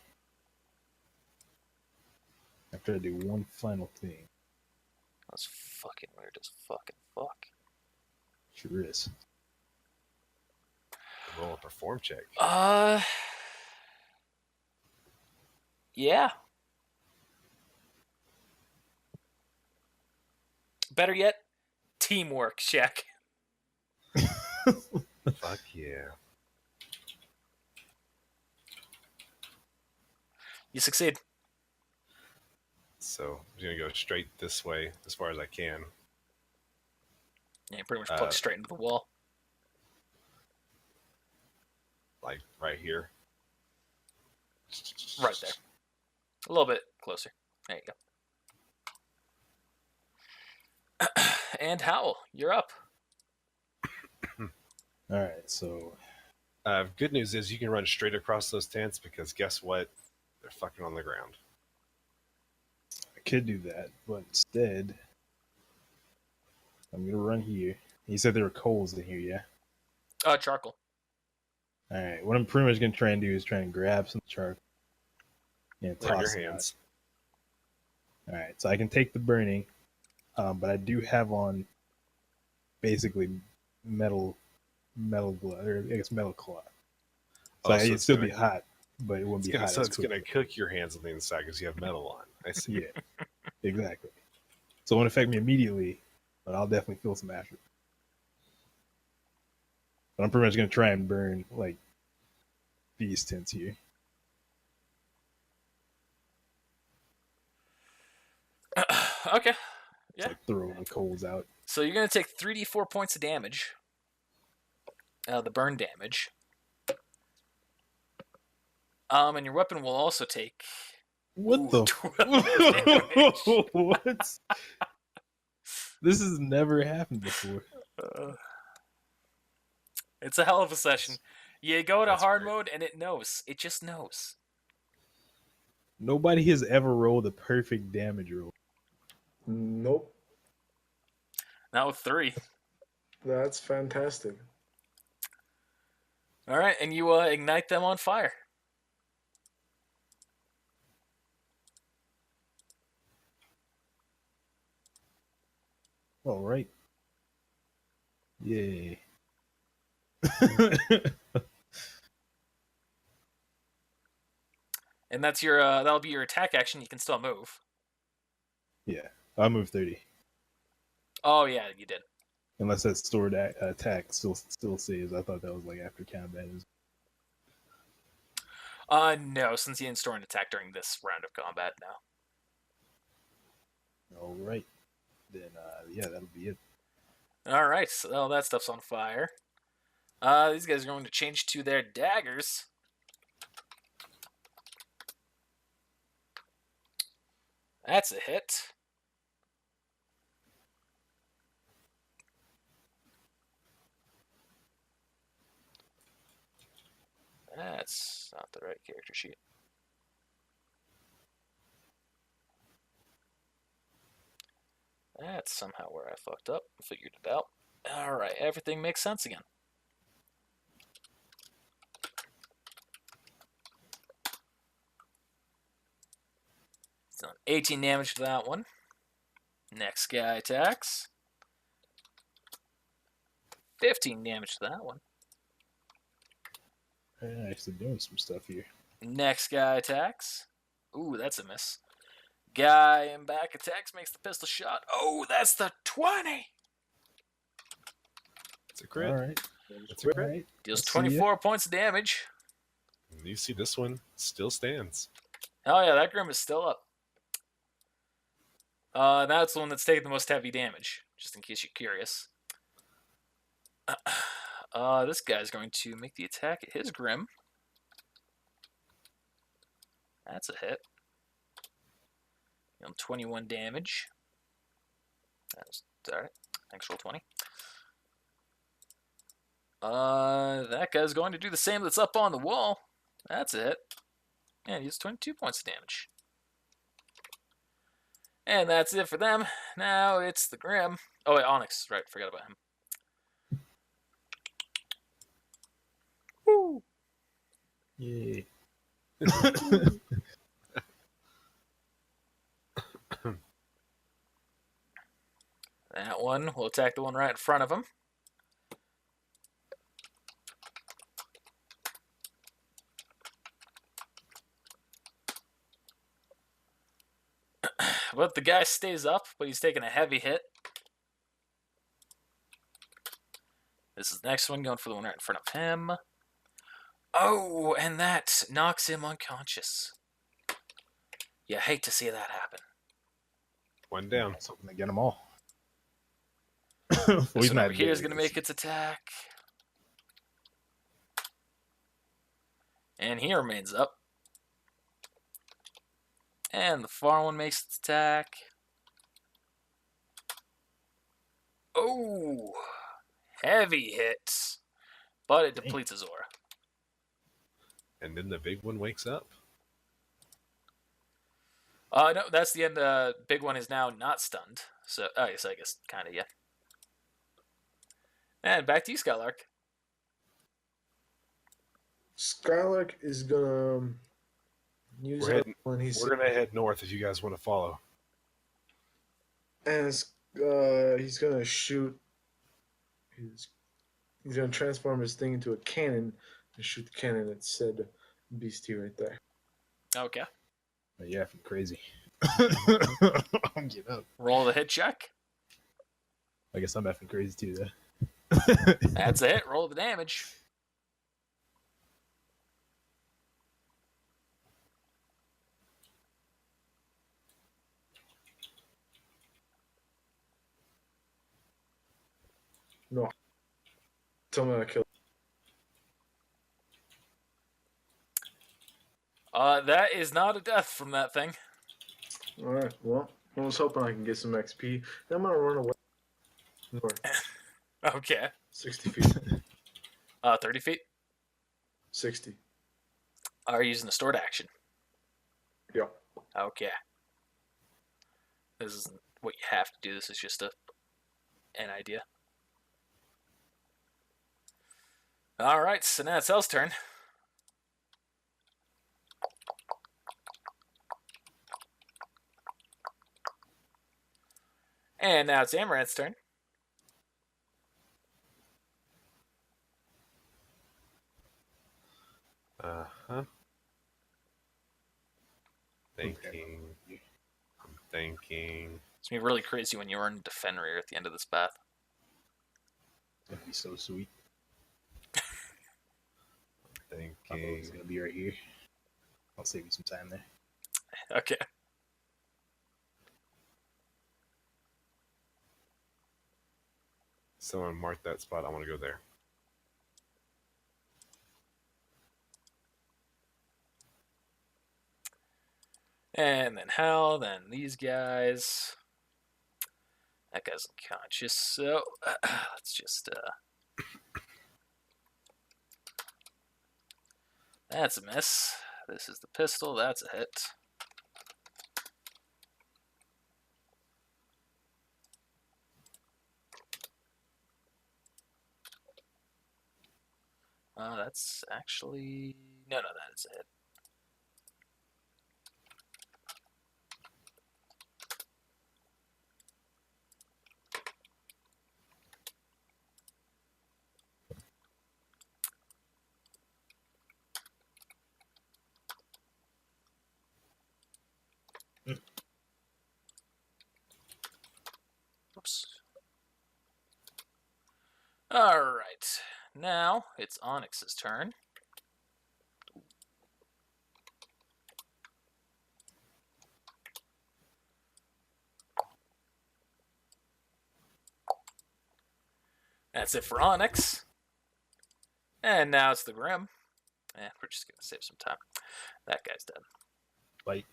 After I do one final thing. That's fucking weird as fucking fuck. Sure is. Roll a perform check. Yeah. Better yet, teamwork check. Fuck yeah. You succeed. So I'm gonna go straight this way as far as I can. Yeah, you pretty much plug straight into the wall. Like right here. Right there. A little bit closer. There you go. And Howl, you're up. Alright, so Good news is you can run straight across those tents because guess what? They're fucking on the ground. I could do that, but instead I'm gonna run here. You said there were coals in here, yeah? Charcoal. Alright, what I'm pretty much gonna try and do is try and grab some charcoal and Burn toss your it hands. out. Alright, so I can take the burning, but I do have on basically metal glove, or I guess metal cloth. So it'd still be hot, but it wouldn't be hot. So it's gonna cook your hands on the inside because you have metal on. I see. Yeah, exactly. So it won't affect me immediately, but I'll definitely feel some after. But I'm pretty much gonna try and burn like these tents here. Okay. Yeah. Like throw the coals out. So you're going to take 3d4 points of damage. The burn damage. And your weapon will also take... What the? 12 What? This has never happened before. It's a hell of a session. You go to That's hard great. mode and it knows. It just knows. Nobody has ever rolled a perfect damage roll. Nope. Now with 3. That's fantastic. All right, and you ignite them on fire. All right. Yay. And that's your that'll be your attack action. You can still move. Yeah, I moved 30. Oh yeah, you did. Unless that stored attack still saves. I thought that was like after combat. No, since you didn't store an attack during this round of combat now. All right. Then, yeah, that'll be it. All right, so that stuff's on fire. These guys are going to change to their daggers. That's a hit. That's not the right character sheet. That's somehow where I fucked up. Figured it out. Alright, everything makes sense again. So 18 damage to that one. Next guy attacks. 15 damage to that one. I'm actually doing some stuff here. Next guy attacks. Ooh, that's a miss. Guy in back attacks, makes the pistol shot. Oh, that's the 20! It's a crit. All right. It's a crit. Right. Deals I see 24 points of damage. And you see this one still stands. Oh yeah, that Grimm is still up. That's the one that's taking the most heavy damage, just in case you're curious. This guy's going to make the attack at his Grimm. That's a hit. 21 damage. That's alright. Thanks, roll 20. That guy's going to do the same that's up on the wall. That's a hit. And he's 22 points of damage. And that's it for them. Now it's the Grimm. Oh, wait, Onix. Right, forgot about him. Yay. That one will attack the one right in front of him. But the guy stays up, but he's taking a heavy hit. This is the next one, going for the one right in front of him. Oh, and that knocks him unconscious. You hate to see that happen. One down. I was hoping to get them all. This one over here is going to make its attack. And he remains up. And the far one makes its attack. Oh, heavy hits. But it depletes his aura. And then the big one wakes up. No, that's the end. Big one is now not stunned. So, oh, yes, I guess kind of, yeah. And back to you, Skylark. Skylark is gonna use We're it when he's We're gonna head north if you guys want to follow. and he's gonna shoot. He's gonna transform his thing into a cannon and shoot the cannon at said beastie right there. Okay. Oh, yeah, I'm crazy. Get up. Roll the hit check. I guess I'm effing crazy too, though. That's a hit. Roll the damage. No. Tell me I killed. That is not a death from that thing. Alright, well, I was hoping I can get some XP. Then I'm gonna run away. North. Okay. 60 feet. 30 feet. 60. Are you using the stored action? Yeah. Okay. This isn't what you have to do. This is just an idea. Alright, so now it's El's turn. And now it's Amaranth's turn. Uh-huh. Thinking. I'm thinking. It's gonna be really crazy when you earn Defend Rear at the end of this path. That'd be so sweet. My Thinking. boat's gonna be right here. I'll save you some time there. Okay. Someone mark that spot. I want to go there. And then Hal, then these guys. That guy's unconscious, so let's just that's a miss. This is the pistol, that's a hit. That's actually no, that is a hit. Oops. Alright. Now it's Onix's turn. That's it for Onix. And now it's the Grimm. And we're just going to save some time. That guy's dead. Bite.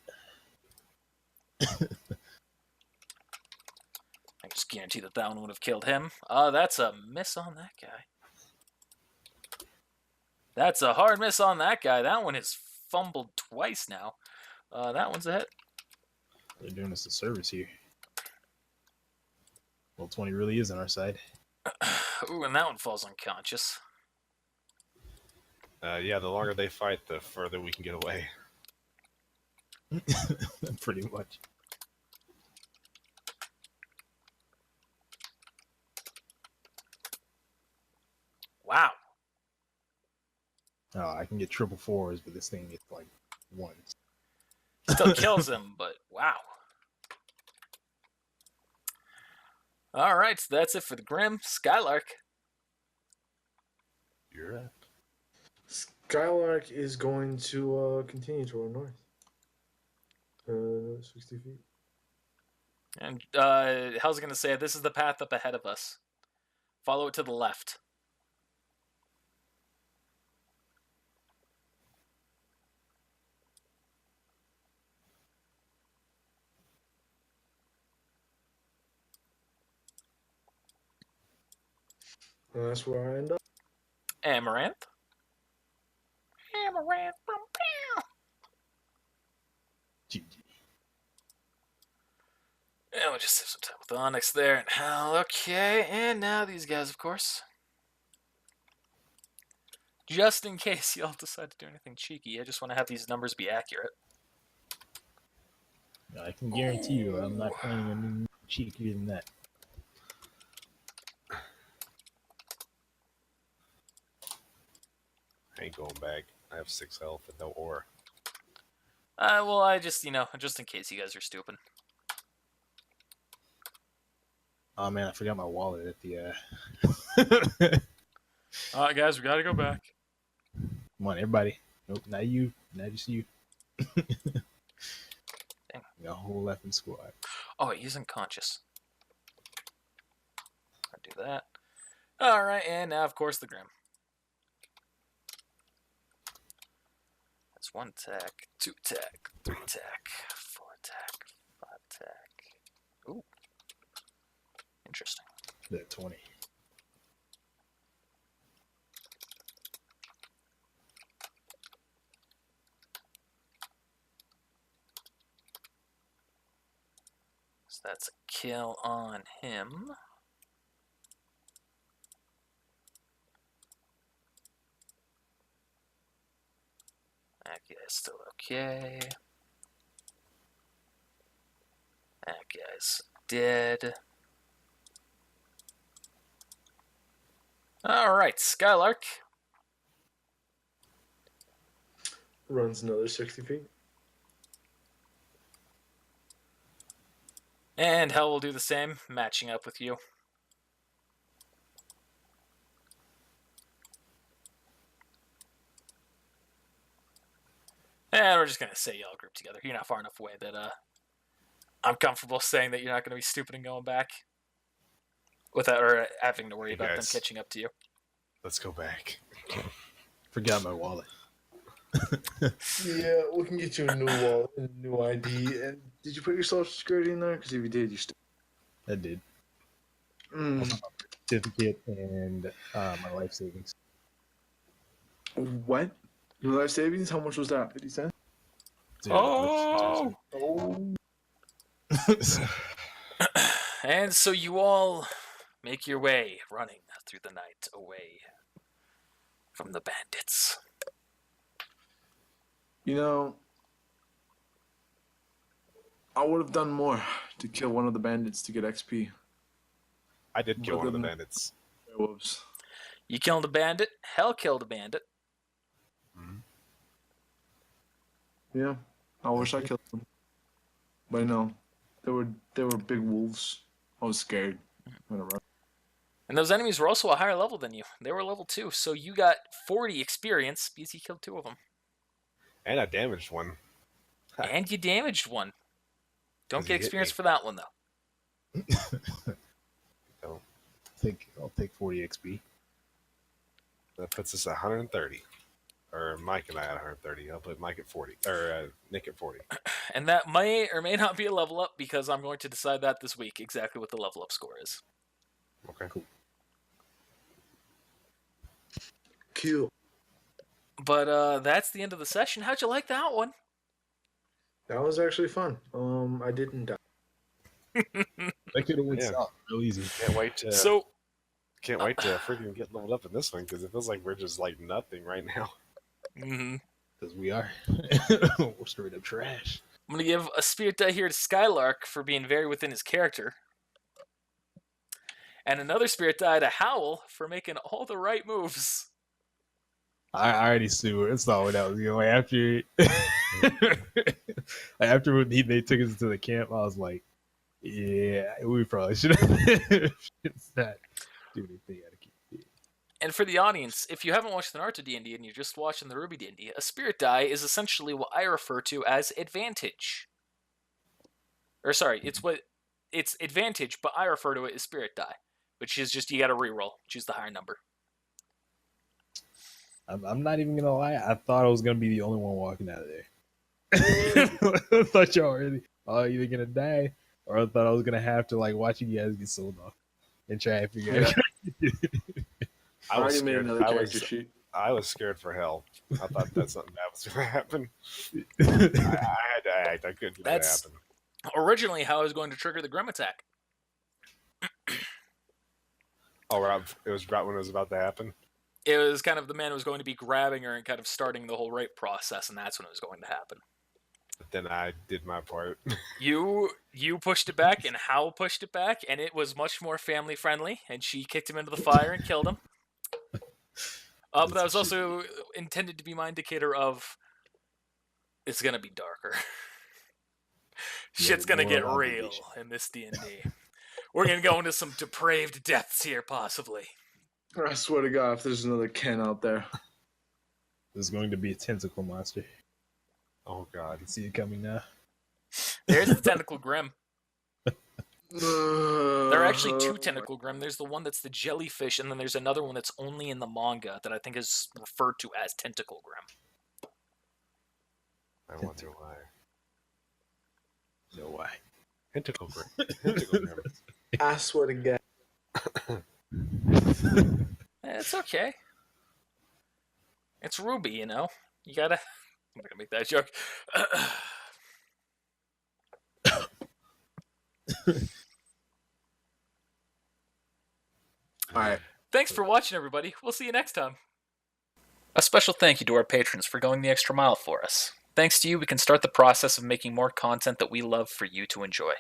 I just guarantee that one would have killed him. That's a miss on that guy. That's a hard miss on that guy. That one has fumbled twice now. That one's a hit. They're doing us a service here. Well, 20 really is on our side. Ooh, and that one falls unconscious. Yeah, the longer they fight, the further we can get away. Pretty much. Wow. Oh, I can get triple fours, but this thing gets like ones. Still kills him, but wow. All right, so that's it for the Grimm. Skylark. You're up. Skylark is going to continue toward north. 60 feet. And how's going to say this is the path up ahead of us. Follow it to the left. And that's where I end up. Amaranth. Amaranth. GG. And we'll just have some time with Onix there and Hal. Okay, and now these guys, of course. Just in case y'all decide to do anything cheeky, I just want to have these numbers be accurate. I can guarantee you I'm not playing any cheekier than that. I ain't going back. I have 6 health and no ore. Well, I just, just in case you guys are stupid. Oh man, I forgot my wallet at the Alright, guys, we gotta go back. Come on, everybody. Nope, not you. Not just you. Dang. The whole effing squad. Oh, he's unconscious. I'll do that. Alright, and now, of course, the Grimm. That's 1 attack, 2 attack, 3 attack, 4 attack, 5 attack. Ooh. Interesting. That 20. So that's a kill on him. That guy's still okay. That guy's dead. Alright, Skylark. Runs another 60 feet. And Hell will do the same, matching up with you. And we're just going to say y'all group together. You're not far enough away that I'm comfortable saying that you're not going to be stupid and going back. Without or having to worry about them catching up to you. Let's go back. Forgot my wallet. Yeah, we can get you a new wallet and a new ID. And did you put your social security in there? Because if you did, you still. I did. Mm. Certificate and my life savings. What? Your life savings? How much was that? 50 cents? Oh! Oh. And so you all make your way, running through the night away from the bandits. You know, I would have done more to kill one of the bandits to get XP. I did kill one of the Would've- bandits. Whoops. You killed a bandit. Hell killed a bandit. Yeah, I wish I killed them. But no, they were big wolves. I was scared. Whatever. And those enemies were also a higher level than you. They were level 2, so you got 40 experience because you killed 2 of them. And I damaged one. And you damaged 1. Don't 'Cause get he hit experience me. for that one, though. So I'll take 40 XP. that puts us at 130. Or Mike and I at 130. I'll put Mike at 40. Or Nick at 40. And that may or may not be a level up because I'm going to decide that this week exactly what the level up score is. Okay. Cool. Cool. But that's the end of the session. How'd you like that one? That was actually fun. I didn't die. That could have went Yeah. south real easy. Can't wait to So freaking get leveled up in this one because it feels like we're just like nothing right now. Mm-hmm. Because we are. We're straight up trash. I'm going to give a spirit die here to Skylark for being very within his character. And another spirit die to Howl for making all the right moves. I already saw where that was going. After, after when they took us to the camp, I was like, yeah, we probably should have not do anything out of keep. And for the audience, if you haven't watched the Naruto D&D and you're just watching the RWBY D&D, a spirit die is essentially what I refer to as advantage. Or sorry, it's advantage, but I refer to it as spirit die, which is just you got to reroll, choose the higher number. I'm not even gonna lie. I thought I was gonna be the only one walking out of there. I thought y'all were either gonna die, or I thought I was gonna have to like watch you guys get sold off and try and figure out. I already made another character sheet. I was scared for hell. I thought that something bad was going to happen. I had to act. I couldn't let it happen. Originally how I was going to trigger the Grimm attack. Oh, it was right when it was about to happen? It was kind of the man was going to be grabbing her and kind of starting the whole rape process, and that's when it was going to happen. But then I did my part. You pushed it back, and Howl pushed it back, and it was much more family friendly, and she kicked him into the fire and killed him. But that was also intended to be my indicator of it's gonna be darker. Shit's gonna get real in this D&D. We're gonna go into some depraved depths here, possibly. I swear to God, if there's another Ken out there, there's going to be a tentacle monster. Oh God, I can see it coming now. There's the tentacle Grimm. There are actually two tentacle Grimm. There's the one that's the jellyfish, and then there's another one that's only in the manga that I think is referred to as tentacle Grimm. I wonder why. No why. Tentacle Grimm. Tentacle Grimm. I swear to God. It's okay. It's RWBY, you know. You gotta. I'm not gonna make that joke. Alright. Thanks for watching, everybody. We'll see you next time. A special thank you to our patrons for going the extra mile for us. Thanks to you, we can start the process of making more content that we love for you to enjoy.